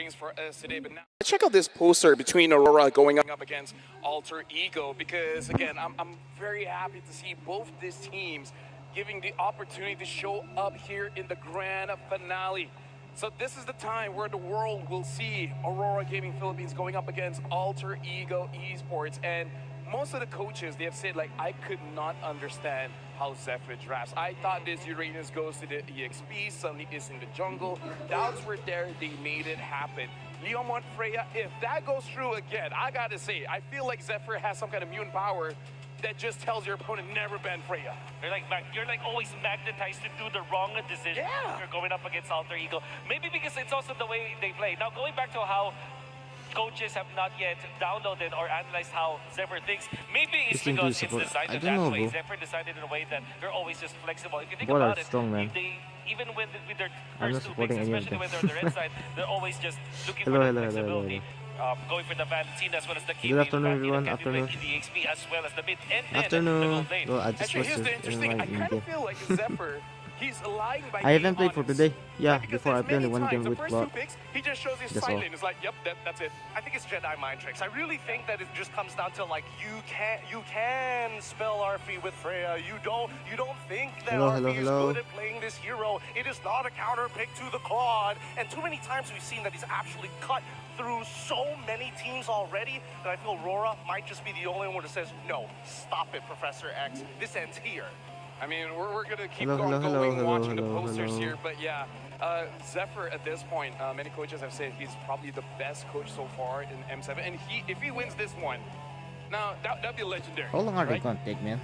things for us today. But now check out this poster between Aurora going up against Alter Ego, because again, I'm very happy to see both these teams giving the opportunity to show up here in the grand finale. So this is the time where the world will see Aurora Gaming Philippines going up against Alter Ego Esports. And most of the coaches, they have said, like, I could not understand how Zephyr drafts. I thought this Uranus goes to the EXP, suddenly is in the jungle. Doubts were there, they made it happen. Leomont Freya, if that goes through again, I gotta say, I feel like Zephyr has some kind of immune power that just tells your opponent never ban Freya. You're like always magnetized to do the wrong decision. Yeah. You're going up against Alter Ego. Maybe because it's also the way they play. Now going back to how coaches have not yet downloaded or analyzed how Zephyr thinks. Maybe it's because it's designed in that way. Zephyr decided in a way that they're always just flexible. If you think about it, strong, man. they even with their I'm first not two picks, supporting any of especially them. when they're on the red side, they're always just looking for the flexibility. Going for the Valentine as well as the key. Good afternoon, everyone. Afternoon. In the XP as well as the mid and Afternoon. the gold lane. Well, I just Actually, here's the interesting, I kind of feel like Zephyr, he's lying by I haven't played for honest. today. Yeah, Because before I there's played many one game times, with the first Plot. two picks, he just shows his That's silent. all. It's like, yep, that's it. I think it's Jedi mind tricks. I really think that it just comes down to, like, you can spell Arfi with Freya. You don't think that Arfi is good at playing this hero. It is not a counter pick to the Claude. And too many times we've seen that he's actually cut through so many teams already that I feel Aurora might just be the only one that says, no, stop it, Professor X. This ends here. I mean, we're gonna keep going, watching the posters here, but yeah, Zephyr at this point, many coaches have said he's probably the best coach so far in M7, and if he wins this one, now that'd be legendary. How long are they gonna take, man?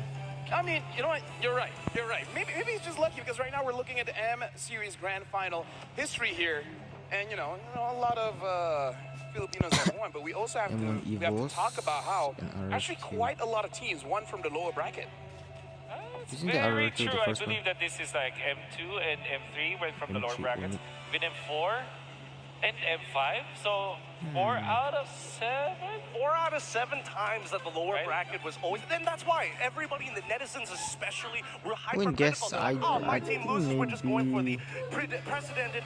I mean, you know what? You're right. Maybe he's just lucky, because right now we're looking at the M Series Grand Final history here, and you know a lot of Filipinos have won, but we also have to talk about how actually quite a lot of teams won from the lower bracket. It's very true. I believe that this is like M2 and M3 went from the lower brackets. Even M4 and M5. So 4 out of 7? 4 out of 7 times that the lower bracket was always. Then that's why everybody in the netizens, especially, were hypercritical. Oh, my team loses. We're just going for the precedented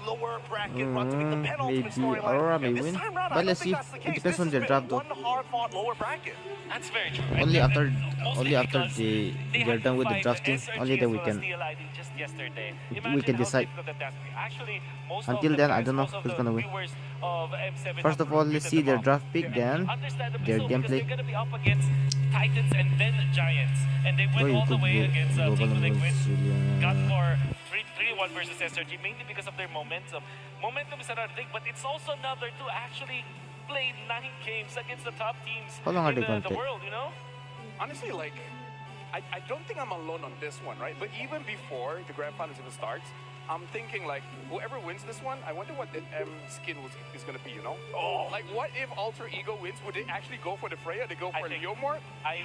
lower bracket run to make the penultimate storyline. Aurora may win, but let's see. It depends on their draft, though. One hard-fought lower bracket. That's very true. Only after they're done with the drafting, only then we can decide. Until then, I don't know who's gonna win. First of all, let's see their draft pick, then their gameplay. They're gonna be up against Titans and then Giants, and they went all the way against Team Liquid. Got for 3-1 versus SRG, mainly because of their momentum. Momentum is another thing, but it's also another to actually play 9 games against the top teams in the world, you know? Honestly, like, I don't think I'm alone on this one, right? But even before the Grand Finals even starts, I'm thinking, like, whoever wins this one, I wonder what the M skin is going to be, you know? Oh, like, what if Alter Ego wins? Would they actually go for the Freya? They go for Leomort? I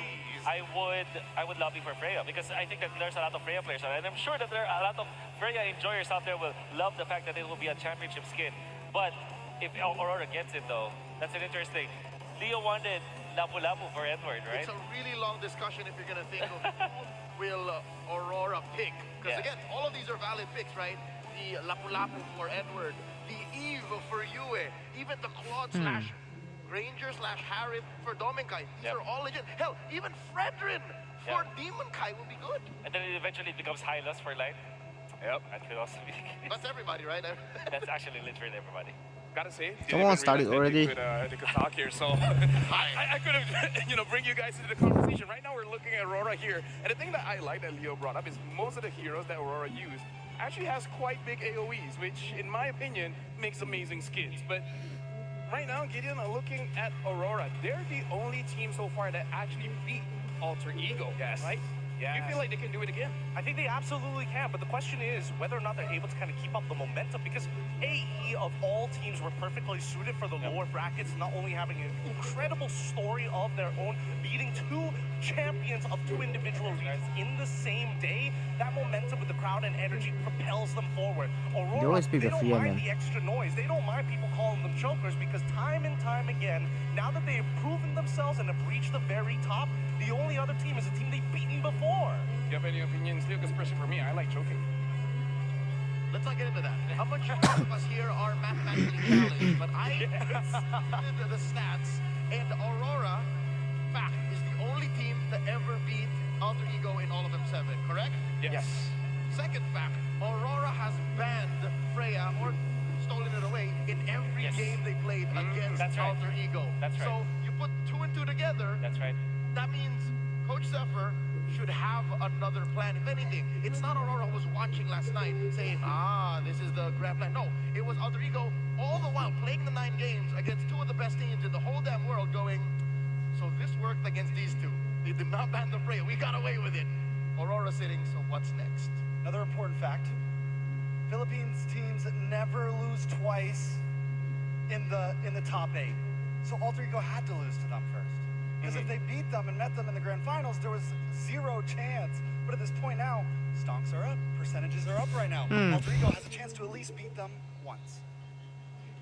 would lobby for Freya, because I think that there's a lot of Freya players, and I'm sure that there are a lot of Freya enjoyers out there will love the fact that it will be a championship skin. But if Aurora gets it, though, that's an interesting. Leo wanted Lapu Lapu for Edward, right? It's a really long discussion if you're going to think of who will Aurora pick. Because again, all of these are valid picks, right? The Lapu Lapu for Edward, the Eve for Yue, even the Claude slash Ranger slash Harith for Dominkai. These are all legit. Hell, even Fredrin for Demon Kai will be good. And then it eventually becomes Hylas for Light. Yep. That could also be. That's everybody, right? That's actually literally everybody. Gotta say, someone started already. They could talk here, so I could have, bring you guys into the conversation. Right now, we're looking at Aurora here, and the thing that I like that Leo brought up is most of the heroes that Aurora used actually has quite big AOEs, which, in my opinion, makes amazing skins. But right now, Gideon are looking at Aurora. They're the only team so far that actually beat Alter Ego. Yes. Right? Yeah. You feel like they can do it again? I think they absolutely can, but the question is whether or not they're able to kind of keep up the momentum, because AE of all teams were perfectly suited for the lower brackets, not only having an incredible story of their own, beating 2 champions of 2 individual regions in the same day. That momentum with the crowd and energy propels them forward. Aurora, they don't mind the extra noise. They don't mind people calling them chokers, because time and time again, now that they've proven themselves and have reached the very top, the only other team is a team they've beaten before. Do you have any opinions, Leo? Because personally for me, I like choking. let's not get into that. How much of us here are mathematically challenged? But I did the stats, and Aurora, fact, is the only team to ever beat Alter Ego in all of them 7, correct? Yes. Second fact, Aurora has banned Freya or stolen it away in every game they played against Alter Ego. That's right. So you put 2 and 2 together. That's right. That means Coach Zephyr should have another plan. If anything, it's not Aurora who was watching last night saying, this is the grand plan. No, it was Alter Ego all the while playing the 9 games against 2 of the best teams in the whole damn world going, so this worked against these 2. They did not ban the Freya. We got away with it. Aurora sitting, so what's next? Another important fact, Philippines teams never lose twice in the top 8. So Alter Ego had to lose to them first. Because if they beat them and met them in the grand finals, there was 0 chance. But at this point now, stonks are up, percentages are up right now. Alter Ego has a chance to at least beat them once.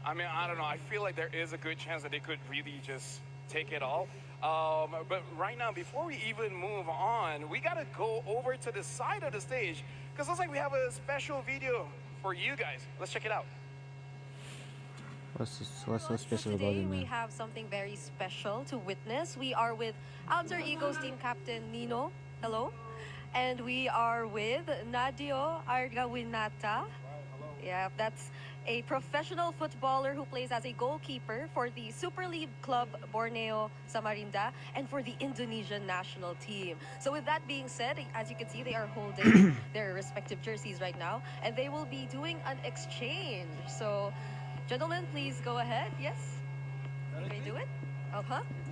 I mean, I don't know. I feel like there is a good chance that they could really just take it all. But right now, before we even move on, we got to go over to the side of the stage because it looks like we have a special video for you guys. Let's check it out. What's so special about Today it, we man? have something very special to witness. We are with Alter Ego's team captain Nino. Hello. And we are with Nadio Argawinata. Yeah, that's a professional footballer who plays as a goalkeeper for the Super League club Borneo Samarinda and for the Indonesian national team. So with that being said, as you can see, they are holding their respective jerseys right now, and they will be doing an exchange. So, gentlemen, please go ahead. Yes? You may do it.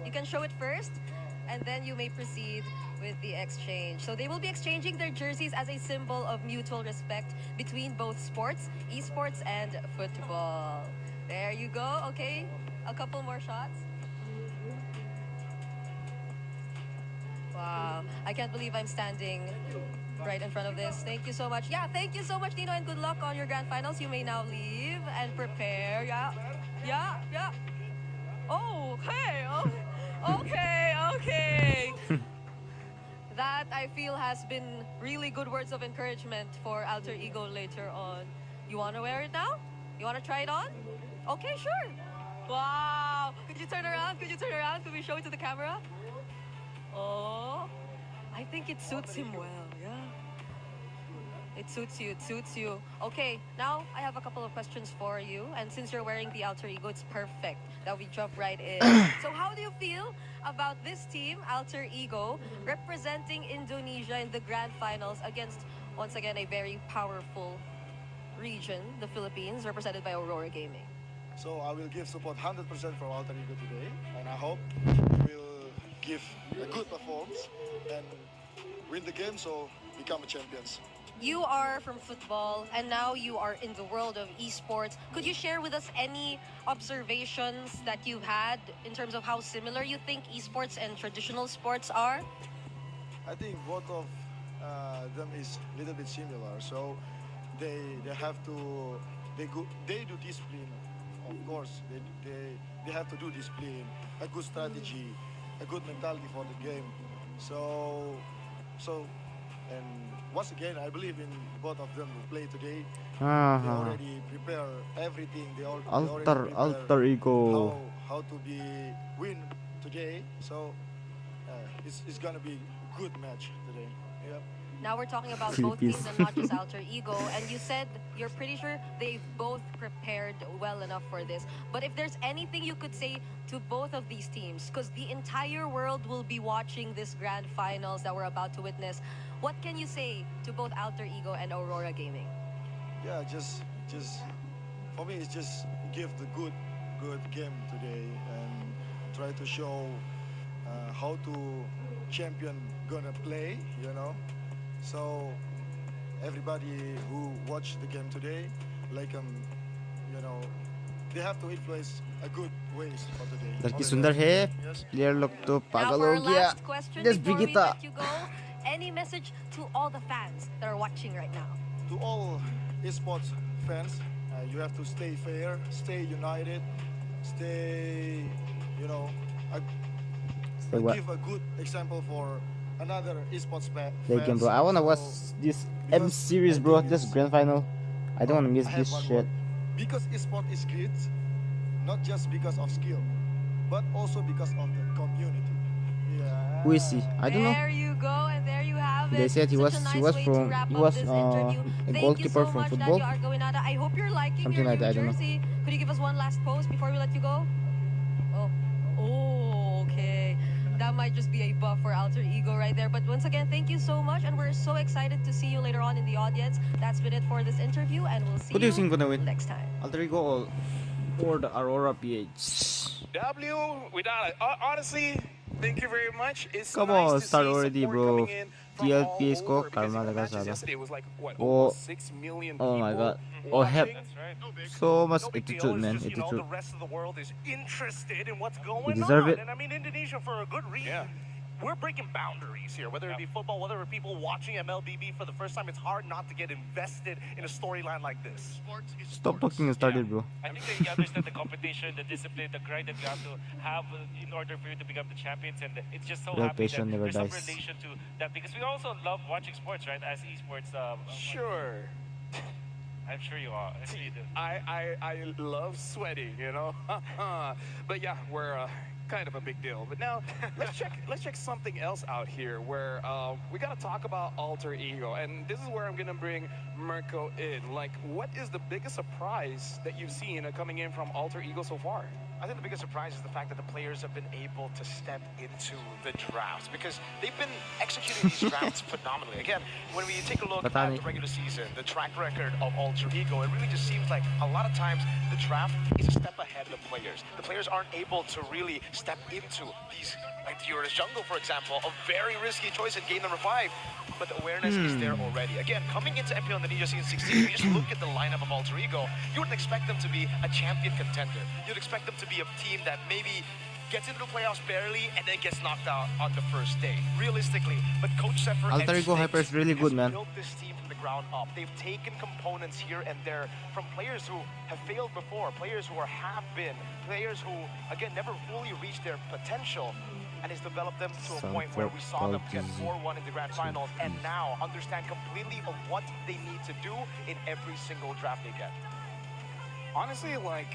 You can show it first, and then you may proceed with the exchange. So they will be exchanging their jerseys as a symbol of mutual respect between both sports, esports, and football. There you go. Okay, a couple more shots. Wow, I can't believe I'm standing right in front of this. Thank you so much. Yeah, thank you so much, Nino, and good luck on your grand finals. You may now leave and prepare. Yeah. Oh, hey. Oh, okay. That, I feel, has been really good words of encouragement for Alter Ego later on. You want to wear it now? You want to try it on? Okay, sure. Wow. Could you turn around? Could we show it to the camera? Oh, I think it suits him well, yeah. It suits you. Okay, now I have a couple of questions for you. And since you're wearing the Alter Ego, it's perfect that we jump right in. So how do you feel about this team, Alter Ego, representing Indonesia in the grand finals against, once again, a very powerful region, the Philippines, represented by Aurora Gaming? So I will give support 100% for Alter Ego today, and I hope we will give a good performance and win the game, so become champions. You are from football, and now you are in the world of esports. Could you share with us any observations that you've had in terms of how similar you think esports and traditional sports are? I think both of them is a little bit similar. So they have to they do discipline, of course. They have to do discipline, a good strategy, a good mentality for the game. So and once again, I believe in both of them who play today. They already prepare everything. They already prepare Alter Ego. how to win today. So it's gonna be a good match today. Yeah. Now we're talking about both teams and not just Alter Ego. And you said you're pretty sure they've both prepared well enough for this. But if there's anything you could say to both of these teams, because the entire world will be watching this grand finals that we're about to witness, what can you say to both Alter Ego and Aurora Gaming? Yeah, just for me, it's just give the good game today and try to show how to champion gonna play, you know. So everybody who watched the game today, like you know, they have to influence a good ways for today. लड़की सुंदर है, player लोग तो पागल हो गया. Yes, Brigitte. Any message to all the fans that are watching right now? To all esports fans, you have to stay fair, stay united, stay, you know, give a good example for another esports fans. Bro, I wanna watch this M series, bro. This grand final. I don't want to miss I have this one shit. word. Because esport is great, not just because of skill, but also because of the community. Yeah. Who is he? I don't know. There you go, and there you have it. They said he Such was a he nice was way to from wrap he up was this interview. a Thank you goalkeeper so from much, football. Nadia Argawinata. I hope you're liking Something your like new that, I don't know. jersey. Could you give us one last post before we let you go? Oh, okay. That might just be a buff for Alter Ego right there. But once again, thank you so much, and we're so excited to see you later on in the audience. That's been it for this interview, and we'll see Who do you you think gonna win? next time. Alter Ego or the Aurora PH? W, without it. Honestly, thank you very much. It's Come nice on, to start see already, support bro. coming in from all TLPS ko, over, because kalma the na matches kasada. yesterday was like what, Oh. almost 6 million Oh my people god. Oh, help. watching. So much No big deal. attitude, It's man. just, you know, Attitude. the rest of the world is interested in what's going You deserve on. it. And I mean, Indonesia for a good reason. Yeah. We're breaking boundaries here, whether it be football, whether it be people watching MLBB for the first time. It's hard not to get invested in a storyline like this. Sports is Stop sports. talking started, bro. I think they understand the competition, the discipline, the grind that you have to have in order for you to become the champions, and it's just so Real happy that passion never there's some dies. relation to that, because we also love watching sports, right? As esports, Sure. I'm sure you are. I'm sure you do. I love sweating, you know. But yeah, we're kind of a big deal. But now let's check something else out here, where we gotta talk about Alter Ego, and this is where I'm gonna bring Mirko in. Like, what is the biggest surprise that you've seen coming in from Alter Ego so far? I think the biggest surprise is the fact that the players have been able to step into the drafts, because they've been executing these drafts phenomenally. Again, when we take a look at the regular season, the track record of Alter Ego, it really just seems like a lot of times the draft is a step ahead of the players. The players aren't able to really step into these, like the Euro's Jungle, for example, a very risky choice in game number 5, but the awareness is there already. Again, coming into MPL Indonesia Season 16, if you just look at the lineup of Alter Ego, you wouldn't expect them to be a champion contender. You'd expect them to be a team that maybe gets into the playoffs barely and then gets knocked out on the first day, realistically. But Coach Sefer Alter Ego Hyper is really good, man. built this team from the ground up. They've taken components here and there from players who have failed before, players who have been, players who, again, never fully reached their potential, and has developed them to a point where we saw them get 4-1 in the grand finals, and now understand completely of what they need to do in every single draft they get. Honestly, like,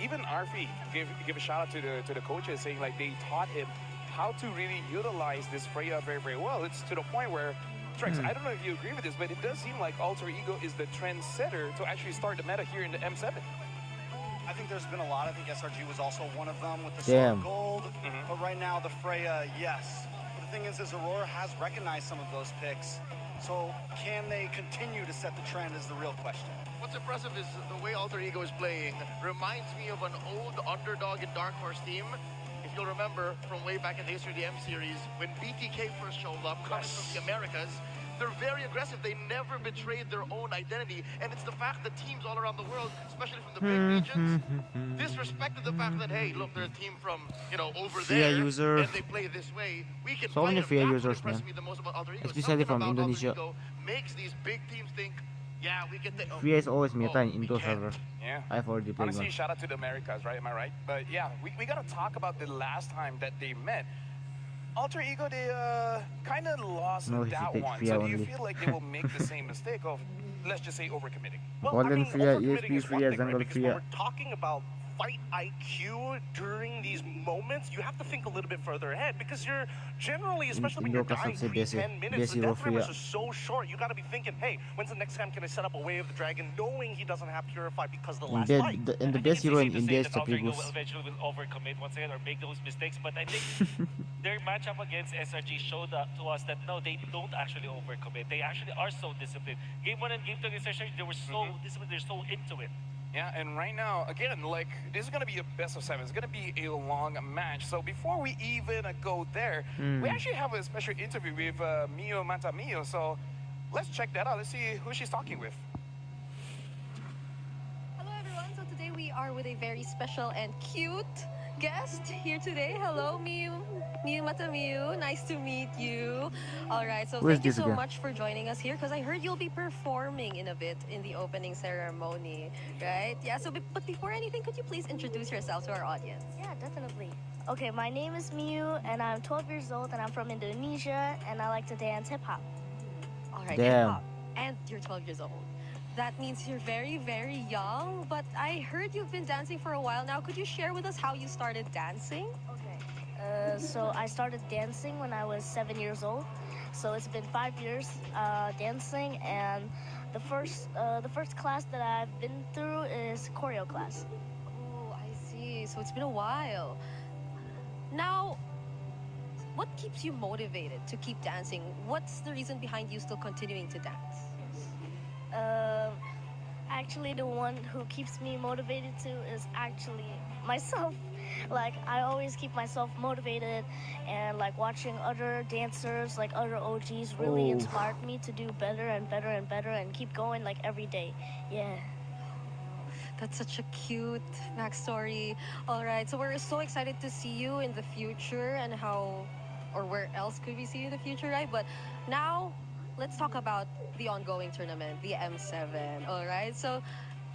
even Arfi give a shout out to the coaches, saying like they taught him how to really utilize this Freya very, very well. It's to the point where, Trex, I don't know if you agree with this, but it does seem like Alter Ego is the trendsetter to actually start the meta here in the M7. I think there's been a lot. I think SRG was also one of them with the Damn. Sword Gold. But right now, the Freya, yes. But the thing is Aurora has recognized some of those picks. So can they continue to set the trend is the real question. What's impressive is the way Alter Ego is playing reminds me of an old underdog in Dark Horse team. If you'll remember from way back in the history of the M series, when BTK first showed up, coming from the Americas, they're very aggressive. They never betrayed their own identity. And it's the fact that teams all around the world, especially from the big regions, disrespected the fact that, hey, look, they're a team from, you know, over Freya there, user. and they play this way. We can So many fight them. Freya That's what users, impressed man. me the most about Alter Ego. Especially Something from about Indonesia. Alter Ego makes these big teams think, yeah, we get the... Freya is always meta in we Indo can. server. Yeah. I've already played Honestly, one. shout out to the Americas, right? Am I right? But yeah, we gotta talk about the last time that they met. Alter Ego, they kind of lost No, that hesitate, one. Freya So do you only. feel like they will make the same mistake of, let's just say, overcommitting? Golden Freya, overcommitting ESP is one Freya, thing, right? Jungle Because when Freya. we're talking about fight IQ during these moments, you have to think a little bit further ahead, because you're generally, especially when you're Indo dying kasat si 3-10 minutes, Besi the death Freya. timers are so short. You got to be thinking, hey, when's the next time can I set up a Way of the Dragon, knowing he doesn't have Purify because of the last fight. And the I think best it's hero easy in to India say is that Alter Ego Chapigus. will eventually will overcommit once again or make those mistakes, but I think their matchup against SRG showed to us that no, they don't actually overcommit. They actually are so disciplined. Game 1 and Game 2 against SRG, they were so disciplined, they're so into it. Yeah, and right now, again, like, this is going to be a best of 7. It's going to be a long match. So before we even go there, we actually have a special interview with Mio Matamio. So let's check that out. Let's see who she's talking with. Hello everyone, so today we are with a very special and cute guest here today. Hello Miu Matamiu, nice to meet you. Alright, so Where's thank you this so again? much for joining us here, because I heard you'll be performing in a bit in the opening ceremony, right? Yeah, so but before anything, could you please introduce yourself to our audience? Yeah, definitely. Okay, my name is Miu, and I'm 12 years old, and I'm from Indonesia, and I like to dance hip-hop. Alright, Damn. hip-hop. And you're 12 years old. that means you're very, very young. But I heard you've been dancing for a while now. Could you share with us how you started dancing? Okay. So I started dancing when I was 7 years old. So it's been 5 years dancing, and the first class that I've been through is choreo class. Oh, I see. So it's been a while. Now, what keeps you motivated to keep dancing? What's the reason behind you still continuing to dance? Actually, the one who keeps me motivated to is actually myself. Like, I always keep myself motivated, and like watching other dancers, like other OGs, really inspired me to do better and better and better and keep going like every day. Yeah. That's such a cute backstory. All right, so we're so excited to see you in the future and how, or where else could we see you in the future, right? But now, let's talk about the ongoing tournament, the M7, all right? So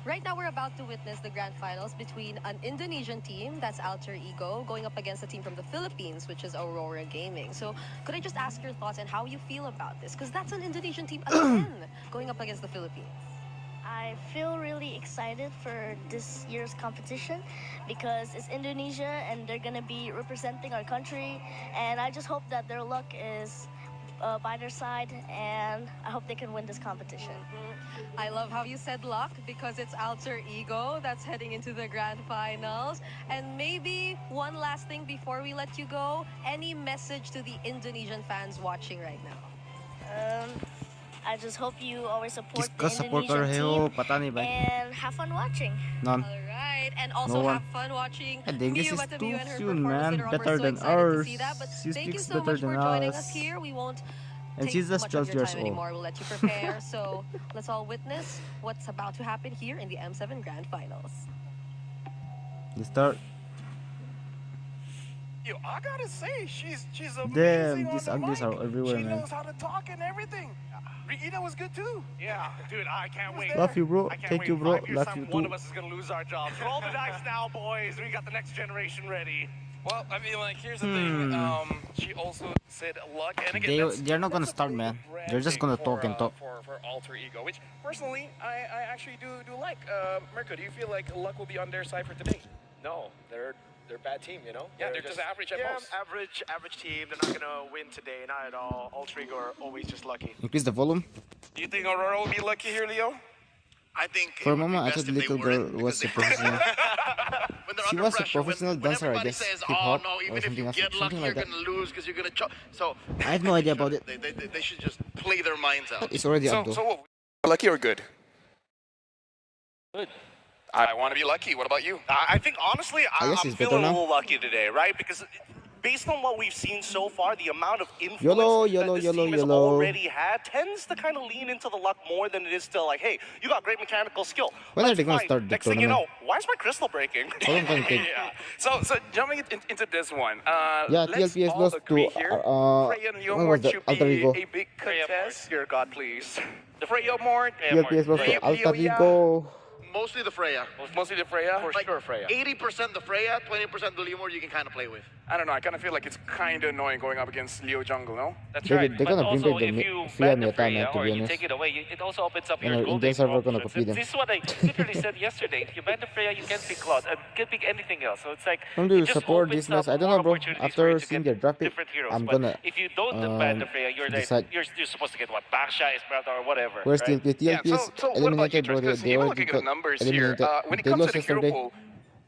right now, we're about to witness the grand finals between an Indonesian team, that's Alter Ego, going up against a team from the Philippines, which is Aurora Gaming. So could I just ask your thoughts and how you feel about this? Because that's an Indonesian team again, going up against the Philippines. I feel really excited for this year's competition because it's Indonesia and they're gonna be representing our country, and I just hope that their luck is by their side, and I hope they can win this competition. I love how you said luck because it's Alter Ego that's heading into the grand finals. And maybe one last thing before we let you go, any message to the Indonesian fans watching right now? I just hope you always support किसका the support कर रहे हो Indonesian team पता नहीं भाई and have fun watching. none All right, and also No one. have fun watching I think this Miu is Bataviu too and her soon, performance man. later on. Better We're so than excited to ours. see that. But She thank you speaks so better much for than joining us. us here. We won't And take she's just much of 12 your years time old. anymore. We'll let you prepare. So let's all witness what's about to happen here in the M7 Grand Finals. You start. Yo, I gotta say, she's amazing. Damn, on these the uglies mic. are everywhere, She man. knows how to talk and everything. Regina was good too. Yeah, dude, I can't wait. Love you, bro. I can't Thank wait. you, bro. 5 years Love time, you one too. of us is gonna lose our jobs. Roll the dice now, boys. We got the next generation ready. Well, I mean, like, here's the thing. She also said luck, and again, They're not gonna that's a start, really man. good They're just branding gonna talk and talk. for Alter Ego, which personally I actually do like. Mirko, do you feel like luck will be on their side for today? No, they're a bad team, you know? Yeah, they're just average at most. Average team. They're not gonna win today, not at all. Alter Ego are always just lucky. Increase the volume. Do you think Aurora will be lucky here, Leo? I think For a moment, I thought the little girl was a professional. She was a professional dancer, I guess. Says, Hip hop no, even or if something you else, get lucky, something you're like that. gonna lose because you're gonna choke. So I have no idea about it. They should just play their minds out. But it's already up though. So what, lucky or good? Good. I want to be lucky. What about you? I think, honestly, I guess I'm it's better feeling a now. little lucky today, right? Because based on what we've seen so far, the amount of influence YOLO, that YOLO, this YOLO, team has YOLO. already had tends to kind of lean into the luck more than it is to like, hey, you got great mechanical skill. When are Let's they gonna fight. start the Next thing you know, tournament? why is my crystal breaking? Hold on, hold on, Yeah. So jumping into this one. Yeah, let's TLPS all lost agree to here. Freya and when was Leomord that? should Alter be Ego. a big contest. Dear God, please. The Freya Mort. TLPS lost to Alter Ego. Mostly the Freya. Mostly the Freya. For sure, Freya. 80% the Freya, 20% the Leomord you can kind of play with. I don't know. I kind of feel like it's kind of annoying going up against Leo Jungle, no? That's They're- right. they're But gonna bring also, back the if you Freya ban the Meta, Freya man, to or be you honest. take it away, it also opens up And your our gold Indian server options. gonna copy them. This is what I literally said yesterday. If you ban the Freya, you can't pick Cloud. And you can't pick anything else. So it's like, Don't do it just support opens this match. up I don't more know, bro. opportunities for After you to seeing get their draft pick, different heroes. I'm But gonna if you don't ban the Freya, decide. you're supposed to get what? Baksha, Esmeralda, or whatever. Where's right? TLPS? Yeah, TLPS so what about you, eliminated, bro. Because They even already looking at got the numbers here, eliminated. when it They comes lost to the hero yesterday. pool,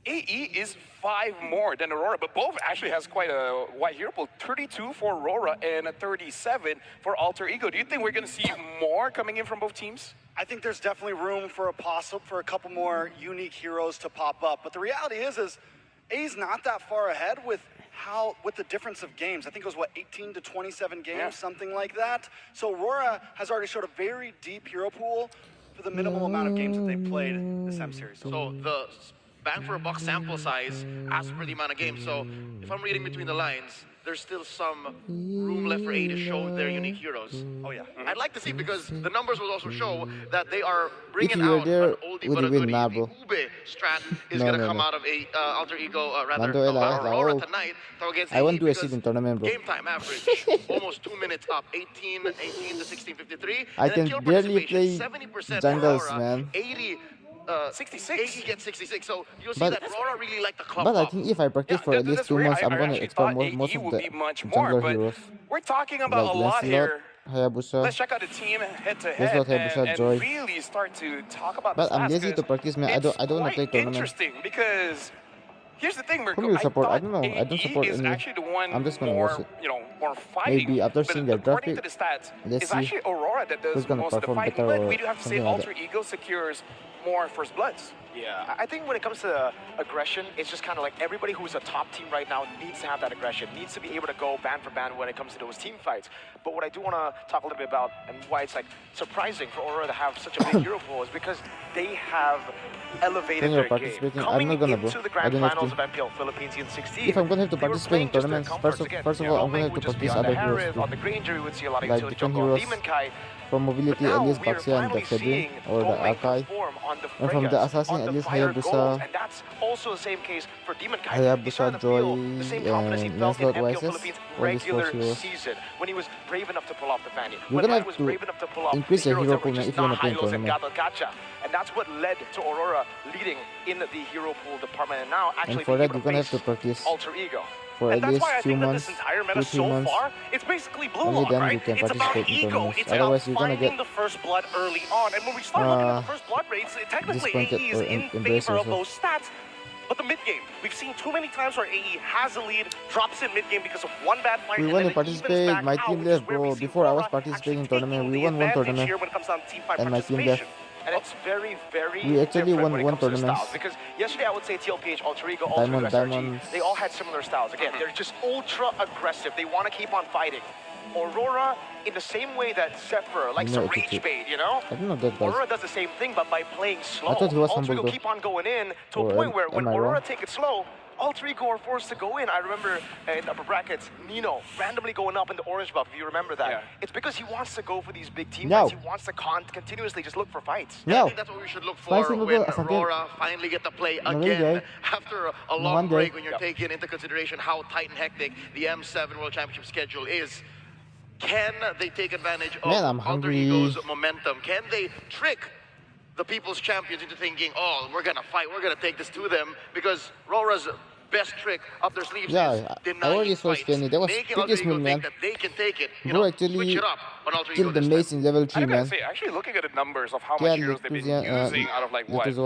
AE is 5 more than Aurora, but both actually has quite a wide hero pool. 32 for Aurora and 37 for Alter Ego. Do you think we're going to see more coming in from both teams? I think there's definitely room for a couple more unique heroes to pop up. But the reality is A's not that far ahead with the difference of games. I think it was, what, 18 to 27 games, Yeah. something like that. So Aurora has already showed a very deep hero pool for the minimal amount of games that they've played this M series. So the bang for a buck sample size as per the amount of games. So if I'm reading between the lines, there's still some room left for A to show their unique heroes. Oh yeah. I'd like to see, because the numbers will also show that they are bringing you're out there, an oldie would but a you win? goodie. Nah, The bro. Ube strat is No, going to no, come no. out of a Alter Ego, Mando Ela, Aurora oh. tonight against I won't AE, do a because season tournament, bro. game time average, almost 2 minutes up, 18 to 16:53. I And then can kill barely participation, play 70% jungles, Aurora, man. 80 66. AE gets 66, so you'll see But- that Aurora really like the club But I buff. think if I practice for at least that's 2 weird. months, I'm I gonna actually explore thought most AE of would the be much more, jungler but heroes. we're talking about Like a lot Lancelot, here. Hayabusa. Let's check out the team head to Lancelot, head Hayabusa, and Joy. really start to talk about But the I'm stats, lazy to 'cause practice, man. I it's don't wanna play quite tournament. interesting because here's the thing, Mirko. Whom you support? I thought don't know. I don't AE support is any. actually the one I'm just gonna more, watch it. more fighting. Maybe after but seeing their according draft to the stats, let's it's see actually Aurora that does who's gonna most of the perform fighting. better But or we do have to say something like Alter Ego secures more first bloods. Yeah, I think when it comes to aggression, it's just kind of like everybody who's a top team right now needs to have that aggression, needs to be able to go band for band when it comes to those team fights. But what I do want to talk a little bit about, and why it's like surprising for Aurora to have such a big hero pool, is because they have elevated When you're their game. participating, I'm Coming not gonna, into bro. the I grand don't have finals to. of MPL Philippines in 16, If I'm gonna have to they were participate in playing just their tournaments, comforts. first of all, I'm gonna have to would just be practice on the other heroes Harith, too. on the Granger, we would see a lot of Like utility different jungle on heroes. Demon Kai. From mobility, But at now least we are Baxia and finally Dexedrin, seeing or the Domeng Akai. perform on the And from the Freyas, assassin, on at the least fire Hayabusa- goals, and that's also the same case for Demon Kai. He Hayabusa, started to feel Joy, the same confidence he and felt in Lancelot MPL Wyses, Philippines all these regular four heroes. season when he was brave enough to pull off the Fanny. You're When gonna Mike have was to brave enough to pull off increase the your heroes hero that were pool, man, just if you wanna not play in high-lows and tournament. gacha. And that's what led to Aurora leading in the hero pool department, and now actually And for being that, able you're gonna have to face practice Alter Ego. for And at that's least why I few think that months, this entire meta 2-3 so months. far, it's basically blue Only lock, then right? you can It's about participate in ego. tournaments. It's Otherwise, about you're gonna finding get the first blood early on. And when we start looking at the first blood rates, technically disappointed AE is or in embrace favor of yourself. those stats. But the mid game, we've seen too many times where AE has a lead, drops in mid game because of one bad fight, We and want then to it evens participate. back My out, team which is left, where we bro. see Before I was Aurora participating in actually tournament, taking we the won one advantage tournament, here when it comes down to team fight and my team participation. left. And it's very, very We actually different won when it one comes to the tournament. styles. Because yesterday I would say TLPH, Alter Ego, Diamond- Alter SRG, Diamonds. they all had similar styles. Again, they're just ultra aggressive. They want to keep on fighting. Aurora, in the same way that Zephyr likes No to rage attitude. bait, you know? I don't know that guys. Aurora does the same thing, but by playing slow. I thought he was Alter humble Ego though. keep on going in to Or a point where when am I Aurora wrong? take it slow, Alter Ego are forced to go in. I remember in upper brackets, Nino randomly going up in the orange buff, if you remember that. Yeah. It's because he wants to go for these big team No. fights. He wants to continuously just look for fights. I No. think that's what we should look Five for single when goal, something. Aurora finally get to play No, again really, after a No, long one day. break when you're taking into consideration how tight and hectic the M7 World Championship schedule is. Can they take advantage of Man, I'm Alter hungry. Ego's momentum? Can they trick the People's Champions into thinking, oh, we're going to fight, we're going to take this to them? Because Aurora's best trick up their sleeves Yeah, is I denying already saw fights, Spenny. That was making pretty Alter Ego smooth, think man. that they can take it. You Bro know, actually switch it up on Alter Ego killed the this mace time. in level I 3, gotta man. say, actually looking at the numbers of how Kaya much heroes they've been using out of like what, 15,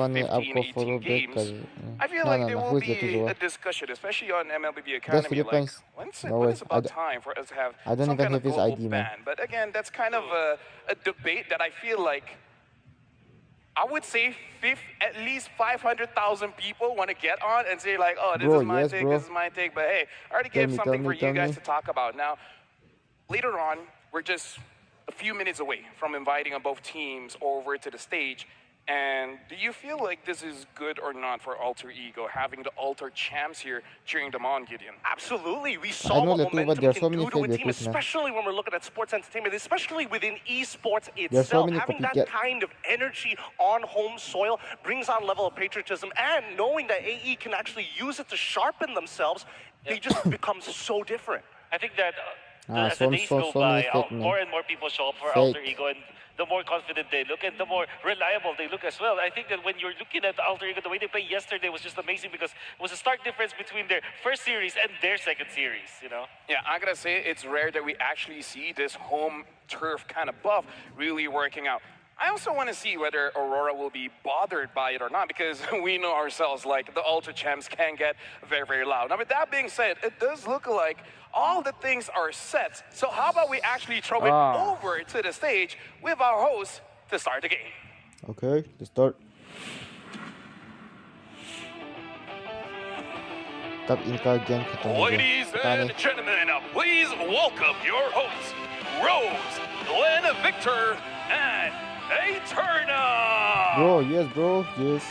18 games, I feel like there will be a discussion, especially on MLBB Academy. Like, Philippines. when's No when way. it's about time for us to have I don't some even kind of have his global ID, man. ban? But again, that's kind of a debate that I feel like I would say at least 500,000 people want to get on and say like, oh, this Bro, is my yes, take, bro. this is my take. But hey, I already Tell gave me, something tell for me, you tell guys me. to talk about. Now, later on, we're just a few minutes away from inviting both teams over to the stage. And do you feel like this is good or not for Alter Ego, having the Alter champs here cheering them on, Gideon? Absolutely. We I saw know what that too, but momentum there are can so many do to a fake team, recruits, man. especially when we're looking at sports entertainment, especially within esports There are so itself. many Having that copycat. kind of energy on home soil brings on a level of patriotism, and knowing that AE can actually use it to sharpen themselves, they just become so different. I think that as so- the days so- go so many by, fake, man. more and more people show up for Fake. Alter Ego, and the more confident they look, and the more reliable they look as well. I think that when you're looking at Alter Ego, the way they played yesterday was just amazing because it was a stark difference between their first series and their second series, you know? Yeah, I gotta say, it's rare that we actually see this home turf kind of buff really working out. I also want to see whether Aurora will be bothered by it or not, because we know ourselves, like, the Ultra Champs can get very, very loud. Now, with that being said, it does look like all the things are set. So how about we actually throw it over to the stage with our host to start the game? Okay, let's start. Top Inca Gen Katong. Ladies and gentlemen, please welcome your hosts, Rose, Glenn Victor, and Eterna! Bro, yes, bro, yes.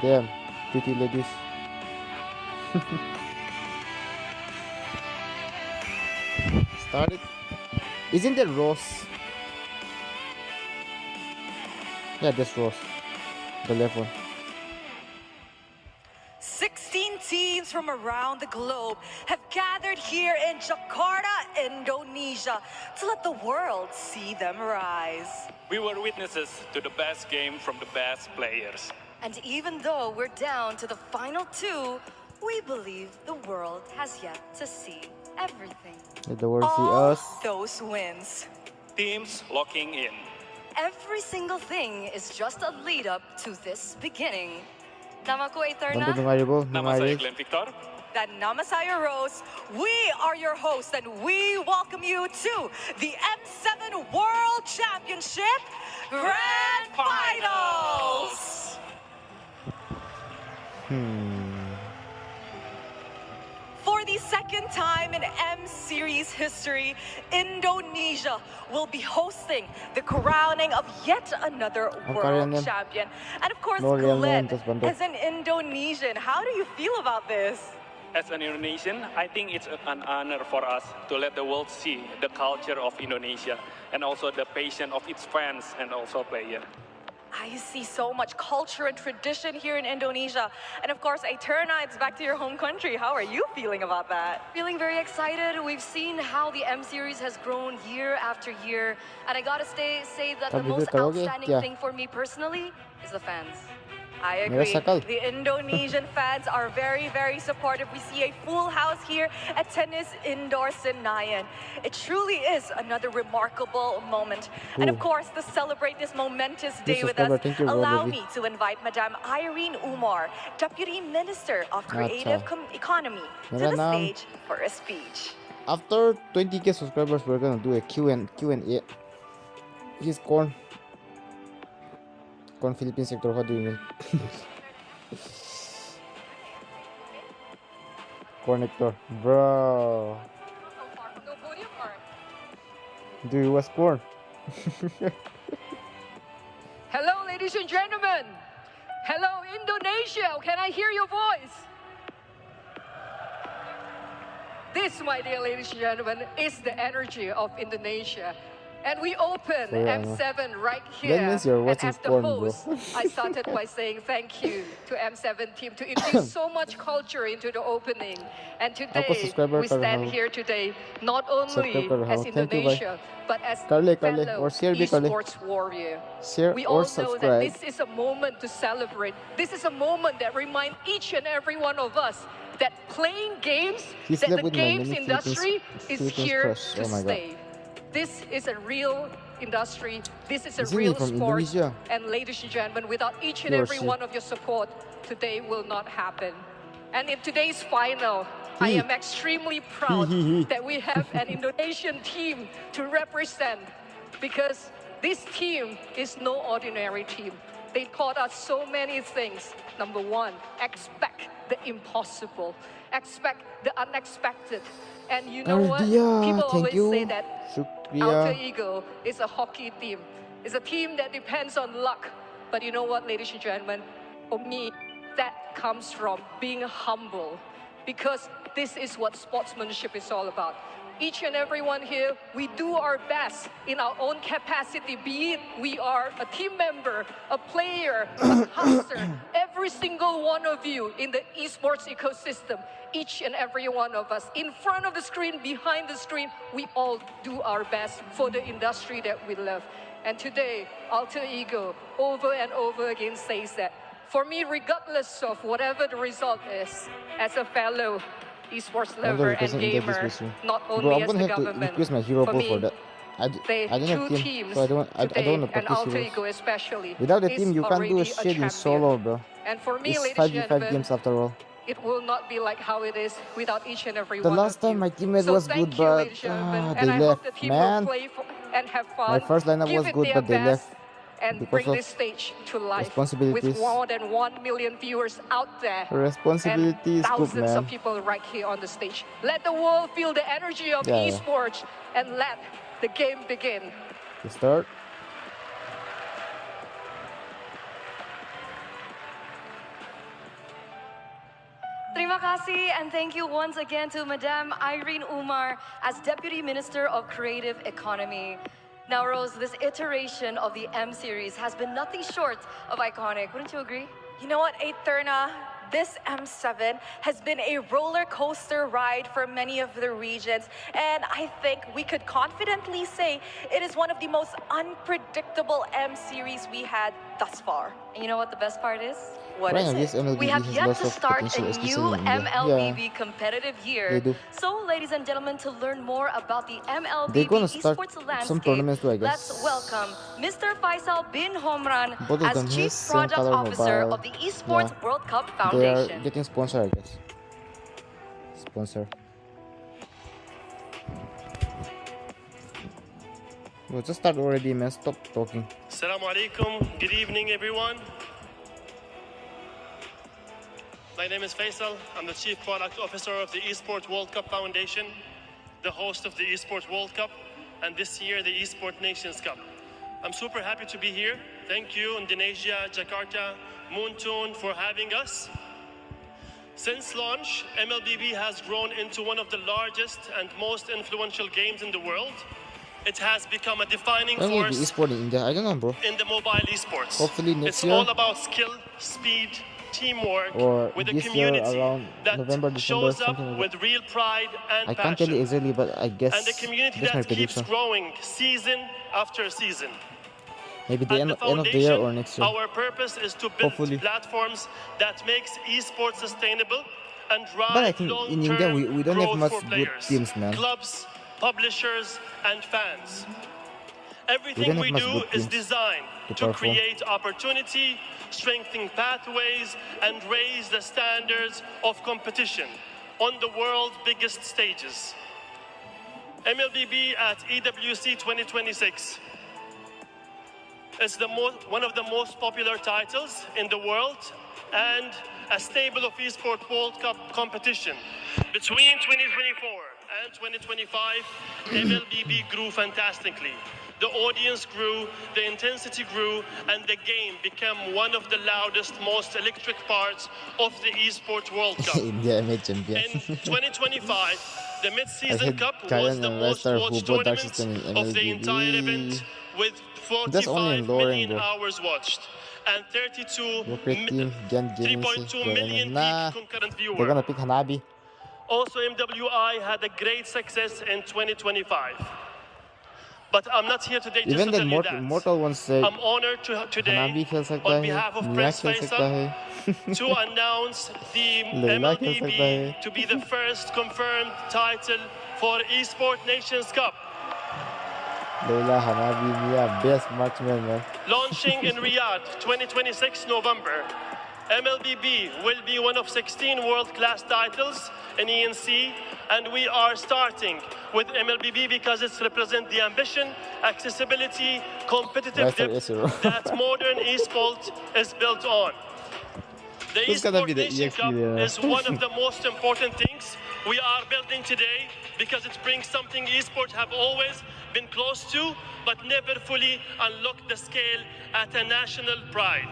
Damn, pretty ladies. started. Isn't there Rose? Yeah, that's Rose. The left one. 16 teams from around the globe have gathered here in Jakarta, Indonesia, to let the world see them rise. We were witnesses to the best game from the best players. And even though we're down to the final two, we believe the world has yet to see everything. Let the world see All us. those wins. Teams locking in. Every single thing is just a lead up to this beginning. Nama ko ay Bantu Eterna. dengar bro. Nama saya Glenn Victor. Dan nama saya Rose. We are your hosts and we welcome you to the M7 World Championship Grand Finals. For the second time in M Series history, Indonesia will be hosting the crowning of yet another world champion. And of course, Glenn, as an Indonesian, how do you feel about this? As an Indonesian, I think it's an honor for us to let the world see the culture of Indonesia and also the passion of its fans and also players. I see so much culture and tradition here in Indonesia. And of course, Eterna, it's back to your home country. How are you feeling about that? Feeling very excited. We've seen how the M Series has grown year after year. And I gotta say that the most outstanding thing for me personally is the fans. I agree. The Indonesian fans are very, very supportive. We see a full house here at Tennis Indoor Senayan. It truly is another remarkable moment. And of course, to celebrate this momentous day with us, allow me to invite Madame Irene Umar, Deputy Minister of Creative Economy, to the stage for a speech. After 20K subscribers, we're gonna do a Q&A. He's Corn Philippine sector, how do you mean? Connector, bro. Do you was Corn? Hello, ladies and gentlemen. Hello, Indonesia. Can I hear your voice? This, my dear ladies and gentlemen, is the energy of Indonesia. And we open M7 right here. That means you're watching and as the porn, host, bro. I started by saying thank you to M7 team to infuse so much culture into the opening. And today, we stand here today not only as Indonesia, but as fellow esports warrior. We all know that this is a moment to celebrate. This is a moment that reminds each and every one of us that playing games, that the games industry is here to stay. This is a real industry. This is a real sport. And ladies and gentlemen, without each and every one of your support, today will not happen. And in today's final, I am extremely proud that we have an Indonesian team to represent, because this team is no ordinary team. They taught us so many things. Number one, expect the impossible. Expect the unexpected. And you know what? People always say that Alter Ego is a hockey team. It's a team that depends on luck. But you know what, ladies and gentlemen? For me, that comes from being humble. Because this is what sportsmanship is all about. Each and every one here, we do our best in our own capacity, be it we are a team member, a player, a caster, every single one of you in the esports ecosystem, each and every one of us, in front of the screen, behind the screen, we all do our best for the industry that we love. And today, Alter Ego over and over again says that, for me, regardless of whatever the result is, as a fellow esports lover and gamer, not only as the government, for me, the two teams today and Alter Ego especially, without the team, you can't do a shit in solo, bro. And for me, it's ladies and 5v5 games after all. It will not be like how it is without each and every one of you. The last time my teammate was good, but they left, man. My first lineup was good, but they left. And bring this stage to life with more than 1 million viewers out there. Responsibilities, and thousands good, man. of people right here on the stage. Let the world feel the energy of esports and let the game begin. To start. Terima Terima kasih, and thank you once again to Madame Irene Umar as Deputy Minister of Creative Economy. Now, Rose, this iteration of the M Series has been nothing short of iconic. Wouldn't you agree? You know what, Eterna? This M7 has been a roller coaster ride for many of the regions, and I think we could confidently say it is one of the most unpredictable M series we had thus far. And you know what the best part is? What is it? We have yet to start a new MLBB competitive year. So, ladies and gentlemen, to learn more about the MLBB esports landscape, let's welcome Mr. Faisal bin Homran as Chief Product Officer of the Esports World Cup Foundation. They are getting sponsored, I guess. Sponsor. We'll just start already, man. Stop talking. Assalamu alaikum. Good evening, everyone. My name is Faisal. I'm the Chief Product Officer of the Esports World Cup Foundation, the host of the Esports World Cup, and this year the Esports Nations Cup. I'm super happy to be here. Thank you, Indonesia, Jakarta, Moontoon, for having us. Since launch, MLBB has grown into one of the largest and most influential games in the world. It has become a defining force in India. I don't know, bro. In the mobile esports. Hopefully next it's year. All about skill, speed, teamwork, or with a this community year around that November, December, shows up like with real pride and I passion. can't tell you exactly, but I guess and a community that's my that keeps prediction. growing season after season. Maybe the end of the year or next year. Our purpose is to build platforms that makes esports sustainable and drive But I think in India we don't have much good teams, man. Clubs, publishers, and fans. Everything we do is designed to create opportunity, strengthen pathways, and raise the standards of competition on the world's biggest stages. MLBB at EWC 2026 is one of the most popular titles in the world and a stable of eSport World Cup competition. Between 2024 and 2025, MLBB grew fantastically. The audience grew, the intensity grew, and the game became one of the loudest, most electric parts of the eSport World Cup. In 2025, the Mid-Season Cup was the most watched tournament of the entire event, with 45 million hours watched and 3.2 million peak concurrent viewers. They're gonna pick Hanabi. Also, MWI had a great success in 2025 But I'm not here today just to tell you that. Mortal ones say I'm honored today on behalf of Prince Faisal to announce the MLBB to be the first confirmed title for Esports Nations Cup. Leila, Hanabi, Mia, best marksman, man. Launching in Riyadh 2026 November, MLBB will be one of 16 world-class titles in ENC, and we are starting with MLBB because it represents the ambition, accessibility, competitive depth that modern esports is built on. The Esports Nation Cup is one of the most important things we are building today because it brings something esports have always been close to, but never fully unlocked the scale at a national pride.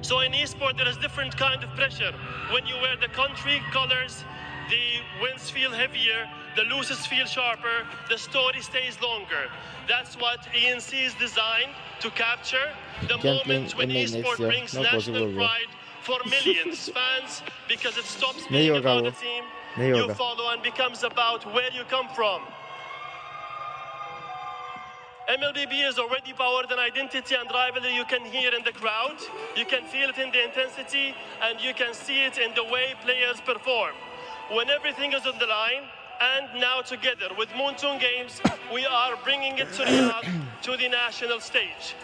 So in esports, there is different kind of pressure. When you wear the country colors, the wins feel heavier, the losses feel sharper, the story stays longer. That's what ENC is designed to capture, the moment when esports brings national pride for millions fans, because it stops being about a team you follow and becomes about where you come from. MLBB is already powered an identity and rivalry you can hear in the crowd, you can feel it in the intensity, and you can see it in the way players perform. When everything is on the line, and now together with Moontoon Games, we are bringing it to Riyadh, to the national stage.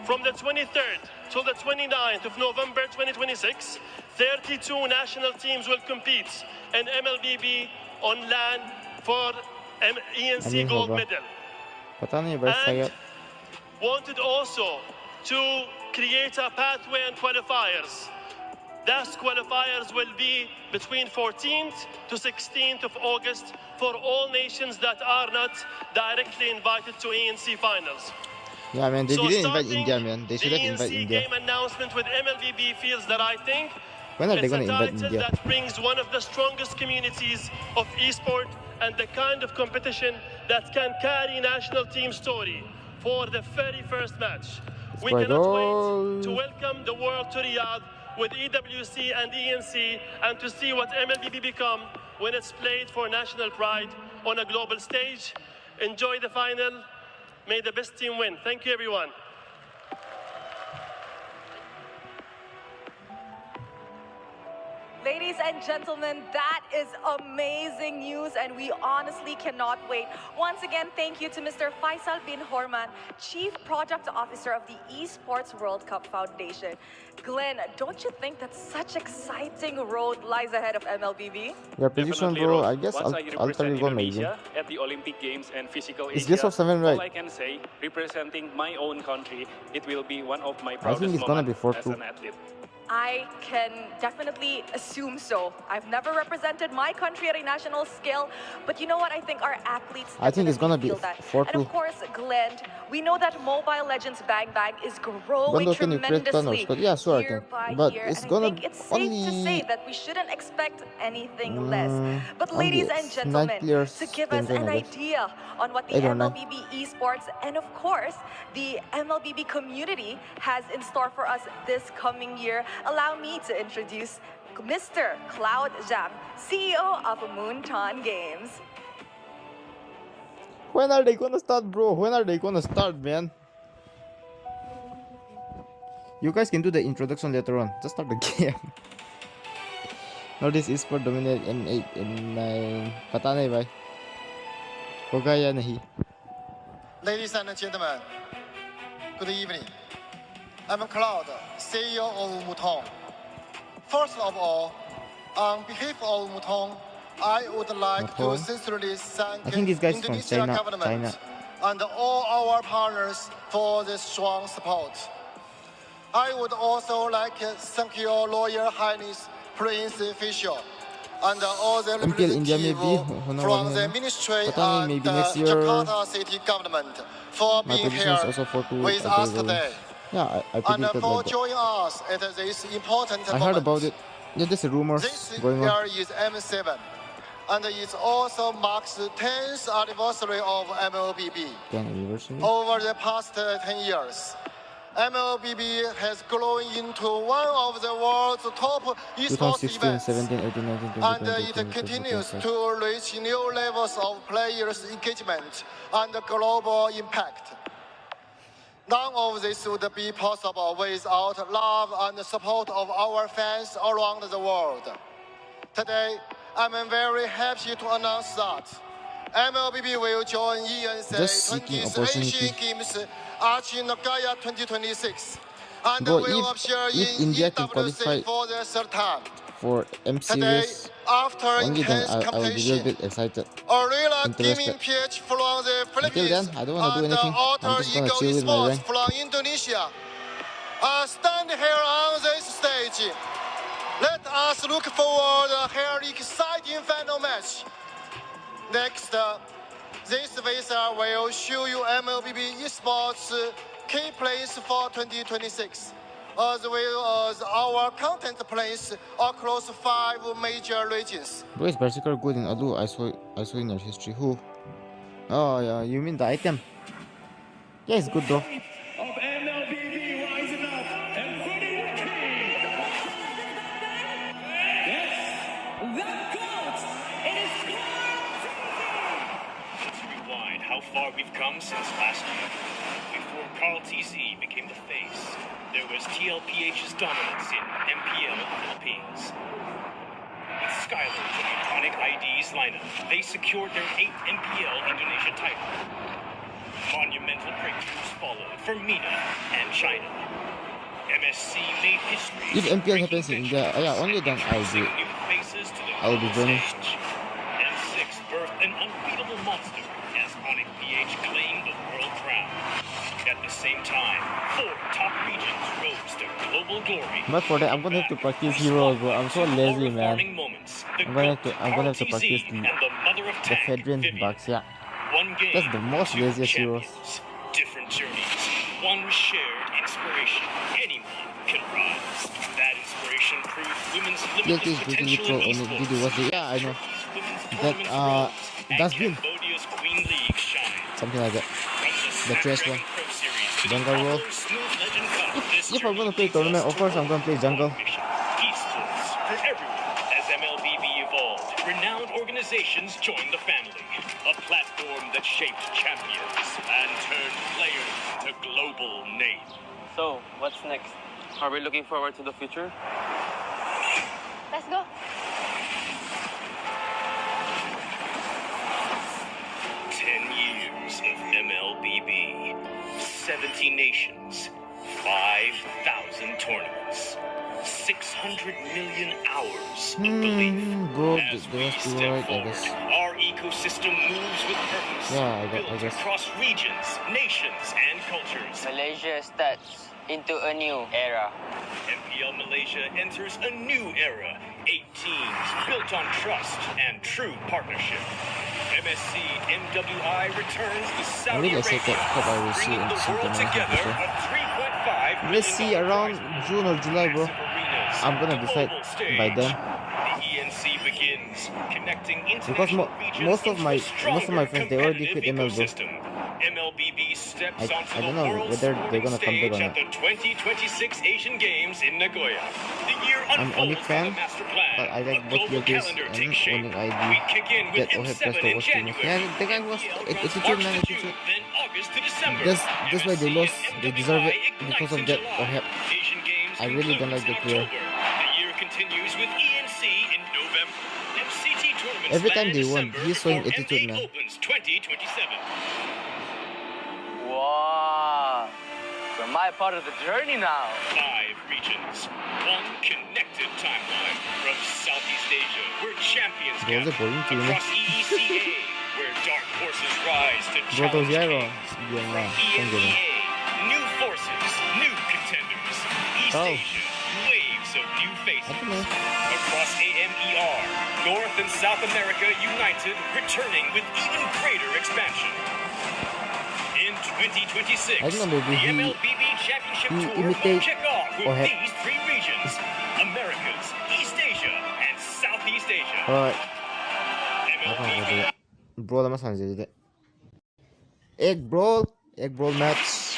From the 23rd till the 29th of November 2026, 32 national teams will compete in MLBB on LAN for ENC gold medal. And wanted also to create a pathway and qualifiers. Those qualifiers will be between 14th to 16th of August for all nations that are not directly invited to ENC finals. Yeah, man, they didn't invite India, man. They should have invited India. Game announcement with MLBB feels the right thing. When are they It's a going to invite title India? that brings one of the strongest communities of esport and the kind of competition that can carry national team story for the very first match. We cannot wait to welcome the world to Riyadh with EWC and ENC and to see what MLBB become when it's played for national pride on a global stage. Enjoy the final. May the best team win. Thank you, everyone. Ladies and gentlemen, that is amazing news, and we honestly cannot wait. Once again, thank you to Mr. Faisal bin Horman, Chief Project Officer of the Esports World Cup Foundation. Glenn, don't you think that such exciting road lies ahead of MLBB? Your position, bro, I guess Alter Ego maybe. At the Olympic Games and Physical It's Asia, Gears of 7, right? all I can say, representing my own country, it will be one of my I proudest think it's gonna be moments as 4-2. an athlete. I can definitely assume so. I've never represented my country at a national scale, but you know what? I think our athletes I think it's gonna be feel that. 4-2. And of course, Glenn, we know that Mobile Legends Bang Bang is growing Bundle, can you create tremendously tunnels? Yeah, sure I year can. by But year, it's and gonna I think it's safe to say that we shouldn't expect anything less. But only ladies and gentlemen, players to give can us join, an I guess. idea on what the 8 or 9. MLBB esports and of course the MLBB community has in store for us this coming year, allow me to introduce Mr. Cloud Zhang, CEO of Moonton Games. When are they gonna start, bro? When are they gonna start, man? You guys can do the introduction later on. Just start the game. Notice esport dominate M8, M9. Pata nahi bhai. Hoga ya nahi. Ladies and gentlemen, good evening. I'm Cloud, CEO of Mutong. First of all, on behalf of Mutong, I would like to sincerely thank I think these guys from Indonesian China. government and all our partners for the strong support. I would also like to thank your Royal Highness Prince Official and all the MPL India representatives maybe. from the ministry Pata nahi, and maybe the next year. Jakarta city government for My being position here is also 4-2. with I us believe. today. Yeah, I And predicted for like that. joining us at this important I moment. heard about it. Yeah, there's rumors This going on. year is M7, and it also marks the 10th anniversary of MLBB. 10th anniversary. Over the past 10 years, MLBB has grown into one of the world's top esports 2016, events, 17, 18, 19, 20, and 20, it 20, continues 20, to reach new levels of players' engagement and global impact. None of this would be possible without love and support of our fans around the world. Today, I'm very happy to announce that MLBB will join ENC 20th Asian Games Archie Nagaya 2026 and Bro, will appear if in India can EWC qualify for the third time. for M Today, series, after only then intense I will be a competition, little bit excited. Aurora Gaming Interested. PH from the Until Philippines then, I don't want to do and anything. Alter I'm just gonna Ego chill with my Esports rank. from Indonesia stand here on this stage. Let us look forward to a very exciting final match. Next, this visa will show you MLBB Esports key plays for 2026, as well as our content plays across 5 major regions. Bro, is Berserker good in Adu? I saw in your history. Who? Oh yeah, you mean the item? Yeah, it's good though. Of MLBB rising up and putting the key. Yes, the GOAT. It is Let's rewind how far we've come since last year. Before Carl TZ became the face, there was TLPH's dominance in MPL Philippines. With Skylar's and iconic ID's lineup, they secured their 8th MPL Indonesia title. Monumental breakthroughs followed for MENA and China. MSC made history. If MPL happens in India, yeah, only then I'll be joining. M6 birthed an unbeatable monster as Onyx PH claimed the world crown. At the same time, 4 top regions rose to global glory. But for that, I'm gonna have to practice heroes, bro. I'm so lazy, man. I'm gonna have to practice the Fedrin bugs, yeah. That's the most laziest heroes. Different journeys, one shared inspiration. Anyone can rise. That inspiration proved women's TLT limitless is brutally potential pro in on it. Did you watch it? esports, Yeah, I know. women's That tournaments rose, and dustbin. Cambodia's Queen League shines. Something like that. From The trash Snapdragon one. Pro Series to the Jungle roll. Apollo Smooth Legend Cup, this If I'm gonna journey play leads us tournament, of course I'm gonna play jungle. one mission: esports for everyone. As MLBB evolved, renowned organizations joined the family. A platform that shaped champions and turned players into global names. So, what's next? Are we looking forward to the future? Let's go. 10 years of MLBB, 70 nations, 5,000 tournaments, 600 million hours of belief. Bro, As the we rest step right, I forward, guess. our ecosystem moves with purpose, Yeah, I built guess. across regions, nations, and cultures. Malaysia steps into a new era. MPL Malaysia enters a new era. 8 teams built on trust and true partnership. MSC MWI returns to Saudi really excited. Hope I will see bringing in the some world tournament together for sure. a $3.5 Let's see around June or July, bro. I'm gonna decide by then. The ENC begins, connecting Because international regions most of into my a stronger friends they already quit ML, bro. ecosystem. MLBB steps onto I don't the know world whether they're gonna come stage back or at the 2026 Asian Games in Nagoya. The year I'm Onyx unfolds fan, the master plan. but I like A both global PLTs calendar and takes shape. Onyx We ID. kick in with Get OHEP M7 plus to in watch streamers. January. Yeah, the guy was attitude, March man, to June, attitude. then August to December. That's why they MSC lost. and They deserve it MWI because ignites of in that July. OHEP. Asian Games I really don't like concludes the in player. October. The year continues with ENC in November. MCT tournaments Every time land they won, December he's showing before attitude, MA man. Opens 2027. Wow. We're my part of the journey now. 5 regions, 1 connected timeline. From Southeast Asia, where champions Bro, gather. they're boring too, man. Across EECA, where dark horses rise to Bro, those challenge Gyro. kings. Yeah, From man. Don't get it. EMEA, new forces, new contenders. East Oh. Asia, waves of new faces. I don't know. Across AMER, North and South America united, returning with even greater expansion. In 2026, I don't know, maybe the he MLBB Championship Tour will imitate kick off with OHEP. these 3 regions: Americas, East Asia, and Southeast Asia. Alright. MLBB Brawl naman sana sila. Egg brawl match.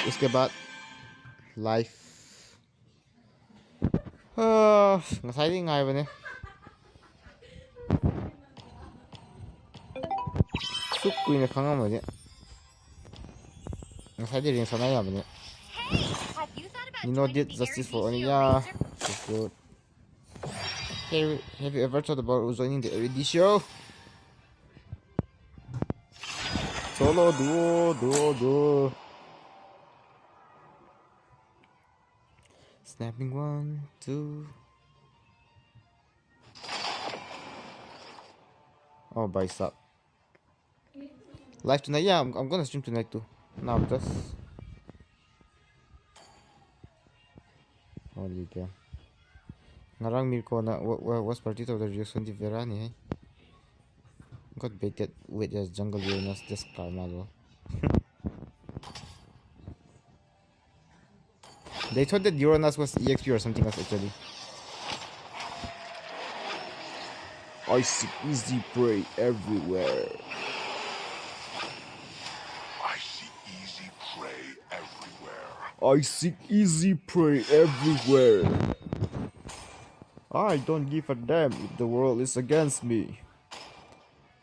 उसके बाद life. Exciting nga ba ne? Sukui na kanga mo ne. Exciting rin sana nga ba ne? You know, did justice for Oniya. That's good. Hey, have you ever thought about joining the LED show? Solo, duo. Snapping 1, 2. Oh, bicep. Live tonight? Yeah, I'm gonna stream tonight too. Now, just. Holy cow. Ngarang Mirko na was partito of the reaction di Verani, eh? Got baited with just jungle Uranus, just Carmelo. They thought that Uranus was EXP or something else actually. I see easy prey everywhere. I see easy prey everywhere. I seek easy prey everywhere. I don't give a damn if the world is against me.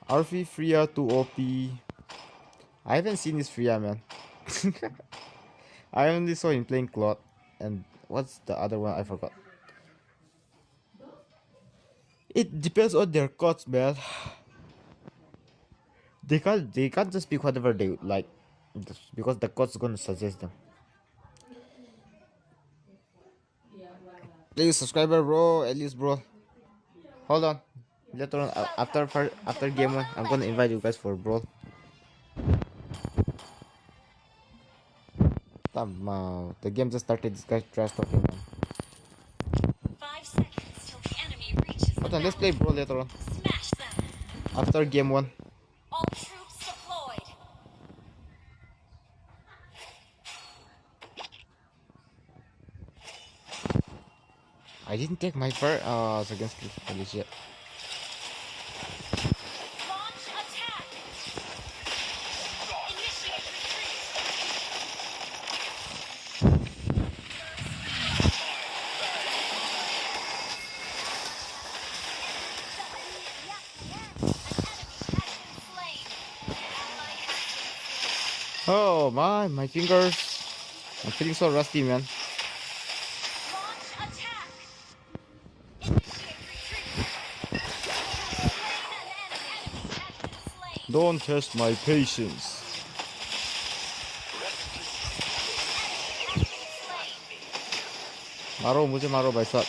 RV Freya to OP. I haven't seen this Freya, man. I only saw him playing Claude. And what's the other one? I forgot. It depends on their cuts, man. They can't just pick whatever they like, because the code's gonna suggest them. Please subscriber, bro. At least, bro. Hold on. Later on, after game 1, I'm gonna invite you guys for brawl. The game just started. This guy's trash talking, man. 5 seconds till the enemy reaches. Hold on, let's play brawl later on. Smash them. After game 1. All troops deployed. I I didn't take my first. Oh, it's against me. Holy shit. Launch attack. Initiate Oh my fingers. I'm feeling so rusty, man. Launch attack. Initiate retreat. Don't test my patience. मारो मुझे मारो भाई साहब.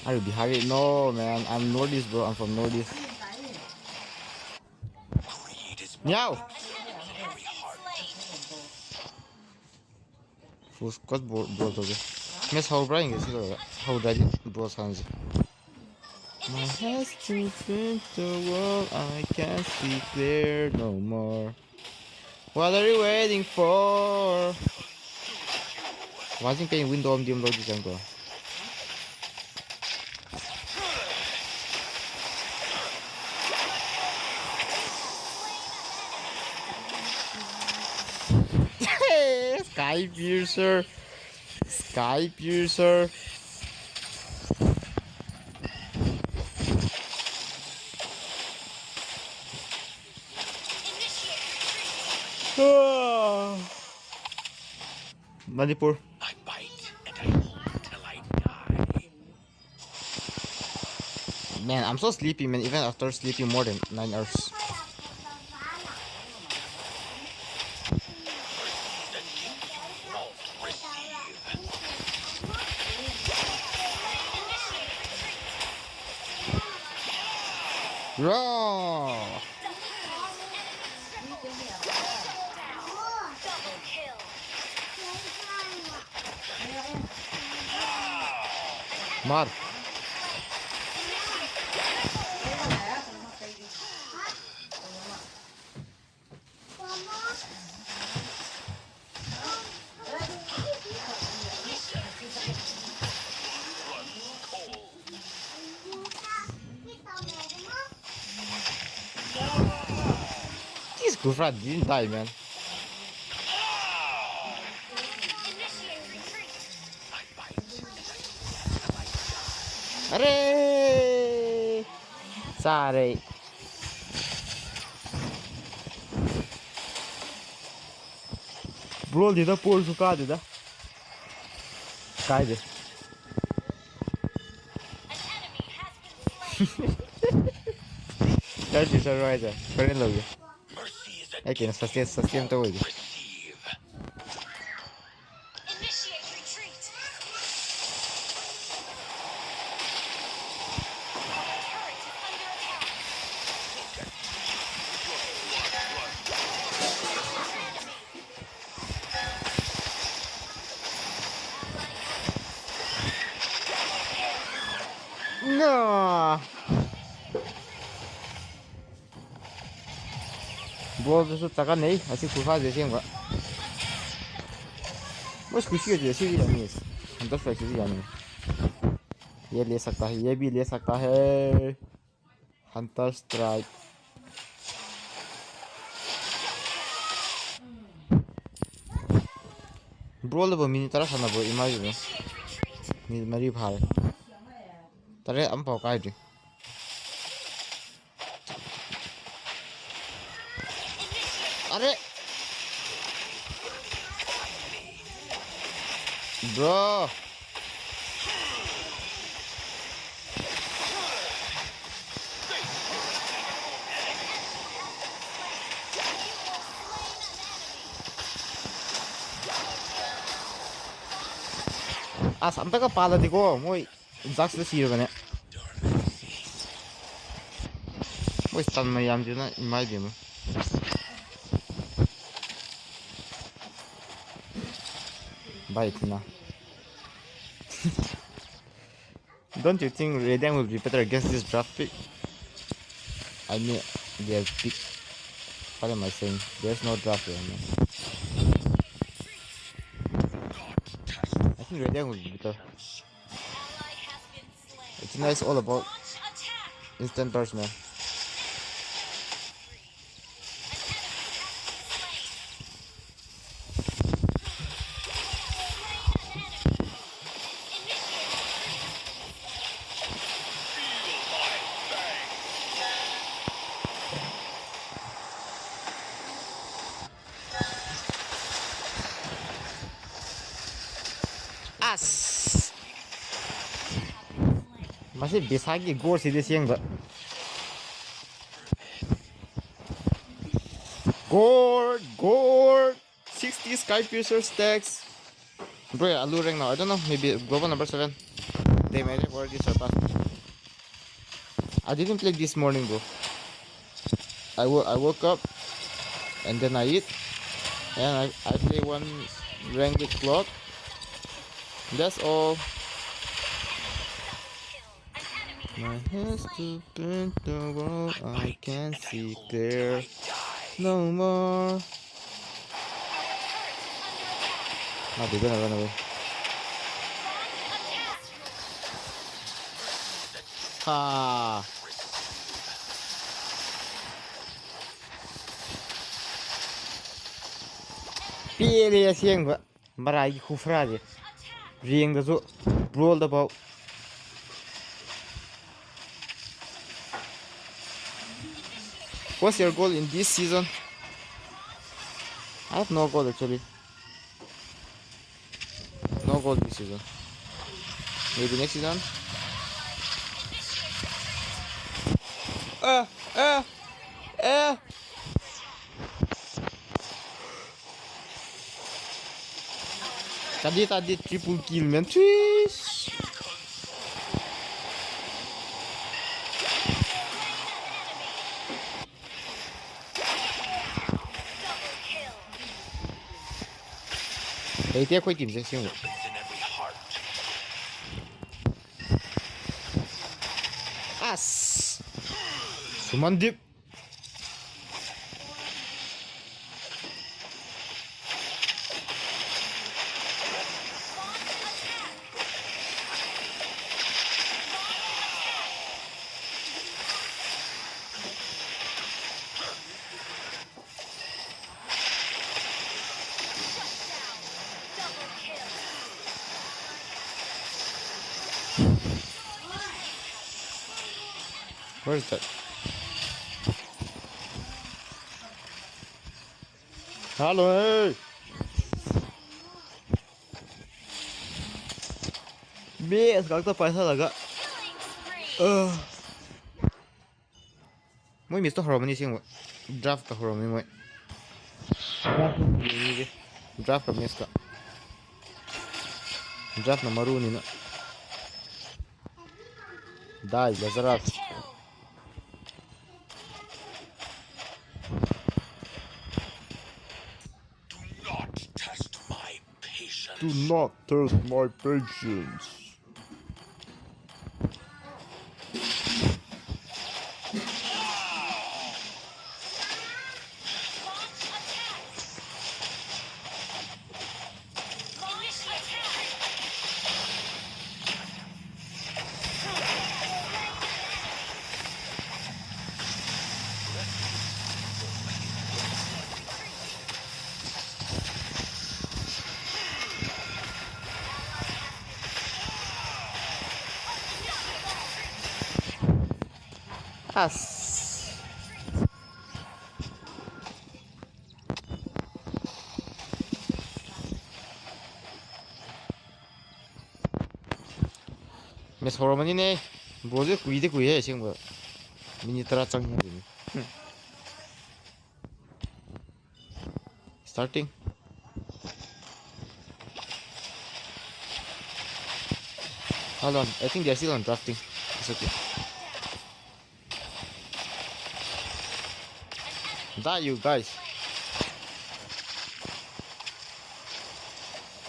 Are you behind? No, man. I'm Nordisk, bro. I'm from Nordisk. Meow. Full squad board over. Miss how Brian is here. How did it? Bros hands. My head's too thin to wall. I can't see clear no more. What are you waiting for? Watching playing window on the Nordisk jungle. Sky Piercer. Sky Piercer. Manipur. I bite and I eat till I die. Man, I'm so sleepy, man. Even after sleeping more than 9 hours. Raw. Mar. This Gufra didn't die, man. Array! Sorry. Bro, did the poor Zuka did that? Guide it. That is alright. Very low. I can sustain the way. Initiate retreat. Turret is under attack. No. Bro, this is Takane. I see Kufa the same. What's Kushi the city enemies? Hunter Flex is the enemy. ये ले सकता है, ये भी ले सकता है. Hunter Strike. Bro, the mini तरह साना bro, imagine. Mini मरी भार. तरह हम पकाए थे. अरे bro. Sampai kepala di ko, mau Zax the sih kan ya. Mau stand mayam juga, imai dia mah. Baik nah. Don't you think Radiant will be better against this draft pick? I mean, their pick. What am I saying? There's no draft here, man. I think Radiant will be better. It's nice all about instant burst, man. Masih bisa lagi gore sih dia siang, Mbak. Gore 60 Skypiercer stacks. Bro, yeah, Alu rank now. I don't know, maybe global number 7. They might have already surpassed me. I didn't play this morning, bro. I woke up and then I eat and I play one rank with clock. That's all. My hands to paint the world, I can't see clear no more. Oh, they're gonna run away. Ha! Pili ya siang, Mbak. Marahi kufra dia. Rieng da zo brawl da bau. What's your goal in this season? I have no goal actually. No goal this season. Maybe next season? Tadi triple kill, man. Twish. Hey, dia quay tìm ra xem rồi. As. Summon dip. Where is that? Hello, hey! Yes, các tập phải sao là gạ? Mỗi miss to harmony sing draft ka harmony mỗi. Draft ka miss ka. Draft na maru ni na. Dai, Lazarat. Do not test my patience. As. Miss harmony ne. Bole kui hai sing ba. Mini tara chang ni. Starting. Hold on, I think they're still on drafting. It's okay. Die, you guys.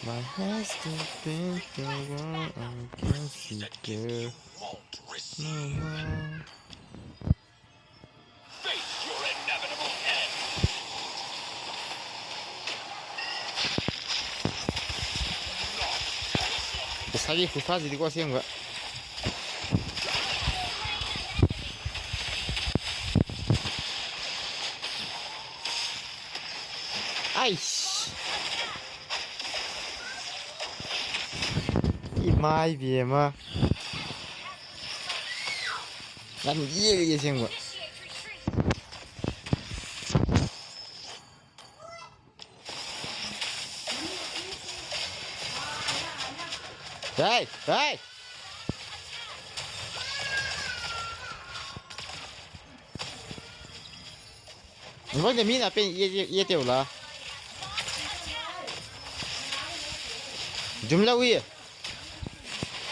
My hands to paint the world, I can see see clear no more. Face your inevitable end. 사기 구파지 이거 하시는 거야? 아이씨 이 마이 비에마 난 이해가 계신 거야. Hey, hey! Vâng thì mình là bên ye tiểu là. Jumla we.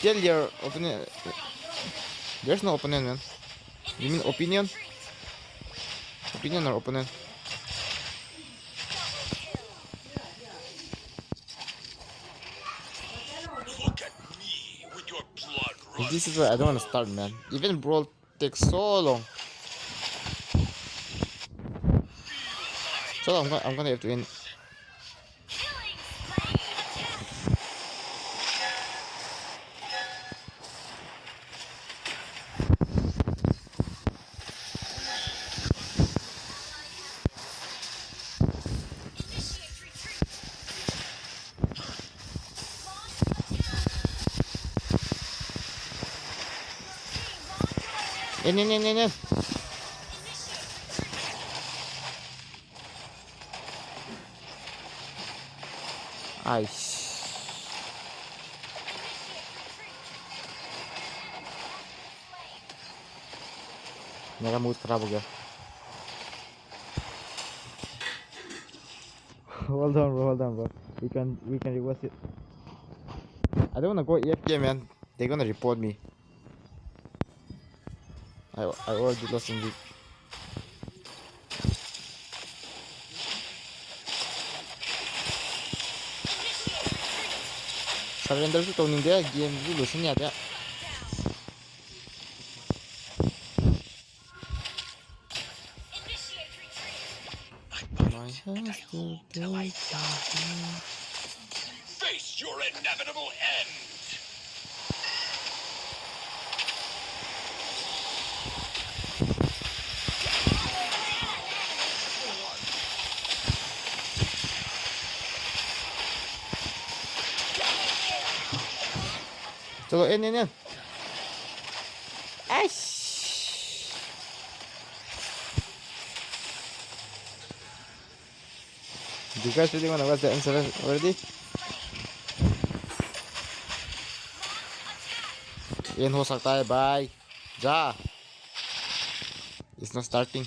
Tell your opinion. There's no opinion, man. You mean opinion? Opinion or opponent? This is where I don't want to start, man. Even brawl takes so long. So I'm gonna have to win. In. Ice. Mega mood खराब हो गया. Hold on, bro. We can reverse it. I don't wanna go AFK, man. They're gonna report me. I already lost in the. Surrender to Tony there, game is losing yet. Face your inevitable end. चलो in. Ash. Do you guys really wanna watch the answer already? In हो सकता है भाई. जा. It's not starting.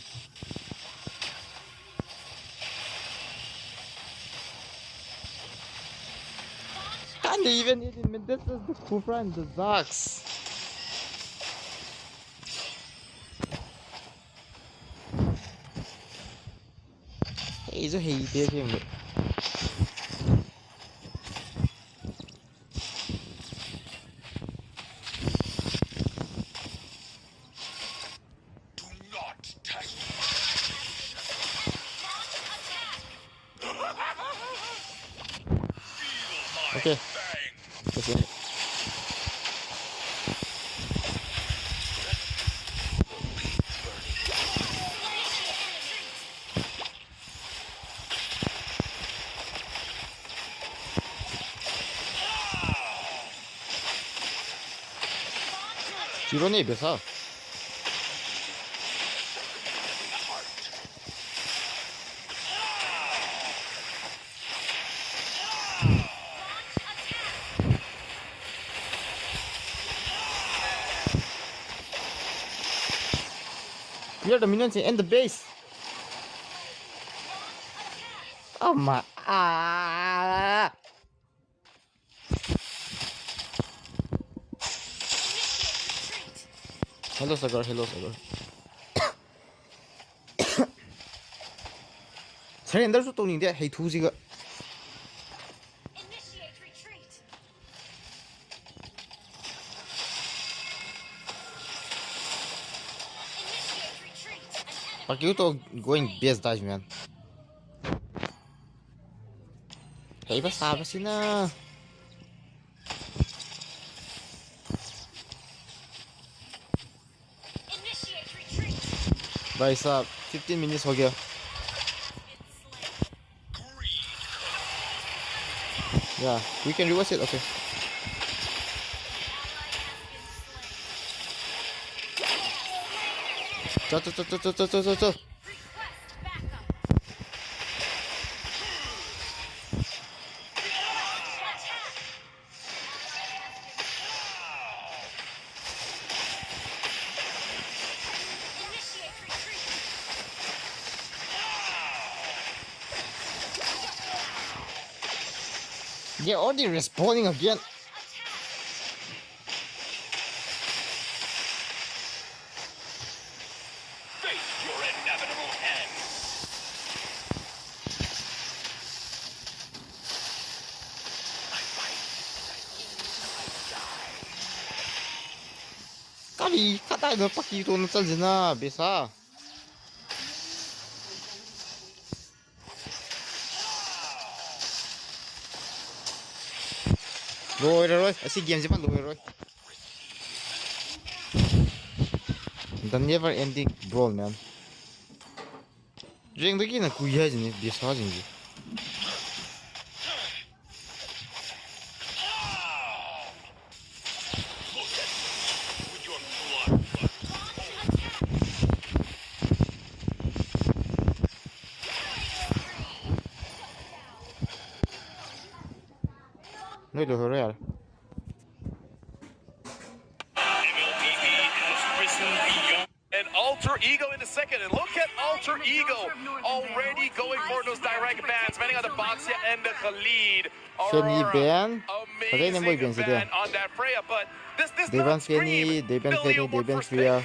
Can't they even hit him? This is the Kufra and the Zax. Hey, so hey, there's him. Do not test. Okay. Okay. 지론이 몇 살? Clear the minions and the base. Oh my. Hello, Sagar. Surrender to Tony there. Hey, two 지가. Pakyuto going base dive, man. Hey, basta na. भाई साहब 15 minutes हो गया. Yeah, we can reverse it. Okay. Go. They're already respawning again. Face your inevitable end. Kali, katay na Pakyuto na na bisa. Rồi. I see game Japan rồi. The never ending brawl, man. Ring the game kuya jini bisa jingi. No lo juro yaar. And Alter Ego in the second, and look at Alter Ego already going for those direct bans, banning on the Boxia and the Khalid. Feni ban. Amazing ban on that Freya, but this They ban Feni, they ban Freya.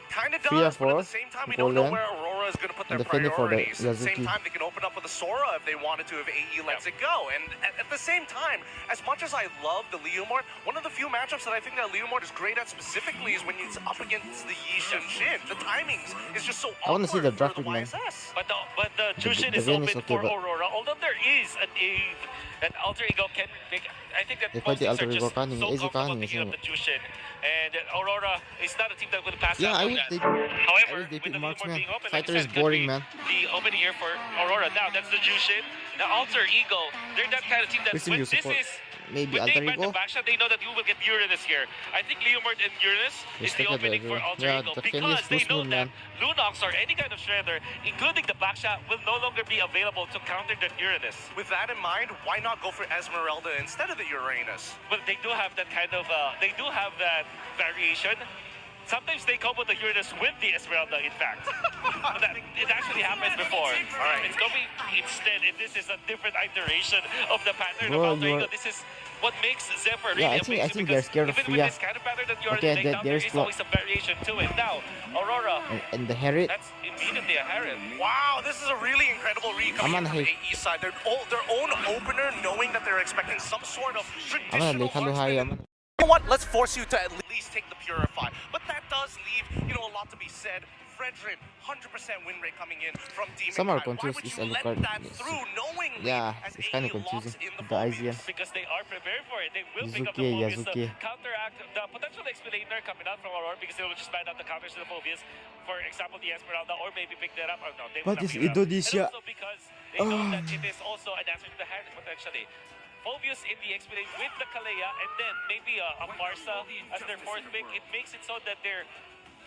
Kind of Freya does, but at for the same time, we don't know Golden. where Aurora is going to put their And the Feni for the priorities. At the same Yazuki. time, they can open up with a Sora if they wanted to, if AE lets it go. And at the same time, as much as I love the Leomord, one of the few matchups that I think that Leomord is great at specifically is when it's up against the Yi Shin. The timings is just so I want to see the awkward draft for the pick, man. YSS. But the Jushin the is Vayne open is okay, for but- Aurora, although there is an Eve that Alter Ego can pick. I think that They most fight the teams are Alter Ego just cunning, so is it comfortable cunning, picking up isn't the Jushin. And Aurora is not a team that will pass Yeah, out I on would that. they However, pick with the marksman. Leomord being open, Fighter like is I said, could boring, be man. the opening here for Aurora. Now, that's the Jushin. Now, Alter Ego, they're that kind of team that Listen, when you this support is... maybe When they Alter ban the Ego. backshot, they know that you will get Uranus here. I think Leomord and Uranus is the Respect that opening for everyone. Alter Yeah, Ego the Feni because is they loose know moon, that man. Lunox or any kind of shredder, including the backshot, will no longer be available to counter the Uranus. With that in mind, why not go for Esmeralda instead of the Uranus? But they do have that kind of, they do have that variation. Sometimes they combo the Uranus with the Esmeralda, in fact. It actually happened before. All right. It's going to be instead, and this is a different iteration of the pattern Bro, of Alter you Ego. are- This is what makes Zephyr really Yeah, I amazing think because they're scared of even Freya. with this kind of pattern that you Okay, already laid down, there there's is block. always a variation to it. Now, Aurora, And the Harriet. that's immediately a Harem. Wow, this is a really incredible read I'm coming gonna from the hate- AE side. Their own opener, knowing that they're expecting some sort of I'm gonna traditional make Halo high. marksman. You know what? Let's force you to at least take the Purify. But that does leave, a lot to be said. Fredrin, 100% win rate coming in from Demon Some are Kai. Why confused. would It's you let Alucard. that through knowingly Yeah, as it's kind AE of confusing. locks in the The IZN. Because they are prepared for it. They will pick up the Yazuki, Phobius Yazuki. to counteract the potential explainer coming out from Aurora because they will just ban out the counters to the Phobius. For example, the Esmeralda, or maybe pick that up. Oh, no, they will But not it's pick it up. Indonesia. And also because they know that it is also an answer to the hand potentially. Phobius in the explain with the Kalea and then maybe a Marsa as their fourth pick. It makes it so that their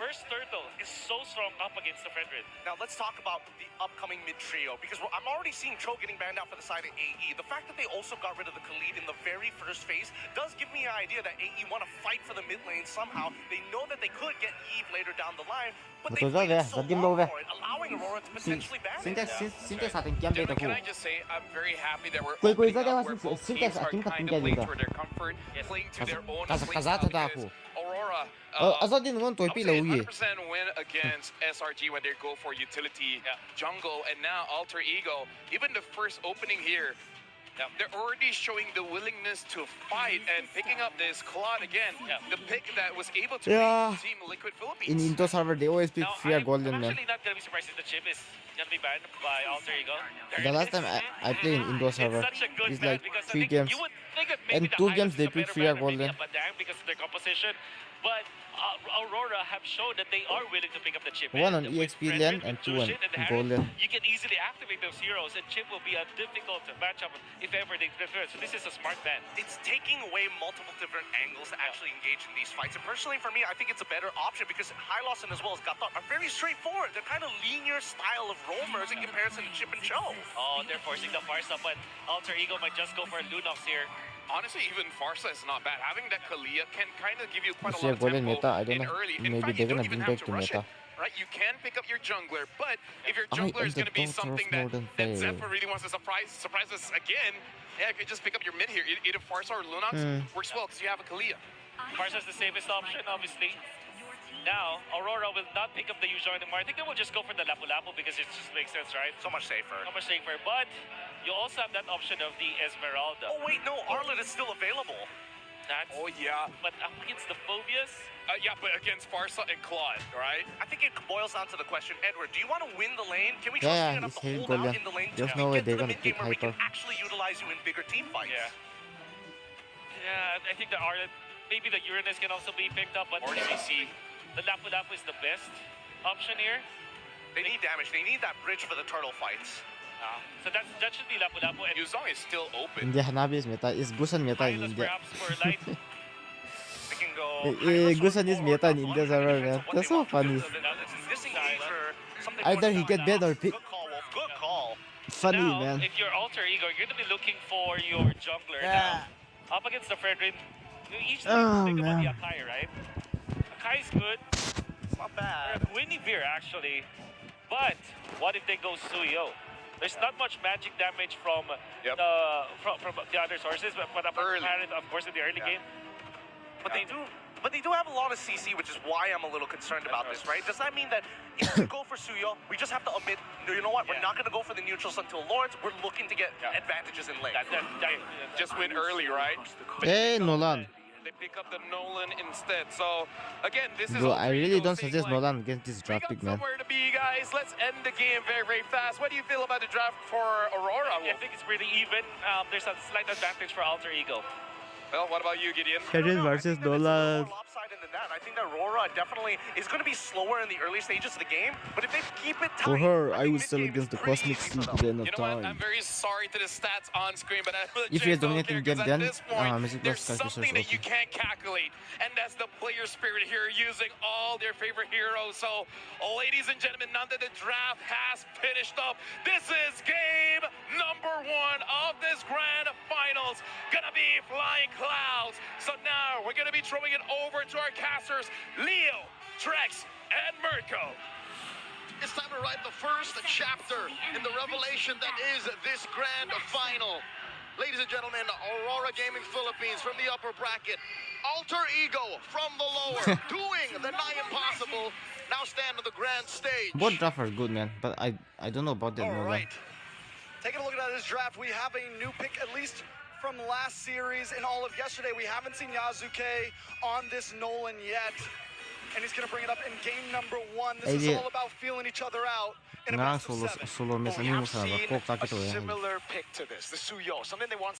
first turtle is so strong up against the Fredrin. Now let's talk about the upcoming mid-trio because I'm already seeing Cho getting banned out for the side of AE. The fact that they also got rid of the Khalid in the very first phase does give me an idea that AE want to fight for the mid lane somehow. They know that they could get Eve later down the line, but they Betul waited juga, so zadim long daw, for it, allowing Aurora to potentially ban it. Syntax sa ating game dito Gentlemen, can ko. I just say I'm very happy that we're Kuy, opening zadim up was where both Syntax teams are ating kind kapinggan of playing dito. for their comfort, playing to their own Kazata playstyle ako. because Aurora Asa din naman to, I would pila say uye. 100% win against SRG when they go for utility jungle, and now Alter Ego. Even the first opening here, They're already showing the willingness to fight and picking up this Claude again. The pick that was able to beat Team Liquid Philippines. In Indo server, they always pick Freya Golden, I'm man. actually not going to be surprised if the chip is going to be banned by Alter Ego. The last time I played in Indo server, it's like 3 games. You would think that And maybe 2 games they pick Freya Golden Golden. because of their composition, but Aurora have shown that they are willing to pick up the chip. One on EXP lane and 2 on Golden. You can easily activate those heroes, and chip will be a difficult matchup if ever they prefer. So this is a smart ban. It's taking away multiple different angles to actually engage in these fights. And personally, for me, I think it's a better option because Hylosin as well as Gatot are very straightforward. They're kind of linear style of roamers in comparison to Chip and Cho. Oh, they're forcing the Farsa, but Alter Ego might just go for Lunox here. Honestly, even Farsa is not bad. Having that Kalia can kind of give you quite a Freya lot of Golden tempo meta, I don't in know. early. In Maybe fact, they're you gonna don't even bring have back to to rush meta. it, right? You can pick up your jungler, but if your I jungler am is going the to be daughter of something Northern that Fae. Zephyr really wants to surprise us again, yeah, you could just pick up your mid here. Either Farsa or Lunox works well because you have a Kalia. Farsa's the safest option, obviously. Now, Aurora will not pick up the Yuuzhan anymore. I think they will just go for the Lapu-Lapu because it just makes sense, right? So much safer. So much safer. But you also have that option of the Esmeralda. Oh, wait, no. Arlet is still available. That's, oh, yeah. But against the Phobias? Yeah, but against Farsa and Claude, right? I think it boils down to the question, Edward, do you want to win the lane? Can we trust you Yeah, enough it's to Hail hold out Golden. in the lane There's to no way get they're to the gonna mid-game pick where we can Hyper. actually utilize you in bigger team fights? Yeah, I think the Arlet, maybe the Uranus can also be picked up, but or CC. The Lapu-Lapu is the best option here. They need damage. They need that bridge for the turtle fights. So that should be Lapu-Lapu. And Yuuzhan is still open. India Hanabi is meta. Is Gusan meta in Hylos India? perhaps for light. They can go. Gusan is meta in India server, man. That's so funny. Either he get banned or pick. Good call. Funny, Now, man. if you're Alter Ego, you're going to be looking for your jungler now. Up against the Fredrin, each Oh, think about man. the Akai, right? Akai's good. It's not bad. Guinevere, actually. But what if they go Suyo? There's not much magic damage from the other sources, but apparent, of course, in the early game. But they do have a lot of CC, which is why I'm a little concerned about this, right? Does that mean that if we go for Suyo, we just have to omit, you know what, we're not going to go for the neutrals until Lords, we're looking to get advantages in lane. Just win early, right? Hey, Nolan. They pick up the Nolan instead. So, again, this is... Bro, I really don't saying, suggest like, Nolan against this we draft got pick, man. somewhere to be, guys. Let's end the game very, very fast. What do you feel about the draft for Aurora? I think it's pretty even. There's a slight advantage for Alter Ego. Well, what about you, Gideon? Karen versus Nolan. Lopsided than that. I think that Aurora definitely is going to be slower in the early stages of the game, but if they keep it tight... For her, I would sell against the Cosmic Sea at the end of You know what? I'm time. very sorry to the stats on screen, but I If he is dominating because game, at then this point, Music there's Plus calculations something that you open. can't calculate, and that's the player spirit here, using all their favorite heroes. So, ladies and gentlemen, now that the draft has finished up, this is game number 1 of this grand finals. Gonna be Flying Clouds. So now we're gonna be throwing it over to our casters, Leo, Trex, and Mirko. It's time to write the first chapter in the revelation that is this grand final. Ladies and gentlemen, Aurora Gaming Philippines from the upper bracket, Alter Ego from the lower, doing the nigh impossible, now stand on the grand stage. Both drafts are good, man, but I don't know about that All Nolan. right. Taking a look at this draft, we have a new pick, at least from last series and all of yesterday. We haven't seen Yazuke on this Nolan yet, and he's going to bring it up in game number 1. This is all about feeling each other out in a best of 7. Solo miss We ani mo have sana seen ko a kakito yan. similar pick to this, the Suyo, something they want.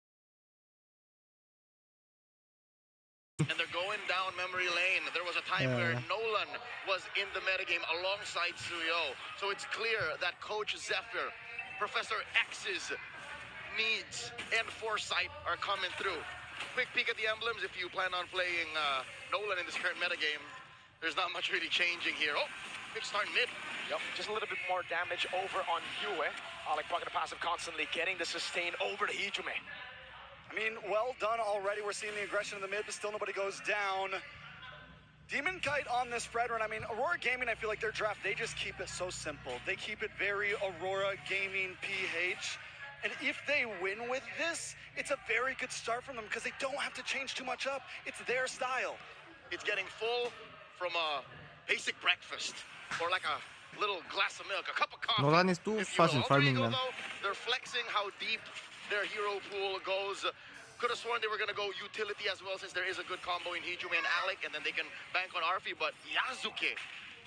And they're going down memory lane. There was a time where Nolan was in the metagame alongside Suyo. So it's clear that Coach Zephyr, Professor X's needs and foresight are coming through. Quick peek at the emblems if you plan on playing Nolan in this current metagame. There's not much really changing here. Oh, big start mid. Yep, just a little bit more damage over on Yue. Like Pocket Passive constantly getting the sustain over to Hijume. I mean, well done already. We're seeing the aggression in the mid, but still nobody goes down. Demon Kite on this Fred run. I mean, Aurora Gaming, I feel like their draft, they just keep it so simple. They keep it very Aurora Gaming PH. And if they win with this, it's a very good start from them because they don't have to change too much up. It's their style. It's getting full from a basic breakfast or like a little glass of milk, a cup of coffee. Nolan is too if you fast in will. Alter farming, Ego, man. though, they're flexing how deep their hero pool goes. Could have sworn they were going to go utility as well, since there is a good combo in Hijumi and Alec, and then they can bank on Arfi. But Yasuke,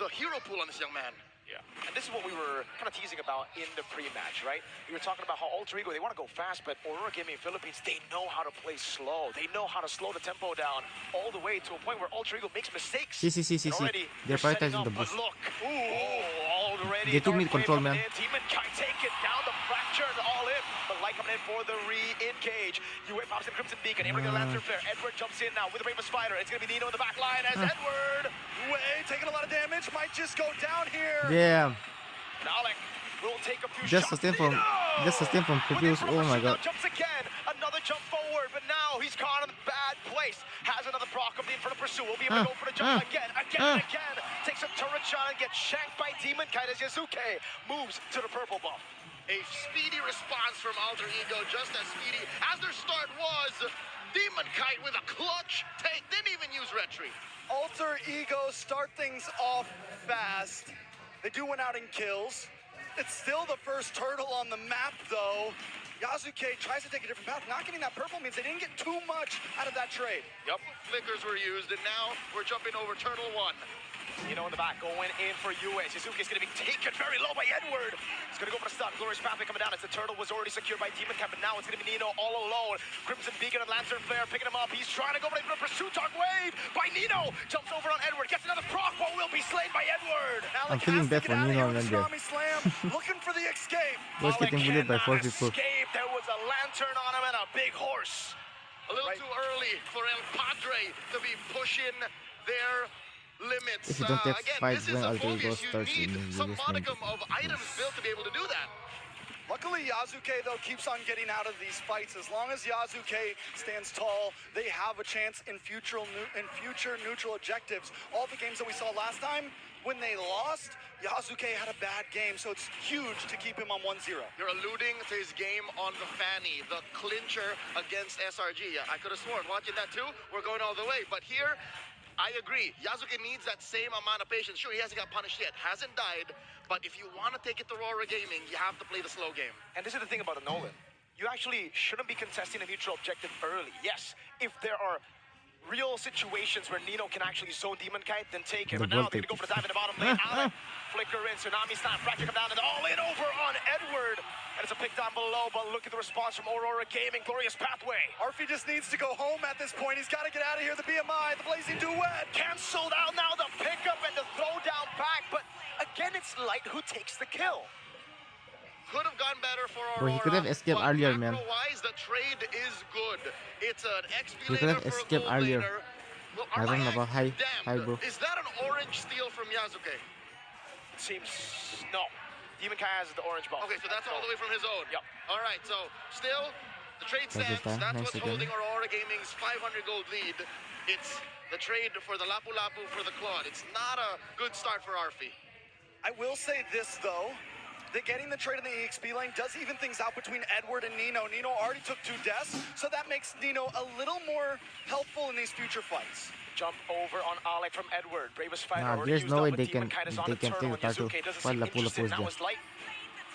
the hero pool on this young man. Yeah, and this is what we were kind of teasing about in the pre-match, right? We were talking about how Alter Ego, they want to go fast, but Aurora Gaming Philippines, they know how to play slow. They know how to slow the tempo down all the way to a point where Alter Ego makes mistakes. See. They're prioritizing the boost. Look, already They took mid-control, man. Demon Kai take it down, the fracture, all in. But Light coming in for the re-engage. Yue pops in Crimson Beacon, able to get a Lancer Flare. Edward jumps in now with the Rainbow Spider. It's going to be Nino in the back line as Edward. Yue taking a lot of damage, might just go down here. Damn. Alec will take a few Just shots. sustain from previous. Oh my god. Jumps again. Another jump forward, but now he's caught in a bad place. Has another proc of the Inferno Pursuit. Will be able to go for the jump again. Takes a turret shot and gets shanked by Demon Kite as Yasuke moves to the purple buff. A speedy response from Alter Ego, just as speedy as their start was. Demon Kite with a clutch take, didn't even use retreat. Alter Ego start things off fast. They do win out in kills. It's still the first turtle on the map, though. Yasuke tries to take a different path. Not getting that purple means they didn't get too much out of that trade. Yep, flickers were used, and now we're jumping over Turtle 1. Nino in the back, going in for Yue. Suzuki's going to be taken very low by Edward. He's going to go for the stun. Glorious Pathway coming down as the turtle was already secured by Demon Cap, but now it's going to be Nino all alone. Crimson Beacon and Lancer Flare picking him up. He's trying to go for the pursuit. Dark Wave by Nino. Jumps over on Edward. Gets another proc, but will be slain by Edward. I'm feeling bad for Nino and Render. Looking for the escape. Was getting bullied by 4 people. There was a lantern on him and a big horse. A little too early for El Padre to be pushing their limits. If you don't take Again, fights this is when a Alter Ego focus. You starts, need you some lose modicum of items built to be able to do that. Luckily, Yasuke, though, keeps on getting out of these fights. As long as Yasuke stands tall, they have a chance in future neutral objectives. All the games that we saw last time, when they lost, Yasuke had a bad game, so it's huge to keep him on 1-0. You're alluding to his game on the Fanny, the clincher against SRG. I could have sworn, watching that too, we're going all the way. But here, I agree. Yasuke needs that same amount of patience. Sure, he hasn't got punished yet, hasn't died, but if you want to take it to Aurora Gaming, you have to play the slow game. And this is the thing about a Nolan. You actually shouldn't be contesting a neutral objective early. Yes, if there are real situations where Nino can actually zone Demon Kite, then take it. But now they're going to go for the dive in the bottom lane. Alec, flicker in, Tsunami Slam, fracture come down, and all in over on Edward. And it's a pick down below, but look at the response from Aurora Gaming. Glorious Pathway. Arfi just needs to go home at this point. He's got to get out of here. The BMI, the Blazing Duet. Cancelled out now, the pickup and the throw down back. But again, it's Light who takes the kill. Could have gone better for Aurora. Bro, he could have escaped earlier, man. Macro-wise, the trade is good. It's an XP He could have escaped earlier. Well, I don't know about hi, bro. Is that an orange steal from Yasuke? It seems no. Demon Kai has the orange ball. Okay, so that's all the way from his own. Yep. All right, so still the trade stands. That's what's holding Aurora Gaming's 500 gold lead. It's the trade for the Lapu Lapu for the Claude. It's not a good start for Arfi. I will say this though. That getting the trade in the EXP lane does even things out between Edward and Nino. Nino already took 2 deaths, so that makes Nino a little more helpful in these future fights. Jump over on Alec from Edward. Bravest fighter Nah, already there's used no up, way but they Demon can Kite is on take the and turtle Yasuke doesn't while seem Lapu interested. Lapu is Now there. it's Light.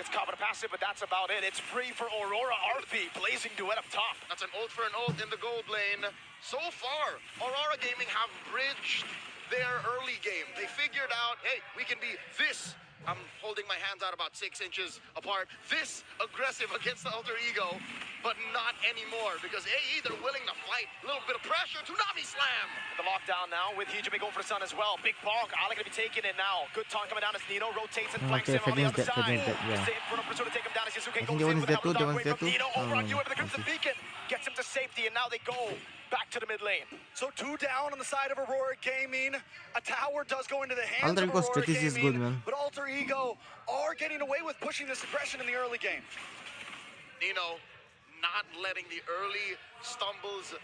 It's covered a passive, but that's about it. It's free for Aurora. Arfi, Blazing Duet up top. That's an ult for an ult in the gold lane. So far, Aurora Gaming have bridged their early game. They figured out, hey, we can be this. I'm holding my hands out about 6 inches apart. This aggressive against the Alter Ego, but not anymore because AE, they're willing to fight. A little bit of pressure. Tsunami Slam. The lockdown now with Hijime going for the sun as well. Big bonk. Alec going to be taking it now. Good taunt coming down as Nino rotates and flanks him on the other side. Yeah. For to take him down as Yasuke goes one in is with there the too, Dark the Wave one's from there Nino too. over on you with the Crimson Beacon. Gets him to safety, and now they go back to the mid lane. So 2 down on the side of Aurora Gaming. A tower does go into the hands Alter of Ego Aurora strategy Gaming, is good, man. but Alter Ego are getting away with pushing this aggression in the early game. Nino not letting the early stumbles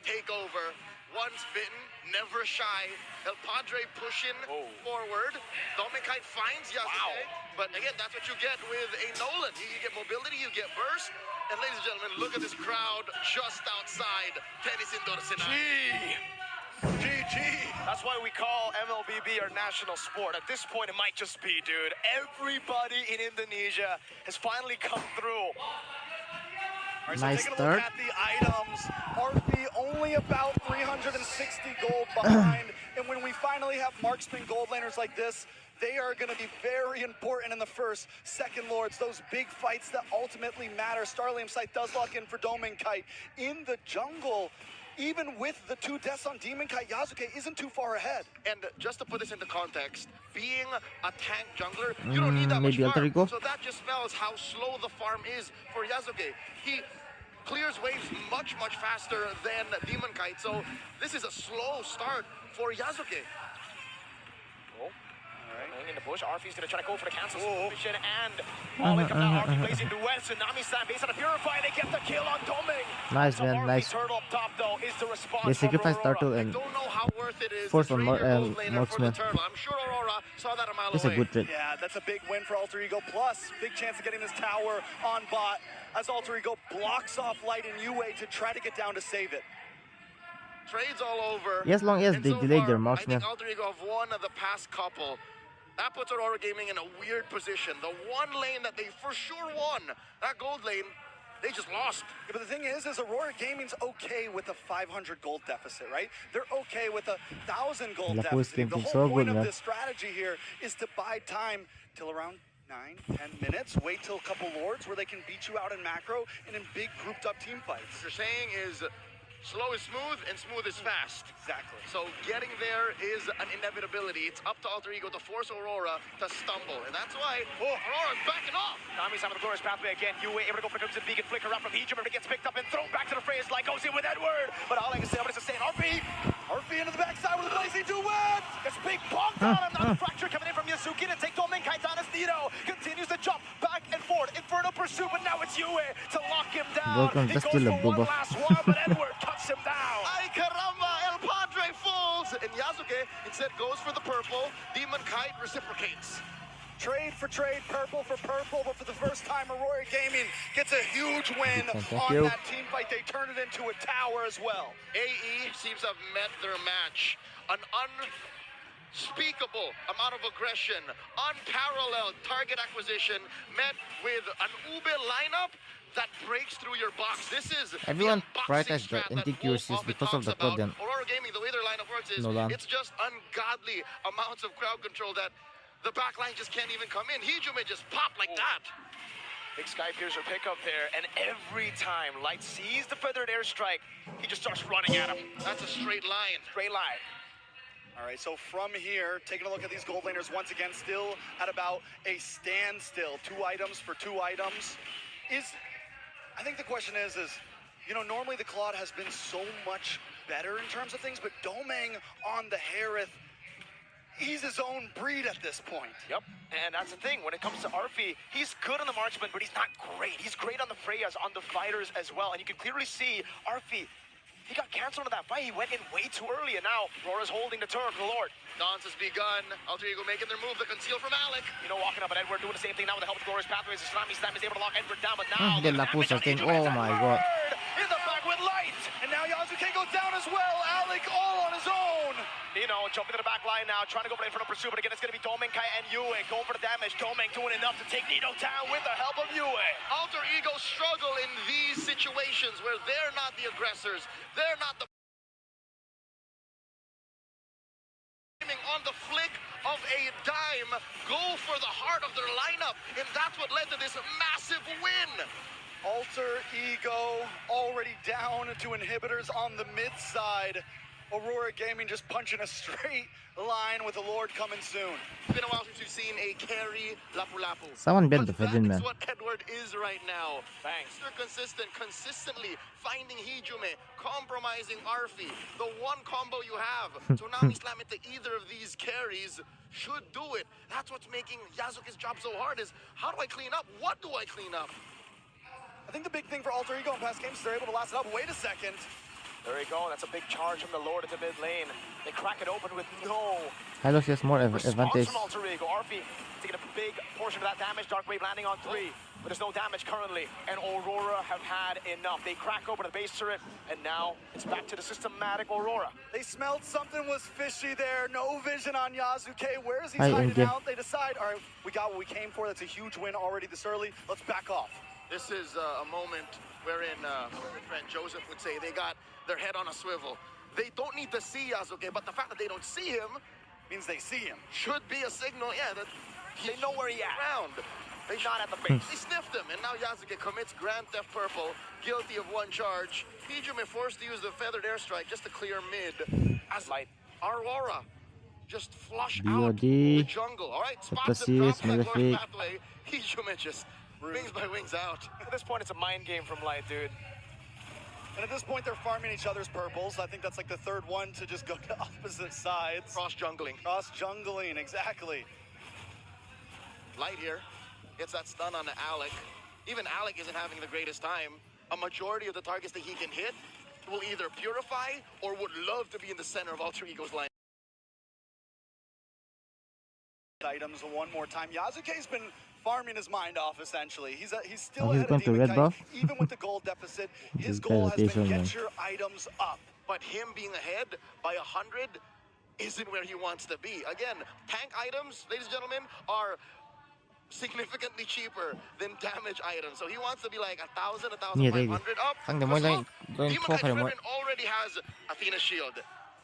take over. Once bitten, never shy. El Padre pushing forward. Dominkite finds Yasuke. But again, that's what you get with a Nolan. You get mobility, you get burst. And ladies and gentlemen, look at this crowd just outside Tennis Indoor Sinai. GG. That's why we call MLBB our national sport. At this point, it might just be, dude. Everybody in Indonesia has finally come through. All right, nice so taking a start. look at the items, RP only about 360 gold behind, and when we finally have marksman gold laners like this, they are going to be very important in the first, second lords, those big fights that ultimately matter. Starlium Sight does lock in for Domin Kite. In the jungle, even with the 2 deaths on Demon Kite, Yasuke isn't too far ahead. And just to put this into context, being a tank jungler, you don't need that much maybe farm. Alter Ego. So that just spells how slow the farm is for Yasuke. He clears waves much, much faster than Demon Kite. So this is a slow start for Yasuke. In the bush, Arfi's gonna try to go for the cancel submission, and Molly come down. Arfi plays into West, Tsunami Slam based on a Purify. They get the kill on Doming. Nice, man, nice. Turtle up top though is the response. They sacrificed Turtle and Don't know how worth it is force to on trade your gold laner for the Marksman. turtle. I'm sure Aurora saw that a mile That's a away. good trade. Yeah, that's a big win for Alter Ego. Plus, big chance of getting this tower on bot as Alter Ego blocks off Light and UA to try to get down to save it. Trades all over. Yeah, as long as And they so delay far, their I marksman. think Alter Ego have won the past couple. That puts Aurora Gaming in a weird position. The one lane that they for sure won, that gold lane, they just lost. Yeah, but the thing is Aurora Gaming's okay with a 500 gold deficit, right? They're okay with a 1,000 gold La Puz deficit. came The in whole so point good, of man. this strategy here is to buy time till around 9-10 minutes. Wait till a couple lords where they can beat you out in macro and in big grouped up team fights. What you're saying is slow is smooth and smooth is fast. Exactly. So getting there is an inevitability. It's up to Alter Ego to force Aurora to stumble. And that's why Aurora's backing off. Nami's on the glorious pathway again. Yue able to go for Crimson Beacon, flicker out from Egypt, and it gets picked up and thrown back to the phrase like goes in with Edward. But all I can say, I'm going to sustain RP. RP into the backside with a blazing duet. This big bonk on him. Now the fracture coming in from Yasuki to take Domin Kite down as Nito continues to jump back and forth. Infernal pursuit, but now it's Yue to lock him down. Welcome, He just goes kill for a one booba. last while, but Edward cuts him down. Ay caramba, El Padre falls. And Yasuke instead goes for the purple. Demon Kite reciprocates. Trade for trade, purple for purple, but for the first time, Aurora Gaming gets a huge win Thank on you. that team fight. They turn it into a tower as well. AE seems to have met their match. An unspeakable amount of aggression, unparalleled target acquisition, met with an Ube lineup that breaks through your box. This is Everyone the unboxing prioritized the strat that anti-curious Wolf often because of the talks about. code. Aurora Gaming, the way their lineup works is Nolan. it's just ungodly amounts of crowd control that the back line just can't even come in. Hijume just popped like that. Big Sky Piercer pickup there, and every time Light sees the feathered airstrike, he just starts running at him. That's a straight line. Straight line. All right, so from here, taking a look at these gold laners once again, still at about a standstill. 2 items for 2 items. I think the question is, you know, normally the Claude has been so much better in terms of things, but Domang on the Harith, he's his own breed at this point. Yep, and that's the thing. When it comes to Arfi, he's good on the marksman, but he's not great. He's great on the Freyas, on the fighters as well. And you can clearly see Arfi, he got canceled in that fight. He went in way too early, and now Aurora's holding the turret, the Lord. Dance has begun. Alter Ego making their move. The conceal from Alec. You know, walking up, and Edward doing the same thing now with the help of Glorious Pathways. The Tsunami Slam is able to lock Edward down, but now Get La Puz thing. Oh my god. in the back with Light. And now Yasuke goes down as well. Alec all on his own. You know, jumping to the back line now, trying to go for the infernal pursuit, but again, it's going to be Doming, Kai, and Yue going for the damage. Doming doing enough to take Nito down with the help of Yue. Alter Ego struggle in these situations where they're not the aggressors. They're not the on the flick of a dime, go for the heart of their lineup, and that's what led to this massive win. Alter Ego already down to inhibitors on the mid side. Aurora Gaming just punching a straight line with the Lord coming soon. It's been a while since we've seen a carry Lapu-Lapu. Someone bend the Fedin, man. That's what Edward is right now. Thanks. They're consistently finding Hijume, compromising Arfi. The one combo you have, Tsunami Slam into either of these carries should do it. That's what's making Yasuke's job so hard is, how do I clean up? What do I clean up? I think the big thing for Alter Ego in past games is they're able to last it up. Wait a second. There you go. That's a big charge from the Lord at the mid lane. They crack it open with no Hylos has more response advantage. from Alter Ego. Arfi taking a big portion of that damage. Dark Wave landing on 3, but there's no damage currently. And Aurora have had enough. They crack open the base turret, and now it's back to the systematic Aurora. They smelled something was fishy there. No vision on Yasuke. Where is he Hi, hiding Inge. out? They decide, all right, we got what we came for. That's a huge win already this early. Let's back off. This is a moment wherein my friend Joseph would say they got their head on a swivel. They don't need to see Yasuke, but the fact that they don't see him means they see him. Should be a signal, yeah, that they know where he at. Around. They not at the base. They sniffed him, and now Yasuke commits Grand Theft Purple, guilty of one charge. Hijume forced to use the feathered airstrike just to clear mid. As Light Aurora just flush BOD. out the jungle. All right, spots him, drops that Lord's Malefic. pathway. Hijume just wings by wings out. At this point, it's a mind game from Light, dude. And at this point, they're farming each other's purples. I think that's like the third one to just go to opposite sides. Cross-jungling. Cross-jungling, exactly. Light here gets that stun on Alec. Even Alec isn't having the greatest time. A majority of the targets that he can hit will either purify or would love to be in the center of Alter Ego's line. Items one more time. Yasuke's been farming his mind off, essentially. He's still he's ahead going of to Demon red Kite, buff. even with the gold deficit. His This goal has guy's been rotation, get your items up. But him being ahead by 100 isn't where he wants to be. Again, tank items, ladies and gentlemen, are significantly cheaper than damage items. So he wants to be like 1,000, 1,500 up. 상대 뭘 라인 Demon Kite 포악하려 뭐. Fervent already has Athena Shield,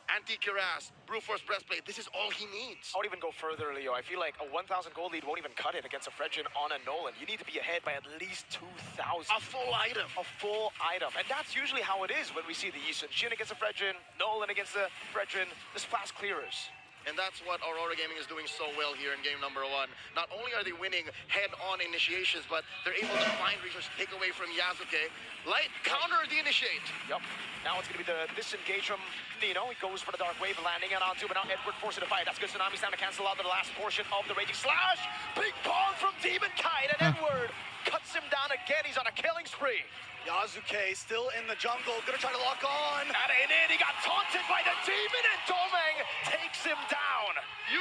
Anti-Cuirass, Brute Force Breastplate. This is all he needs. I would even go further, Leo. I feel like a 1,000 gold lead won't even cut it against a Fredrin on a Nolan. You need to be ahead by at least 2,000. A full item. A full item. And that's usually how it is when we see the Yisun Shin against a Fredrin, Nolan against a Fredrin, this fast clearers. And that's what Aurora Gaming is doing so well here in game number 1. Not only are they winning head-on initiations, but they're able to find resources to take away from Yasuke. Light counter the initiate. Yep. Now it's going to be the disengage from Nino. He goes for the Dark Wave, landing it onto, but now Edward forced it to fight. That's good. Tsunami's down to cancel out the last portion of the Raging Slash. Big bomb from Demon Kite, and Edward cuts him down again. He's on a killing spree. Yasuke still in the jungle, gonna try to lock on. That ain't it. He got taunted by the demon, and Domeng takes him down. Yue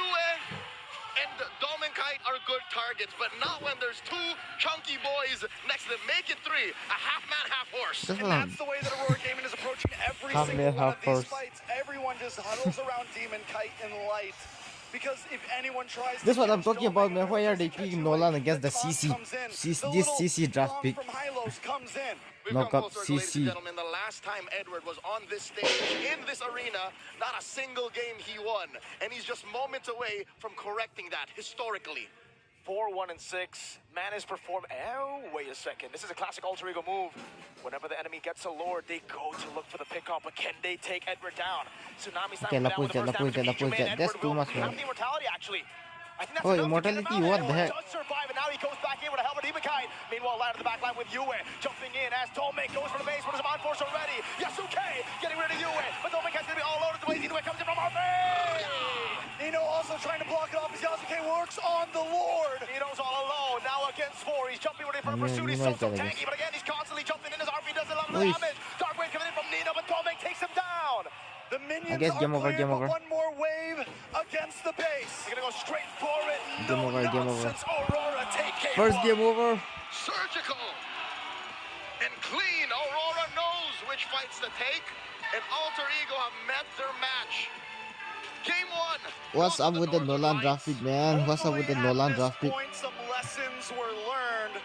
and Domenkite are good targets, but not when there's two chunky boys next to them. Make it three. A half man, half horse. And that's the way that Aurora Gaming is approaching every Half single man, one of half these horse. fights. Everyone just huddles around Demon Kite and Light. Because if anyone tries This to what I'm catch talking about, man. Domeng, Why are they picking Nolan against the CC? This CC draft pick. from Hylos comes in. We've Knock come up full circle, ladies and CC. gentlemen. The last time Edward was on this stage, in this arena, not a single game he won. And he's just moments away from correcting that, historically. 4, 1, and 6. Man is performed. Oh, wait a second. This is a classic Alter Ego move. Whenever the enemy gets a lord, they go to look for the pickup. But can they take Edward down? Tsunami's Okay, down with the first damage. That's too much, Have man. the immortality, actually. I think that's Oh, enough to get him immortality, out. what the Edward heck? does survive, and now he goes back in with a helmet Demon Kite. Meanwhile, line of the back line with Yue. Jumping in as Domeng goes for the base. What is him on force already? Yasuke getting rid of Yue. But Domeng Kite's going to be all over the way. Yue comes in from RP. Nino also trying to block it off as Yasuke works on the Lord. Nino's all alone, now against 4. He's jumping ready for a pursuit. He's so tanky, but again, he's constantly jumping in as RP does a lot of damage. Dark Wave coming in from Nino, but Domeng takes him down. The minions I guess are game over, clear, game over. but one more wave against the base. He's going to go straight for it. Game No over, game over. nonsense. Aurora take game First game over. Surgical and clean. Aurora knows which fights to take, and Alter Ego have met their match. Game 1. What's up with the Nolan draft pick, man? What's up with the Nolan draft pick? Point, some lessons were learned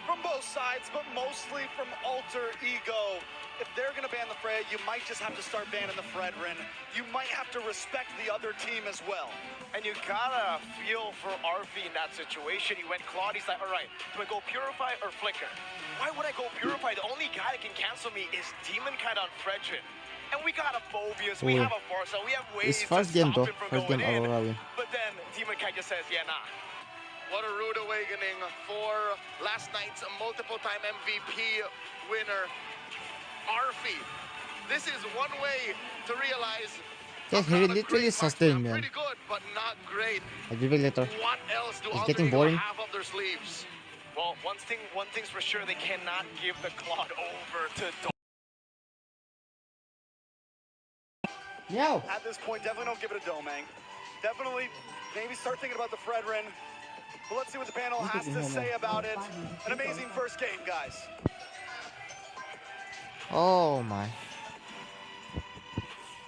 from both sides, but mostly from Alter Ego. If they're going to ban the Freya, you might just have to start banning the Fredrin. You might have to respect the other team as well. And you gotta feel for RV in that situation. He went Claude. He's like, all right, do I go Purify or Flicker? Why would I go Purify? The only guy that can cancel me is Demon Kite on Fredrin. And we got a Phobias, we have a Forza, we have ways It's first to game stop though. him from First going game in. Aurora win. But then Demon Kite just says, yeah, nah. What a rude awakening for last night's multiple-time MVP winner, Arfi. This is one way to realize Yes, he literally sustained, man. pretty good, but not great. I'll be back later. What else do It's Alter getting Ego boring. have up their sleeves? Well, one thing's for sure, they cannot give the Claude over to Meow. At this point, definitely don't give it a Domeng. Definitely, maybe start thinking about the Fredrin. But let's see what the panel has to say about it. An amazing first game, guys. Oh my.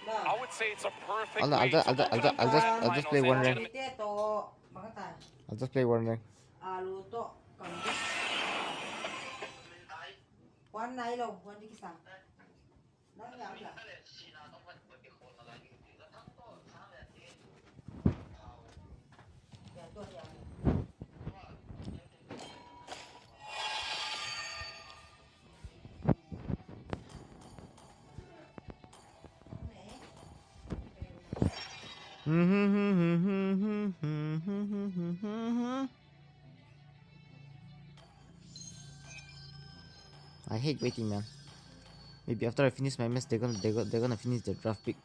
I would say it's a perfect I'll way to just open up I'll just finals play one and rank. gentlemen. I'll just play one rank. วันไหนลงวันที่3น้องยาวจ้ะตัวเดียว I hate waiting, man. Maybe after I finish my match, they're gonna finish the draft pick.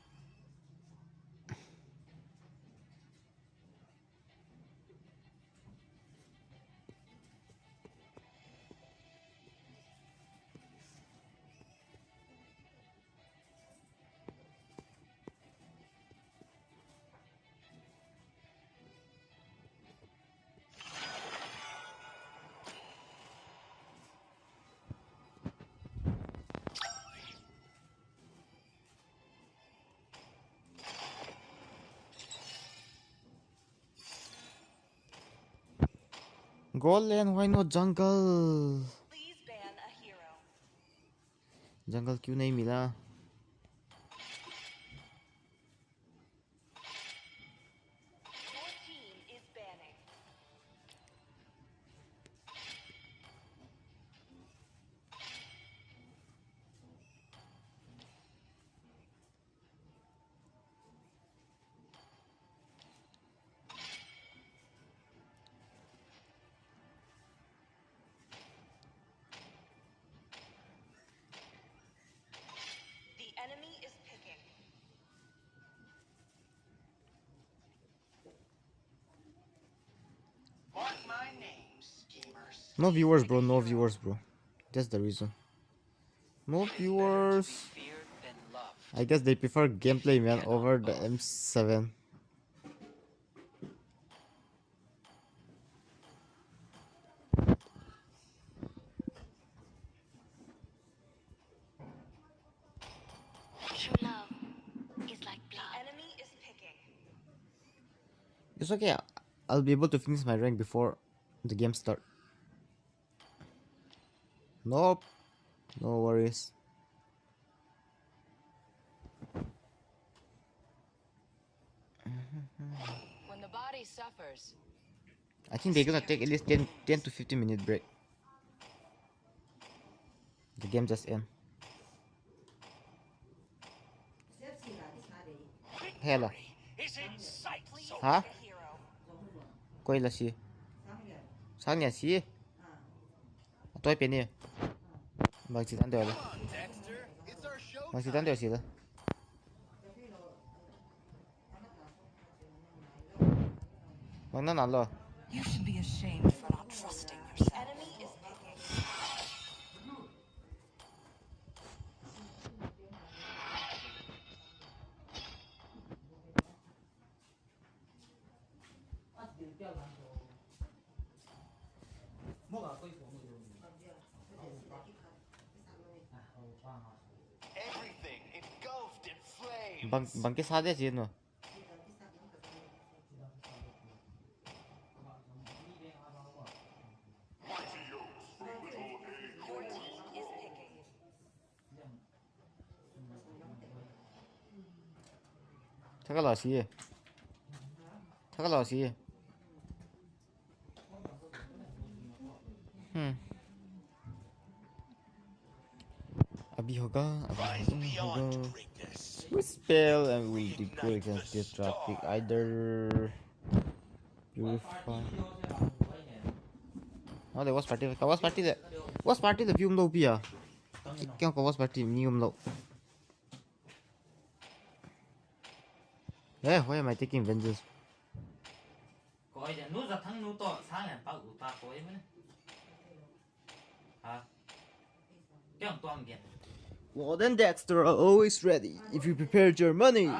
Gold lane, why not jungle? Jungle क्यों नहीं मिला? No viewers, bro. No viewers, bro. That's the reason. No viewers. I guess they prefer gameplay, man, over the M7. True love is like blood. The enemy is picking. It's okay. I'll be able to finish my rank before the game start. Nope. No worries. When the body suffers. I think they're gonna take at least 10 to 15 minute break. The game just end. Hello. Hả? Quay là gì? Sáng nhà gì? Tôi bên đi. Bằng chỉ tán đều rồi. Bằng chỉ tán đều gì rồi? Bằng nó nản rồi. You should be ashamed for not trusting yourself. Enemy is picking. Everything engulfed in flames. Bằng cái sao đấy gì nữa? Chắc là gì? Chắc là gì? अभी होगा we spell and we go against this traffic either purify. Oh, there was party. Was party the view low pia. Kya was party medium low. Hey, why am I taking vengeance? Well then, Dexter are always ready if you prepared your money.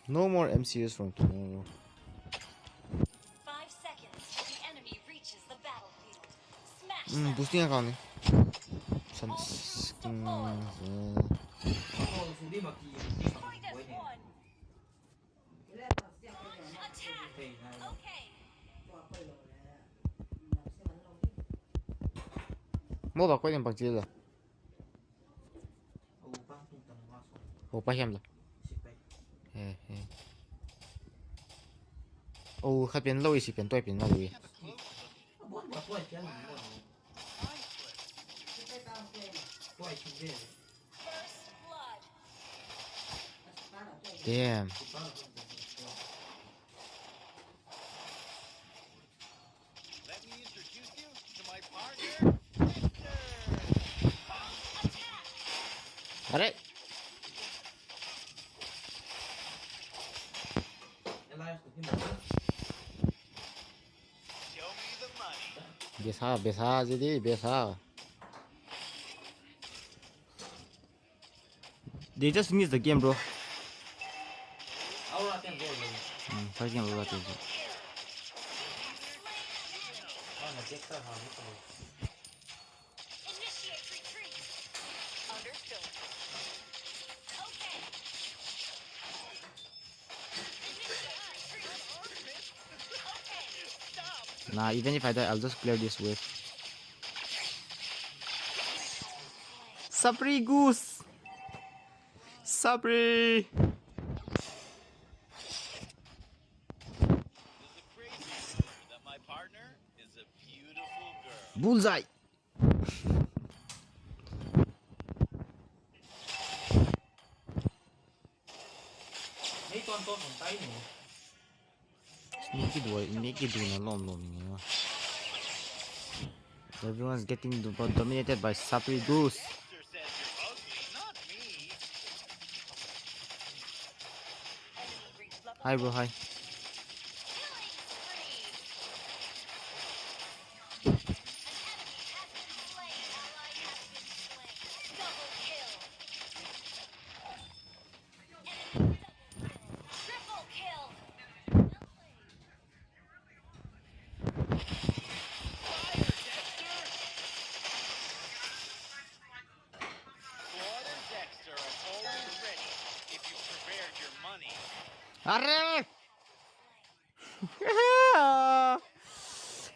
No more MCs from tomorrow. boosting account. Some. Mua bảo quay điểm bằng chưa rồi. Ủa bao nhiêu rồi? Ồ, khách biến lâu thì biến tôi biến vào rồi. Damn. Let me introduce you to my partner, Alright. Show me the money. Biasa jadi biasa. They just finished the game, bro. Aurora can go. Fighting Aurora can go. Nah, even if I die, I'll just clear this wave. Sapri goose! Sapri! That my partner is a beautiful girl. Bullseye! Sneaky do na lom. Everyone's getting dominated by Sapri Goose. Hi bro, hi. Arre!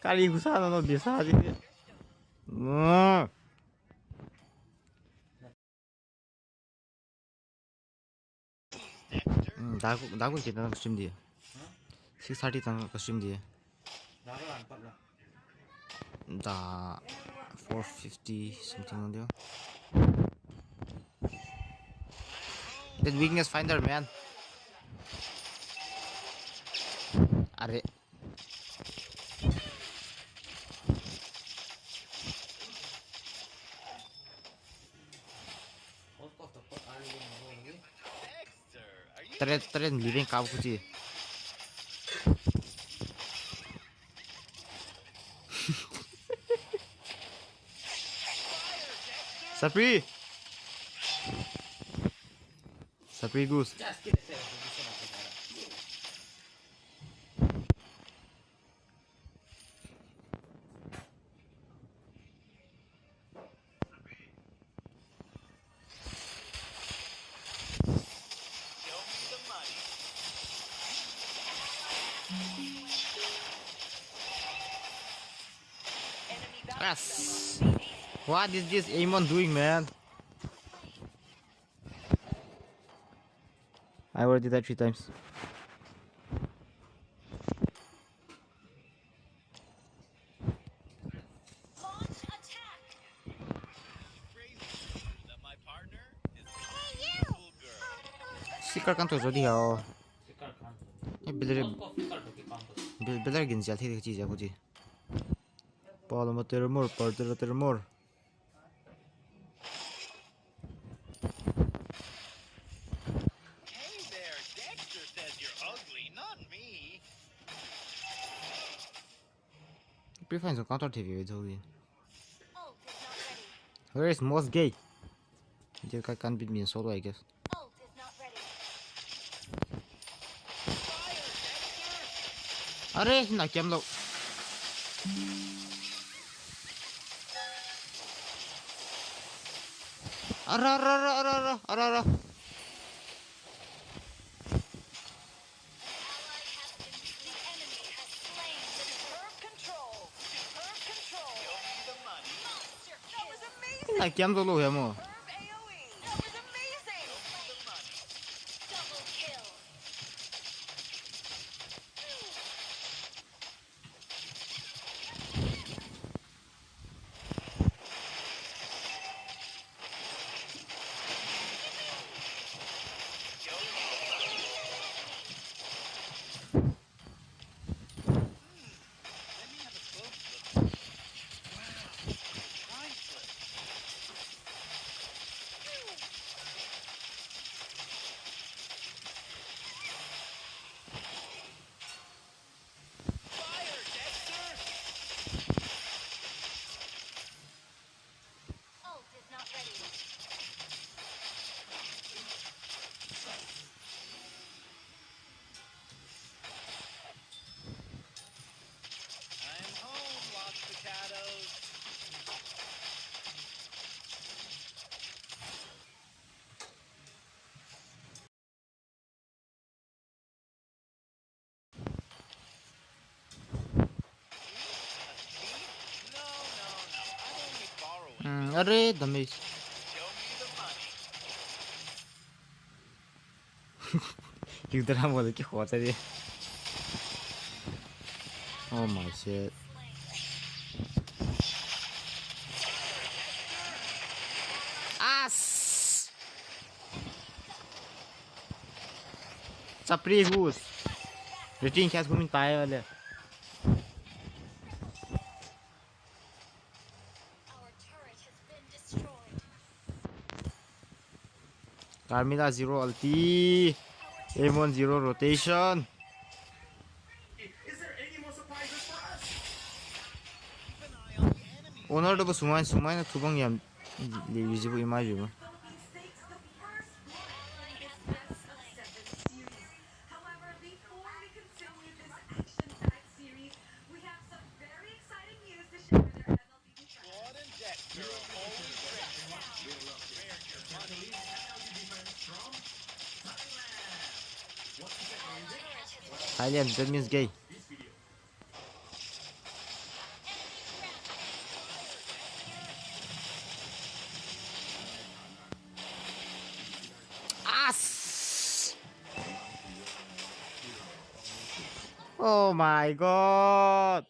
Kali gusano no bisa aja dia. 나고 이제 나 costume dia. 630 tang costume dia. 나 450 something on dia. That weakness finder man. Are. Tren living kau kuci. Sapri Goose. Yes. What is this Amon doing, man? I already died 3 times. Sikar kan to jodi ho. Beler gin jal thi chi ja kuji. Paul Matermor, Partermor. Hey there, Dexter says you're ugly, not me. Preference on counter TV with Zoe. Where is most gay? This guy can't beat me in solo, I guess. Arre, na kiam lo. Ara. Like I'm the low here. Arre, damage. Yugdara mo ki khota di. Oh my shit. As. Sapri goose. Rating has come in tayo wale. Carmilla 0 ulti. M1 0 rotation. Honor do sumai na tubang yam visible image mo. Thailand, that means gay. As. Oh my god.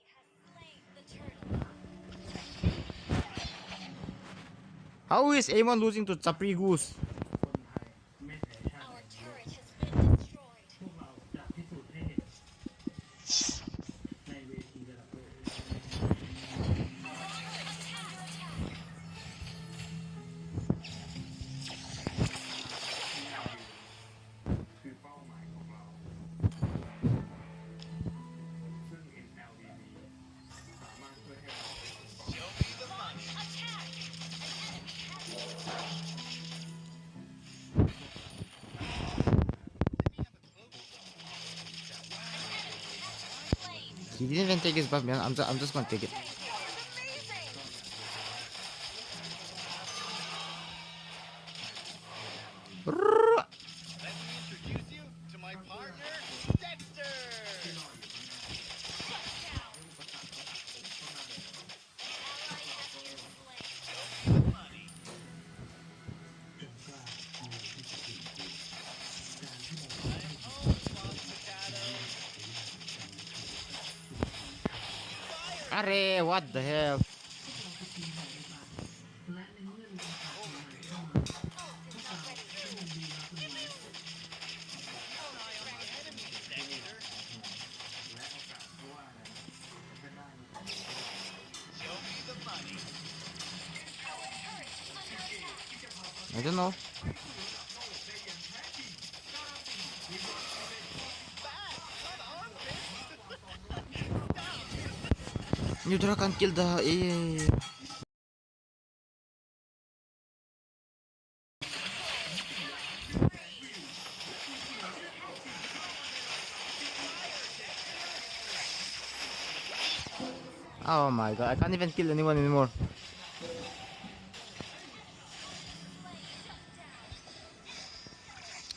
How is A1 losing to Chapri Goose? He didn't even take his buff, man. I'm just gonna take it. Arre, what the hell? I don't know. You can't kill the Oh my god, I can't even kill anyone anymore.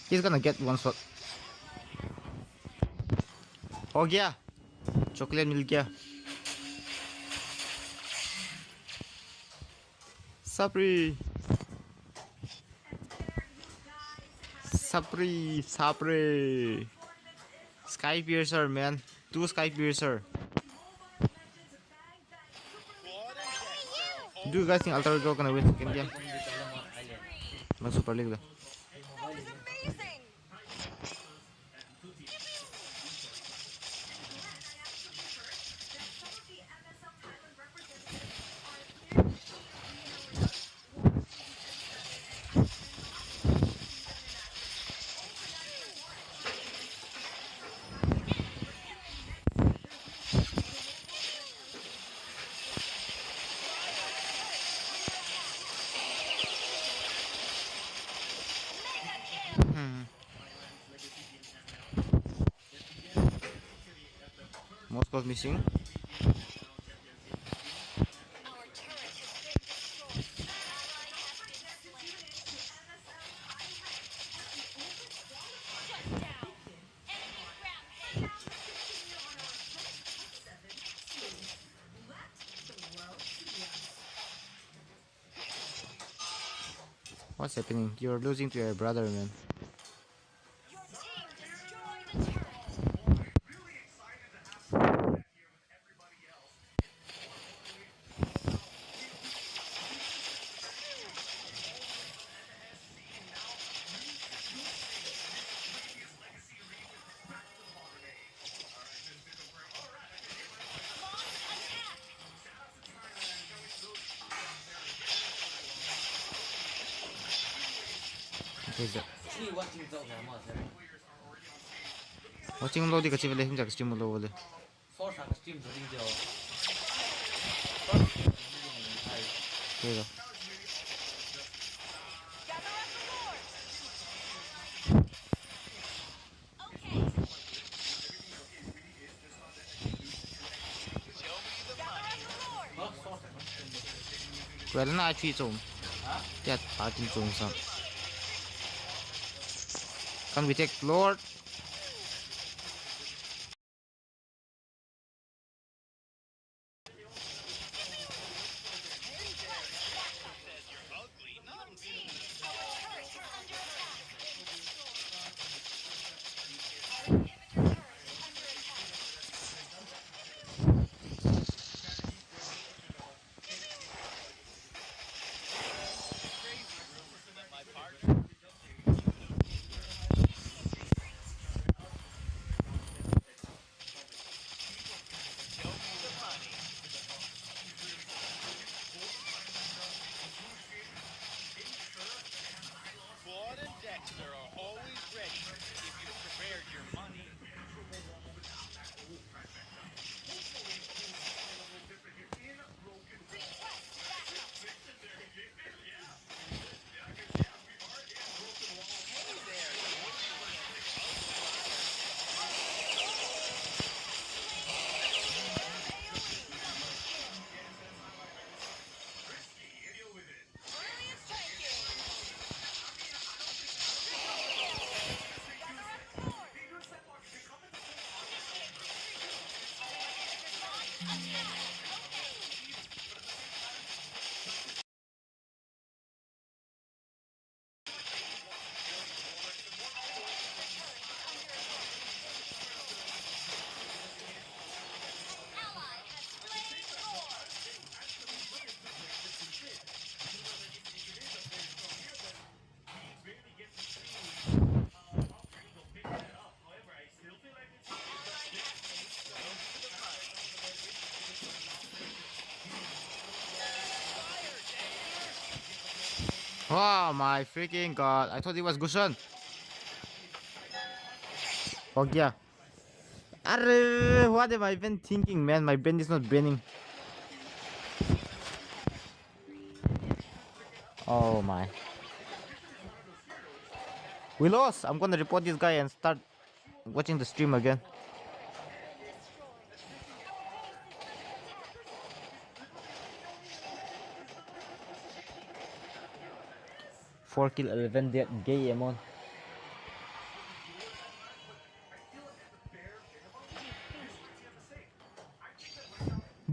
He's gonna get one shot. हो गया chocolate मिल गया Sapri Sapri Sapri Sky Piercer man 2 Sky Piercer. Do you guys think Alter Ego gonna win second game? Not Super League though. Moscow's missing. What's happening? You're losing to your brother, man. Watching load ka chivele him jak stream lo bole. Okay. Well na chi chom. Yeah, parting chom sam. Can we take Lord? Oh my freaking god. I thought it was Gushan. Oh yeah. Arre, what am I even thinking, man? My brain is not braining. Oh my. We lost. I'm gonna report this guy and start watching the stream again. Four kill 11 dead gay Amon.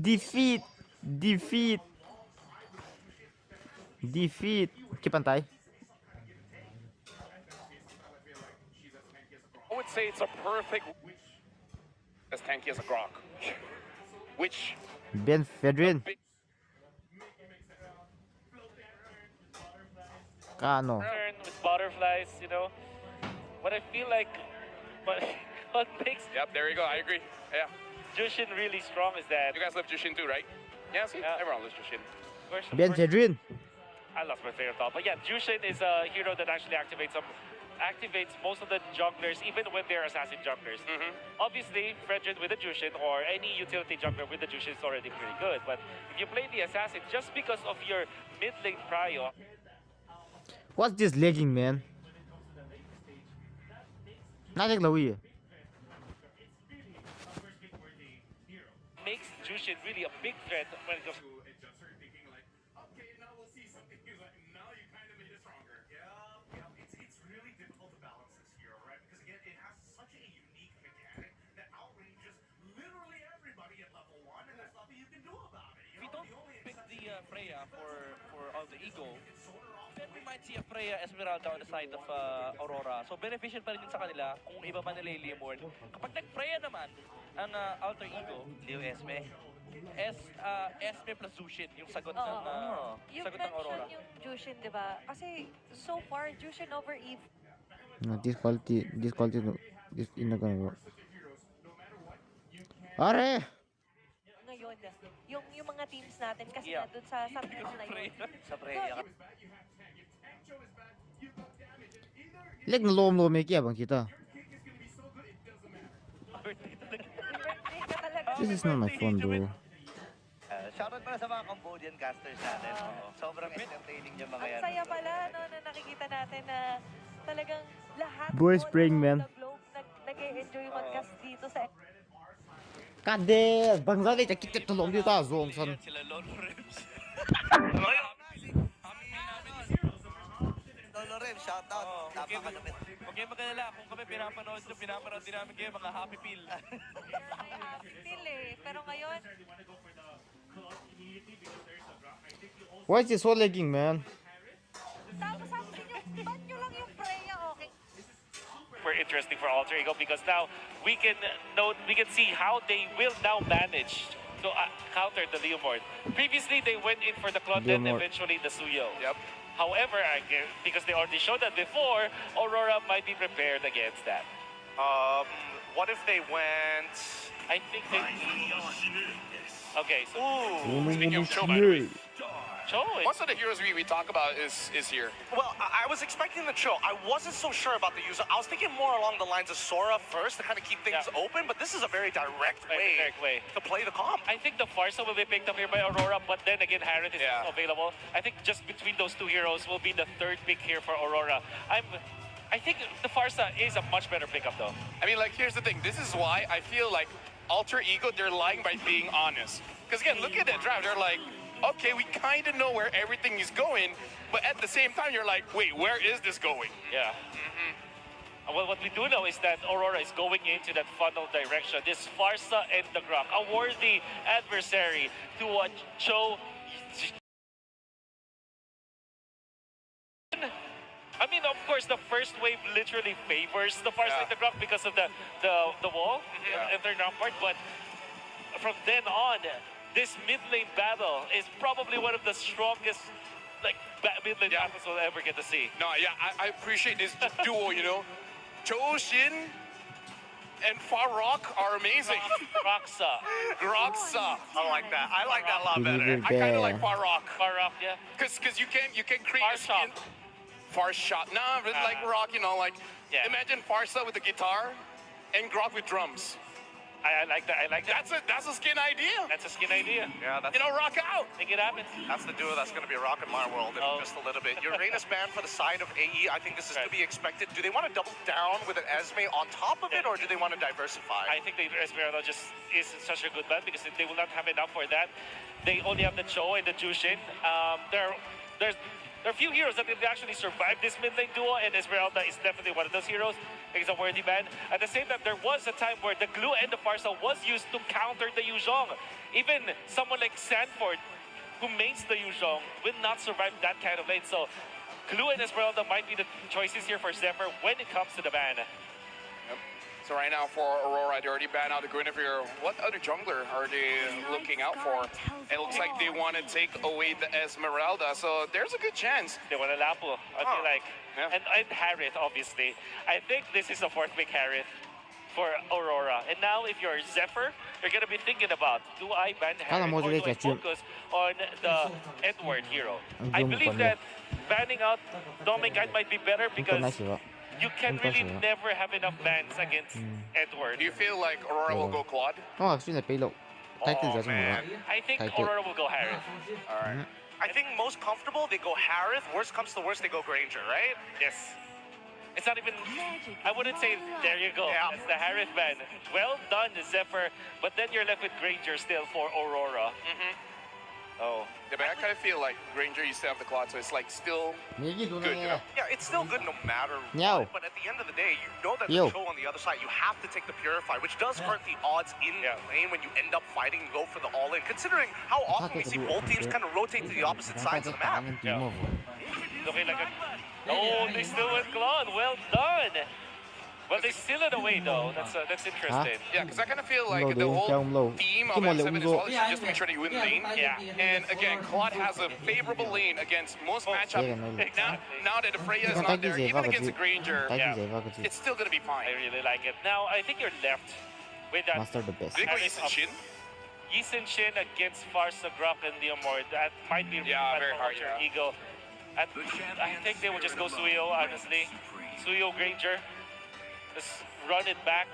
Defeat! Defeat! Defeat! Kipantay. I would say it's a perfect as tanky as a Grok. Which Ben Fedrin. Kano. Turn with butterflies, you know. But I feel like what makes there you go. I agree. Yeah. Jushin really strong is that you guys love Jushin too, right? Yeah, see? Everyone loves Jushin. Ben Fedrin. I lost my favorite thought. But yeah, Jushin is a hero that actually activates most of the jungglers, even when they're assassin jungglers. Obviously, Fredrin with the Jushin or any utility jungler with the Jushin is already pretty good. But if you play the assassin just because of your mid lane prio, What's this lagging, man? Nothing Lawi. makes Jushin really a big threat when it comes to Freya for all the ego, then we might see a Freya Esmeralda on the side of Aurora. So beneficial pa rin yun sa kanila kung iba man nila ilimon. Kapag nag-Freya naman ang alter ego, hindi yung Esme. Esme plus Jushin yung sagot ng sagot ng Aurora. Yung Jushin, di ba? Kasi so far, Jushin over Eve. No, this quality, this is not gonna work. Are! Ngayon, yung mga teams natin kasi na dun sa teams na yun. Sa Freya. Leg na lom may kiyabang kita. This is not my phone though. Shoutout pala sa mga Cambodian casters natin. Sobrang entertaining yung mga yan. Ang saya pala, no, na nakikita natin na talagang lahat Boy spraying, man. nag-e-enjoy mag-cast dito sa... Kade, bangsa ni kita tulong dito zong san. Sila Lolo Rems. Lolo Rems, shoutout. Napakalupit. Huwag kayong mag-alala. Kung kami pinapanood din namin kayo mga happy pill. Happy pill eh. Pero ngayon... Why is this so lagging, man? Tapos sabi nyo, ba't nyo lang yung Freya, okay? super interesting for Alter Ego because now we can see how they will now manage to counter the Leomord. Previously, they went in for the Claude and eventually the Suyo. Yep. However, because they already showed that before, Aurora might be prepared against that. What if they went? I think they. Okay, so. Speaking of Cho, by the way. Cho. Most of the heroes we talk about is here. Well, I was expecting the Cho. I wasn't so sure about the user. I was thinking more along the lines of Sora first to kind of keep things open, but this is a very direct way to play the comp. I think the Farsa will be picked up here by Aurora, but then again, Harrod is available. I think just between those two heroes will be the third pick here for Aurora. I think the Farsa is a much better pickup, though. I mean, like, here's the thing. This is why I feel like Alter Ego, they're lying by being honest. Because again, look at the draft. They're like, okay, we kind of know where everything is going, but at the same time, you're like, wait, where is this going? Yeah. Well, what we do know is that Aurora is going into that funnel direction. This Farsa and the Grok, a worthy adversary to Cho. I mean, of course, the first wave literally favors the Farsa and the Grok because of the wall and their rampart, but from then on, this mid lane battle is probably one of the strongest mid lane battles we'll ever get to see. No, yeah, I appreciate this duo, you know. Cho Shin and Farok are amazing. Groxa. I like that. I like that a lot better. I kind of like Farok. Farok, yeah. Because you can create Far shot. Far shot. Nah, but like Rock, you know, like imagine Farsa with the guitar and Grok with drums. I like that. I like that. That's a skin idea. That's a skin idea. Yeah, that's rock out. Make it happen. That's the duo that's going to be rocking my world in just a little bit. Uranus ban for the side of AE. I think this is to be expected. Do they want to double down with an Esme on top of it, or do they want to diversify? I think the Esmeralda just is such a good ban because they will not have enough for that. They only have the Cho and the Jushin. there are few heroes that can actually survive this mid lane duo, and Esmeralda is definitely one of those heroes. He's a worthy man. At the same time, there was a time where the glue and the Parcel was used to counter the Yuzhong. Even someone like Sanford, who mains the Yuzhong, will not survive that kind of lane. So glue and Esmeralda might be the choices here for Zephyr when it comes to the ban. Yep. So right now for Aurora, they already banned out the Guinevere. What other jungler are they looking out for? It looks like they want to take away the Esmeralda, so there's a good chance. They want a Lapu, I feel like. Yeah. And Harith, obviously. I think this is a fourth pick Harith for Aurora. And now if you're Zephyr, you're going to be thinking about, do I ban Harith or do I focus on the Edward hero? I believe that banning out Dominguez might be better because you can really never have enough bans against Edward. Do you feel like Aurora will go Claude? Oh, man. I think Aurora will go Harith. All right. I think most comfortable, they go Harith. Worst comes to worst, they go Granger, right? Yes. It's not even, I wouldn't say, there you go. Yeah. That's the Harith ban. Well done, Zephyr. But then you're left with Granger still for Aurora. Oh. Yeah, but I kind of feel like Granger used to have the Claude, so it's like still good, you know? Yeah, it's still good no matter what, but at the end of the day, you know that the show on the other side, you have to take the Purify, which does hurt the odds in the lane when you end up fighting and go for the all-in, considering how often we see both teams kind of rotate to the opposite sides of the map. Looking like a... Oh, they still went Claude. Well done. But they still in a way though. That's interesting. Yeah, because I kind of feel like the whole theme of M7 as well is just to make sure that you win lane. Yeah. And again, Claude has a favorable lane against most matchups. Now that the Freya is not there, even against a Granger, it's still going to be fine. I really like it. Now, I think you're left with that. Master the best. Did they go Yisun Shin? Yisun Shin against Farsa, Grok, and Leomord. That might be really bad very for hard, Ultra Ego. I think they will just go Suyo, honestly. Suyo, Granger. Just run it back.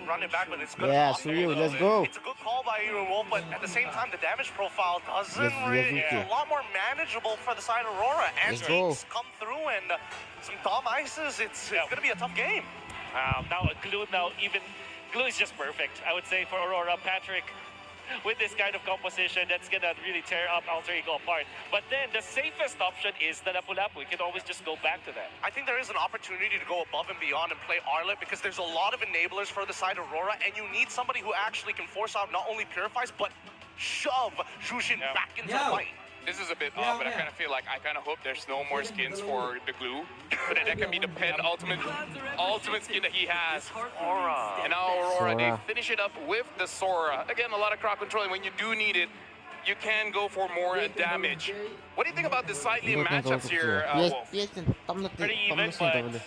Run it back, but it's good. Yeah, Suyo, let's go. It's a good call by Hero Wolf, but at the same time, the damage profile doesn't really... It's a lot more manageable for the side of Aurora. And Antiques come through and some Dom Ices. It's going to be a tough game. Now, Glue Glue is just perfect, I would say, for Aurora. Patrick, with this kind of composition, that's gonna really tear up Alter Ego apart. But then the safest option is the Lapu-Lapu. We can always just go back to that. I think there is an opportunity to go above and beyond and play Arlet because there's a lot of enablers for the side of Aurora, and you need somebody who actually can force out not only Purifies, but shove Jushin back into the fight. This is a bit off, but I kind of feel like I kind of hope there's no more skins for the Glue. But that can be the ultimate skin that he has. And now Aurora, they finish it up with the Sora. Again, a lot of crowd control, and when you do need it, you can go for more damage. What do you think about the side lane matchups here, Wolf? Pretty even, but...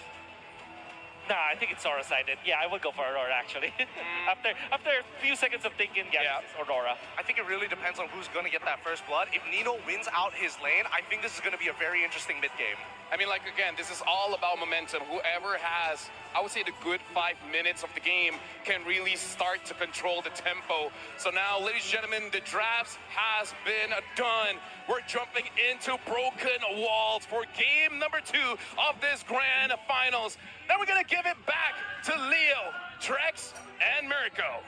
Nah, I think it's Sora-sided. Yeah, I would go for Aurora, actually. After a few seconds of thinking, it's Aurora. I think it really depends on who's going to get that first blood. If Nino wins out his lane, I think this is going to be a very interesting mid-game. I mean, like, again, this is all about momentum. Whoever has, I would say, the good 5 minutes of the game can really start to control the tempo. So now, ladies and gentlemen, the drafts has been done. We're jumping into Broken Walls for game number 2 of this grand finals. Then we're going to give it back to Leo, Trex, and Mirko.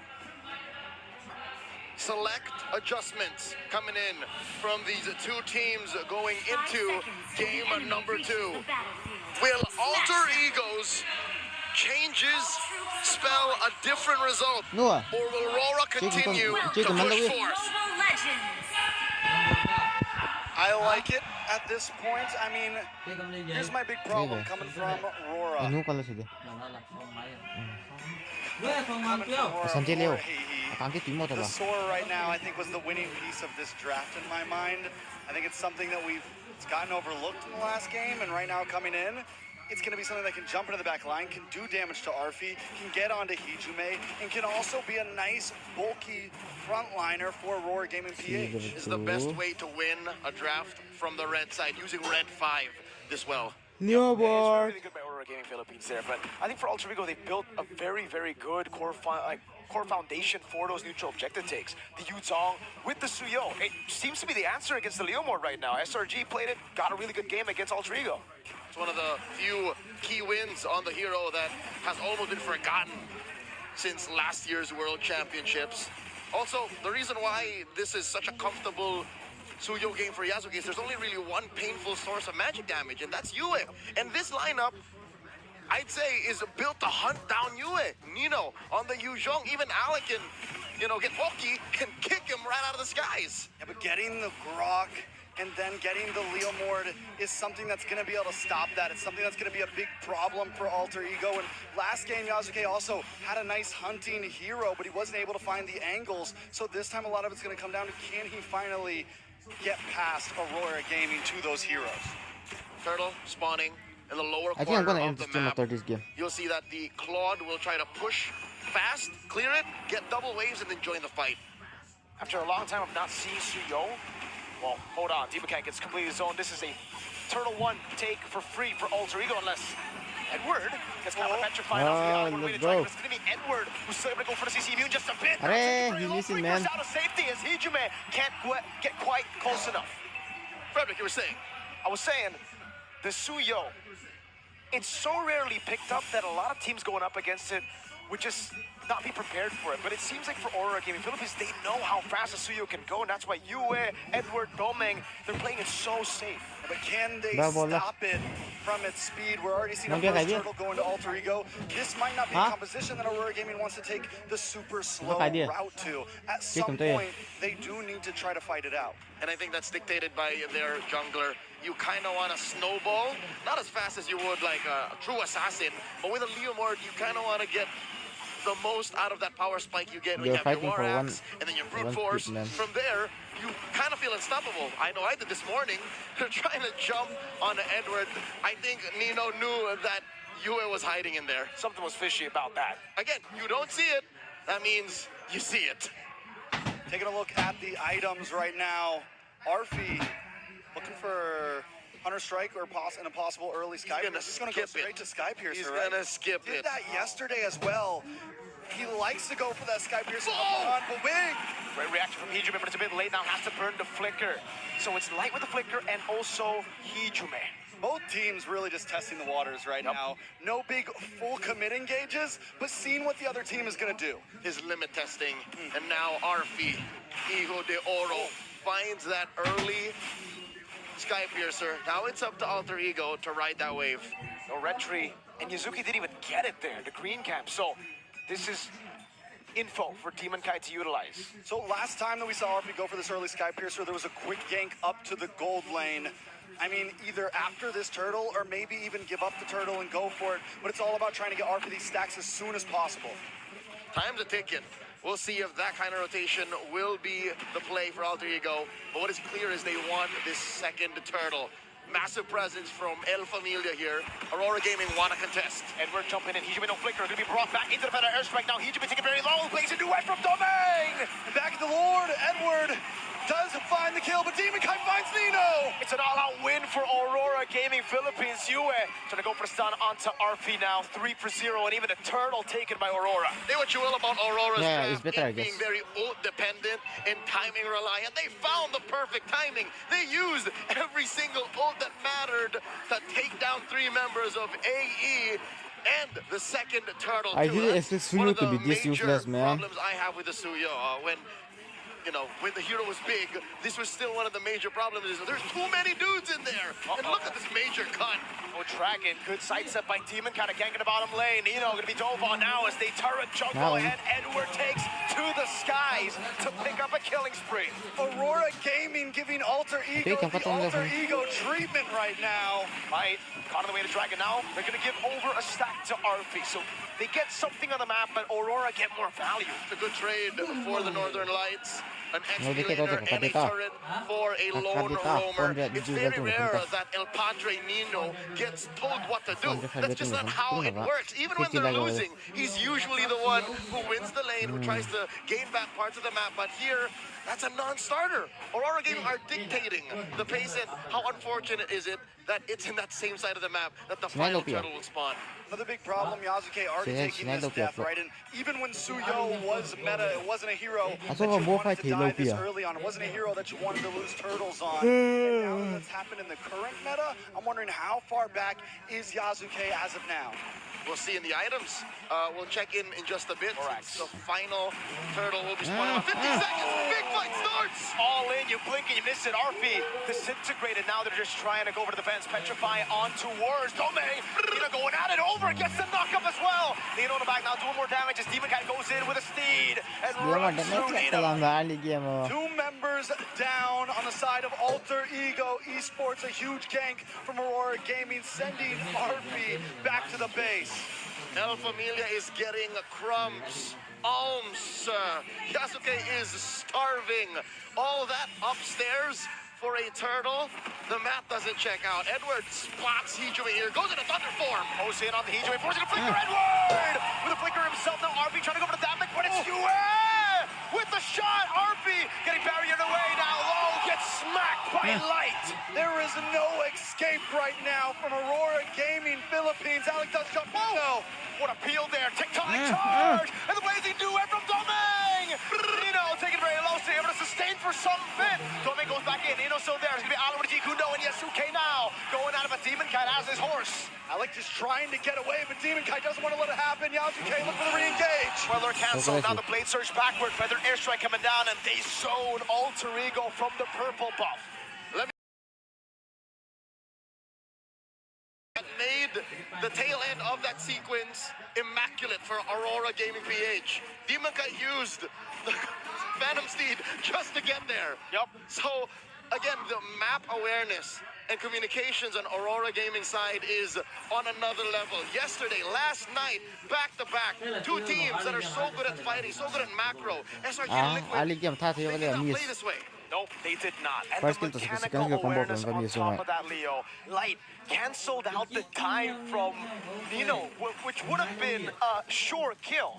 Select adjustments coming in from these two teams going into game number 2. Will Alter Ego's changes spell a different result? Or will Aurora continue to push forth? I like it at this point. I mean, here's my big problem coming from Aurora. The Sora right now, I think, was the winning piece of this draft in my mind. I think it's something that it's gotten overlooked in the last game, and right now coming in, it's going to be something that can jump into the back line, can do damage to Arfi, can get onto Hijume, and can also be a nice, bulky frontliner for Aurora Gaming PH. Is the best way to win a draft from the red side, using red 5 this well. New board. It's really good by Aurora Gaming Philippines there, but I think for Alter Ego, they built a very, very good core foundation for those neutral objective takes. The Yuzhong with the Suyo. It seems to be the answer against the Leomord right now. SRG played it, got a really good game against Alter Ego. It's one of the few key wins on the hero that has almost been forgotten since last year's World Championships. Also, the reason why this is such a comfortable Suyo game for Yasuke is there's only really one painful source of magic damage, and that's Yue. And this lineup, I'd say, is built to hunt down Yue. Nino on the Yuzhong, even Alec can, get Hoki and kick him right out of the skies. Yeah, but getting the Grok and then getting the Leomord is something that's going to be able to stop that. It's something that's going to be a big problem for Alter Ego. And last game, Yasuke also had a nice hunting hero, but he wasn't able to find the angles. So this time, a lot of it's going to come down to, can he finally get past Aurora Gaming to those heroes? Turtle spawning in the lower I think I'm corner gonna of end the the stream map. after this game. You'll see that the Claude will try to push fast, clear it, get double waves, and then join the fight. After a long time of not seeing Suyo, well, hold on, Demonkai gets completely zoned. This is a Turtle 1 take for free for Alter Ego, unless Edward gets kind of petrified off the outward way to try. It's going to be Edward who's still able to go for the CC immune just a bit. He's missing, man. Out of safety as Hijume can't get quite close enough. Frederick, you were saying? I was saying, the Suyo, it's so rarely picked up that a lot of teams going up against it would just not be prepared for it. But it seems like for Aurora Gaming Philippines, they know how fast a Suyo can go, and that's why Yue, Edward, Domeng, they're playing it so safe. But can they stop it from its speed? We're already seeing a first turtle going to Alter Ego. This might not be a composition that Aurora Gaming wants to take the super slow route to. At some point, they do need to try to fight it out. And I think that's dictated by their jungler. You kind of want to snowball, not as fast as you would like a true assassin, but with a Leomord, you kind of want to get the most out of that power spike you get when you have your War Axe and then your Brute Force. From there, you kind of feel unstoppable. I know I did this morning. They're trying to jump on Edward. I think Nino knew that Yue was hiding in there. Something was fishy about that. Again, you don't see it. That means you see it. Taking a look at the items right now. Arfi looking for Hunter Strike or a possible early Sky Piercer. He's going to go straight to Sky Piercer. He's going to skip it. Did that yesterday as well. He likes to go for that Sky Piercer on the wing. Great reaction from Hijume, but it's a bit late now. Has to burn the flicker. So it's light with the flicker and also Hijume. Both teams really just testing the waters right now. No big full commit engages, but seeing what the other team is going to do. His limit testing, and now Arfi, Hijo de Oro, finds that early Sky Piercer. Now it's up to Alter Ego to ride that wave. No red tree, and Yuzuki didn't even get it there, the green camp. So this is info for Demonkai to utilize. So last time that we saw Arfi go for this early Sky Piercer, there was a quick gank up to the gold lane. I mean, either after this turtle or maybe even give up the turtle and go for it. But it's all about trying to get Arfi these stacks as soon as possible. Time's a ticking. We'll see if that kind of rotation will be the play for Alter Ego. But what is clear is they want this second turtle. Massive presence from El Familia here. Aurora Gaming want to contest. Edward jumping in. Hijume no flicker. Going to be brought back into the better airstrike now. Hijume taking very low. Plays it away from Domeng. And back at the Lord. Edward does find the kill, but Demonkai finds Nino. It's an all-out win for Aurora Gaming Philippines. Yue trying to go for the stun onto Arfi now. 3-0, and even a turtle taken by Aurora. Say what you will about Aurora's draft, better, being very ult-dependent and timing reliant. They found the perfect timing. They used every single ult that mattered to take down 3 members of AE and the second turtle. I didn't expect Suyo to be this useless, man. Problems I have with the Suyo when the hero was big, this was still one of the major problems. Is there's too many dudes in there. And look at this major cut. Oh, Dragon, good sidestep by Demon, kind of ganking the bottom lane. Nino gonna be dove on now as they turret jungle, and Edward takes to the skies to pick up a killing spree. Aurora Gaming giving Alter Ego the Alter Ego treatment right now. Right, caught on the way to Dragon now. They're gonna give over a stack to Arfi, so they get something on the map, but Aurora get more value. It's a good trade for the Northern Lights. An escalator and a turret for a lone roamer. It's very rare that El Padre Nino gets told what to do. That's just not how it works. Even when they're losing, he's usually the one who wins the lane, who tries to gain back parts of the map. But here, that's a non-starter. Aurora Gaming are dictating the pace, and how unfortunate is it that it's in that same side of the map that the final turtle will spawn. Another big problem, Yasuke already taking his death, right? And even when Suyo was meta, it wasn't a hero that you wanted to die this early on. It wasn't a hero that you wanted to lose turtles on. And now that that's happened in the current meta, I'm wondering how far back is Yasuke as of now? we'll see in the items. We'll check in just a bit. The final turtle will be spawning. 50 seconds. Big fight starts. All in. You blink and you miss it. RP disintegrated. Now they're just trying to go over to the fence. Petrify on towards Dome. Nino going at it. Over. Gets the knock up as well. Nino on the back now doing more damage as Demon Cat goes in with a steed. And runs through Nino. 2 members down on the side of Alter Ego Esports. A huge gank from Aurora Gaming, sending RP back to the base. El Familia is getting crumbs, alms. Yasuke is starving. All that upstairs for a turtle. The math doesn't check out. Edward spots Hijime here, goes into thunder form. Goes in on the Hijime, forcing a flicker. Edward with a flicker himself. Now RP trying to go for the damage, but it's Yue with the shot. RP getting barriered away now. Low gets smacked by Light. There is no escape right now from Aurora Gaming Philippines. Alec does jump. Oh, what a peel there. Tectonic charge. And the blazing duet from Domeng. Nino taking very low, so able to sustain for some bit. Domeng goes back in. Nino still there. It's going to be Alan with Kundo and Yasuke now. Going out of a Demon Cat as his horse. Alec just trying to get away, but Demon Kai doesn't want to let it happen. Yasuke look for the re-engage. Weather canceled. Now the blade surge backward. Feather airstrike coming down, and they zone Alter Ego from the purple buff. Made the tail end of that sequence immaculate for Aurora Gaming PH. Demon Cat used the Phantom Steed just to get there. Yep. So again, the map awareness and communications on Aurora Gaming side is on another level. Yesterday, last night, back-to-back, 2 teams that are so good at fighting, so good at macro. SRG and Liquid, they did not play this way. Nope, they did not. And First the kill to mechanical awareness on top of that, Leo. Light canceled out the time from Nino, which would have been a sure kill.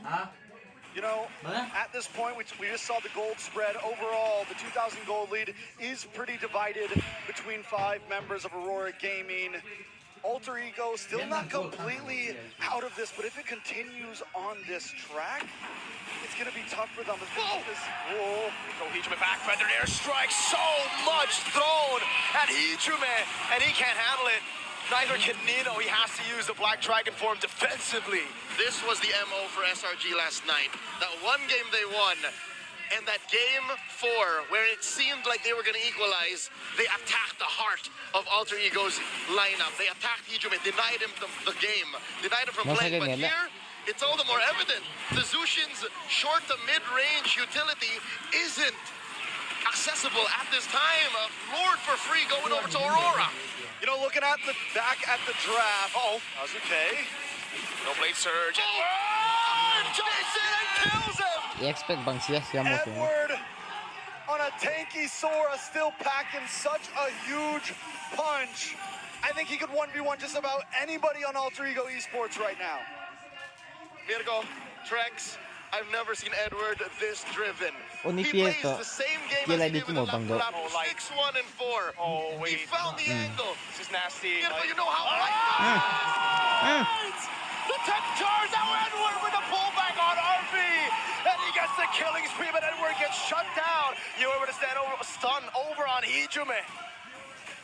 You know, at this point, we just saw the gold spread. Overall, the 2,000 gold lead is pretty divided between 5 members of Aurora Gaming. Alter Ego still not completely out of this, but if it continues on this track, it's going to be tough for them. Whoa! Hijime back, feathered airstrike, so much thrown at Hijime, and he can't handle it. Neither can Nino. He has to use the Black Dragon form defensively. This was the MO for SRG last night. That one game they won, and that game 4, where it seemed like they were going to equalize, they attacked the heart of Alter Ego's lineup. They attacked Hijime, denied him the game, denied him from playing. But here, it's all the more evident. The Zushin's short to mid-range utility isn't accessible at this time. Lord for free going over to Aurora. You know, looking at the back at the draft. That's okay. No blade surge. Jason kills him. I-expect bang siya mo to. Edward on a tanky Sora, still packing such a huge punch. I think he could 1v1 just about anybody on Alter Ego Esports right now. Virgo, Trex, I've never seen Edward this driven. Ni He plays Pietro, the same game kila as he did dito with mo the banggo. Lapu-Lapu, 6-1 and 4. Oh, wait. He found the angle. This is nasty. Virgo, you know how The tech charge, now Edward with the pullback on RP. And he gets the killing spree, but Edward gets shut down. You were able to stun over on Hijime.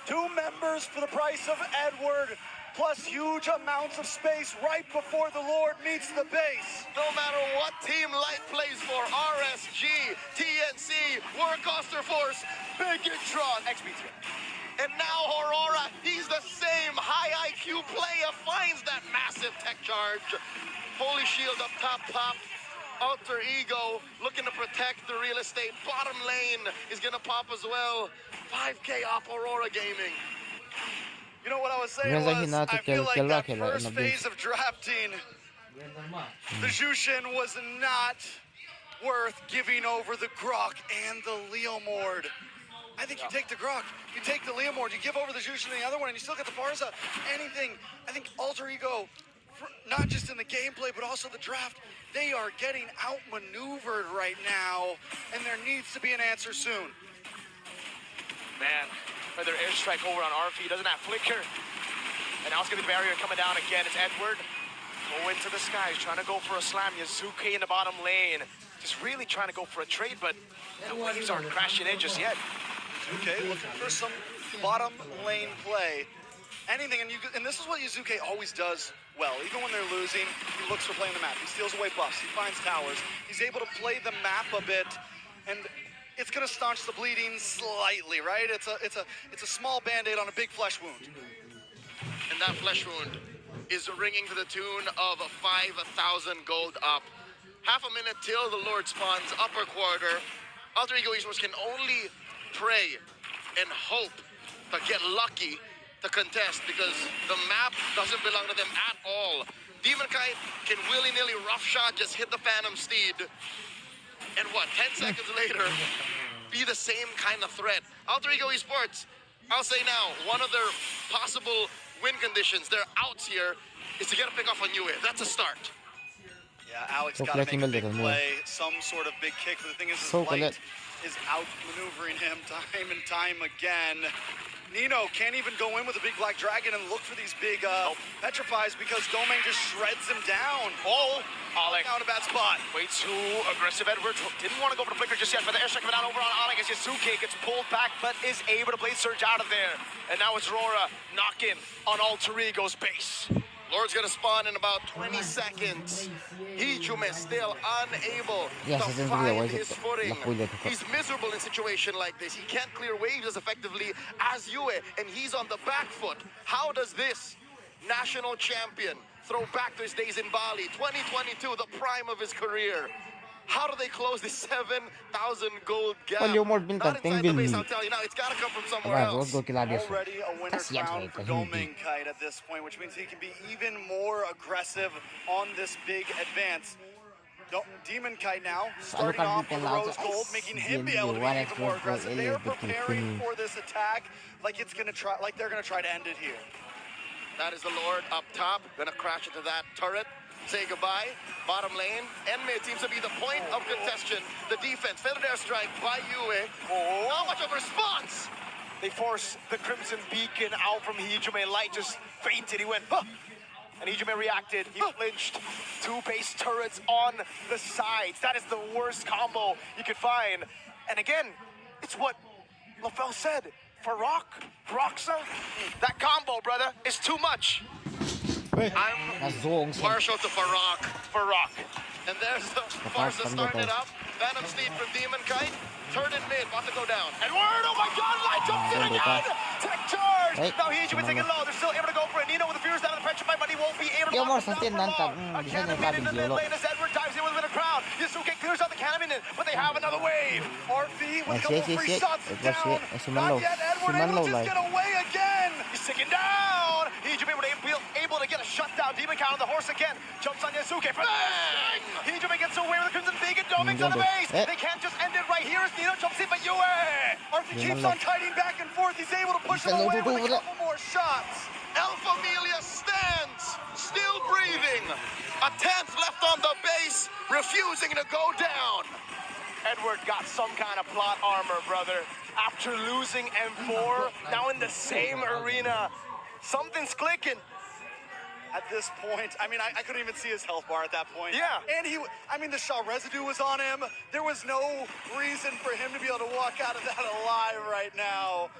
2 members for the price of Edward, plus huge amounts of space right before the Lord meets the base. No matter what team Light plays for, RSG, TNC, Warcaster Force, Bigitron, XBT. and now Aurora, he's the same high IQ player, finds that massive tech charge. Holy Shield up top popped. Alter Ego looking to protect the real estate. Bottom lane is gonna pop as well. 5K off Aurora Gaming. You know what I was saying was, I feel like that first phase of drafting, the Jushin was not worth giving over the Grok and the Leomord. I think you take the Grok, you take the Leomord, you give over the Jushin and the other one, and you still get the Barza. Anything. I think Alter Ego, not just in the gameplay, but also the draft, they are getting outmaneuvered right now, and there needs to be an answer soon. Man, another airstrike over on RP, doesn't have flicker. And now it's gonna be the barrier coming down again. It's Edward. Go into the skies, trying to go for a slam. Yasuke in the bottom lane. Just really trying to go for a trade, but the waves aren't crashing in just yet. Okay, looking for some bottom lane play. anything, and this is what Yuzuke always does well. Even when they're losing, he looks for playing the map. He steals away buffs. He finds towers. He's able to play the map a bit, and it's going to staunch the bleeding slightly, right? It's a small band-aid on a big flesh wound. And that flesh wound is ringing to the tune of 5,000 gold up. Half a minute till the Lord spawns upper quarter. Alter Ego Esports can only pray and hope to get lucky to contest because the map doesn't belong to them at all. Demon Kite can willy-nilly rough shot, just hit the Phantom Steed. And what, 10 seconds later, be the same kind of threat. Alter Ego Esports, I'll say now, one of their possible win conditions, their outs here, is to get a pick off on Yue. That's a start. Yeah, Alex got to make a big play, some sort of big kick. But the thing is, his light is outmaneuvering him time and time again. Nino can't even go in with a big black dragon and look for these big petrifies because Domain just shreds him down. Oh, Alec. Down a bad spot. Way too aggressive. Edwards didn't want to go for the flicker just yet, but the airstrike coming out over on Alec as Yasuke gets pulled back, but is able to blade surge out of there. And now it's Aurora knocking on Alter Ego's base. Lord's gonna spawn in about 20 seconds. Hijume still unable to find his footing. He's miserable in a situation like this. He can't clear waves as effectively as Yue, and he's on the back foot. How does this national champion throw back to his days in Bali? 2022, the prime of his career. How do they close this 7,000 gold gap? Not inside the base, I'll tell you now. It's got to come from somewhere else. Already a winner's crown for Domain Kite at this point, which means he can be even more aggressive on this big advance. Demon Kite now starting off with rose gold, making him be able to be even more aggressive. They are preparing for this attack like they're gonna try to end it here. That is the Lord up top, gonna crash into that turret. Say goodbye. Bottom lane and mid seems to be the point of contention. The defense, feathered airstrike by Yue. Not much of a response. They force the Crimson Beacon out from Hijume. Light just fainted. He went, huh! And Hijume reacted. He flinched. 2 base turrets on the sides. That is the worst combo you could find. And again, it's what LaFell said. Farok, Roxa, that combo, brother, is too much. I'm partial to Farok. And there's the Farsa starting it up. Phantom Steed from Demon Kite. Turn in mid, about to go down. Edward, oh my god, Light jumps in again! Tech charge! Now Hijume taking low, they're still able to go for it. Nino with the fears down in the petrified, but he won't be able to lock him down for long. A cannon mid in the mid lane as Edward dives in with a bit of crowd. Yasuke clears out the cannon in, but they have another wave. RV with a couple free shots down. Not yet, Edward able to just get away again. He's ticking down. Hijume able to get a shutdown. Demon Kite on the horse again. Jumps on Yasuke. Bang! Hijume gets away with the Crimson Beacon. Domin's on the base. They can't just end it right here as Nino jumps in, but Yue! RP keeps on kiting back and forth. He's able to push him away with a couple more shots. El Familia stands, still breathing. A 10th left on the base, refusing to go down. Edward got some kind of plot armor, brother. After losing M4, now in the same arena. Something's clicking. At this point, I mean, I couldn't even see his health bar at that point. Yeah. And the Shaw residue was on him. There was no reason for him to be able to walk out of that alive right now.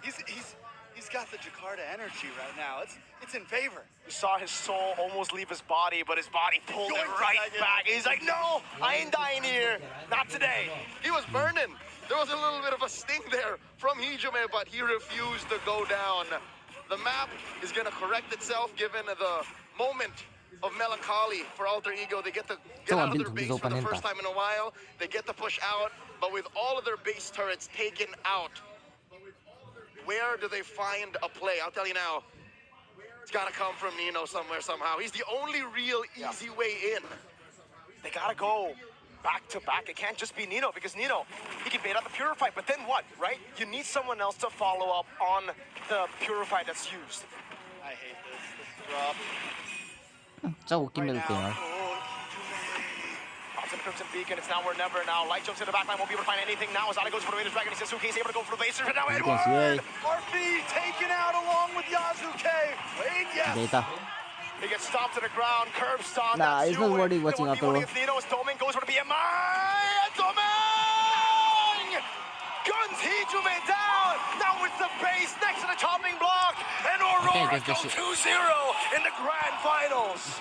He's got the Jakarta energy right now. It's in favor. You saw his soul almost leave his body, but his body pulled it right back. He's like, no, I ain't dying here. Not today. He was burning. There was a little bit of a sting there from Hijume, but he refused to go down. The map is going to correct itself given the moment of melancholy for Alter Ego. They get to get out of their base for the first time in a while. They get to push out, but with all of their base turrets taken out, where do they find a play? I'll tell you now, it's got to come from Nino somewhere, somehow. He's the only real easy way in. They got to go back to back. It can't just be Nino, because Nino, he can bait out the Purify, but then what, right? You need someone else to follow up on the Purify that's used. I hate this drop. Crimson Beacon, it's now or never now. Light jumps in the backline, won't be able to find anything now. Azada goes for the Raiders Dragon. Yasuke is able to go for the base. And now Edward! RP taken out along with Yasuke. Wait, yes. He gets stomped to the ground, curb stomp. Nah, it's not worthy watching after all. Nino as Domain goes for the BMI. Domain! Guns Hijume down. Now with the base next to the chopping block. And Aurora go 2-0 in the grand finals.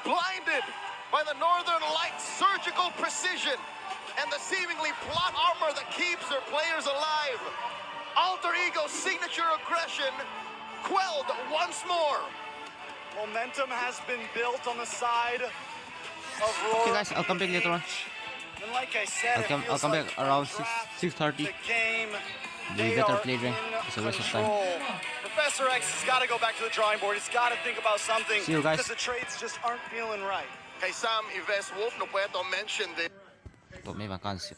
Blinded by the Northern Lights' surgical precision and the seemingly plot armor that keeps their players alive, Alter Ego's signature aggression quelled once more. Momentum has been built on the side of Aurora. Okay guys, I'll come back later on. And like I said, I'll come back around 6:30. We better play game. It's a waste of time. Professor X has got to go back to the drawing board. He's got to think about something. See you guys. Because the trades just aren't feeling right. Kay Sam Yves Wolf, no puedo mention this. May vacancy.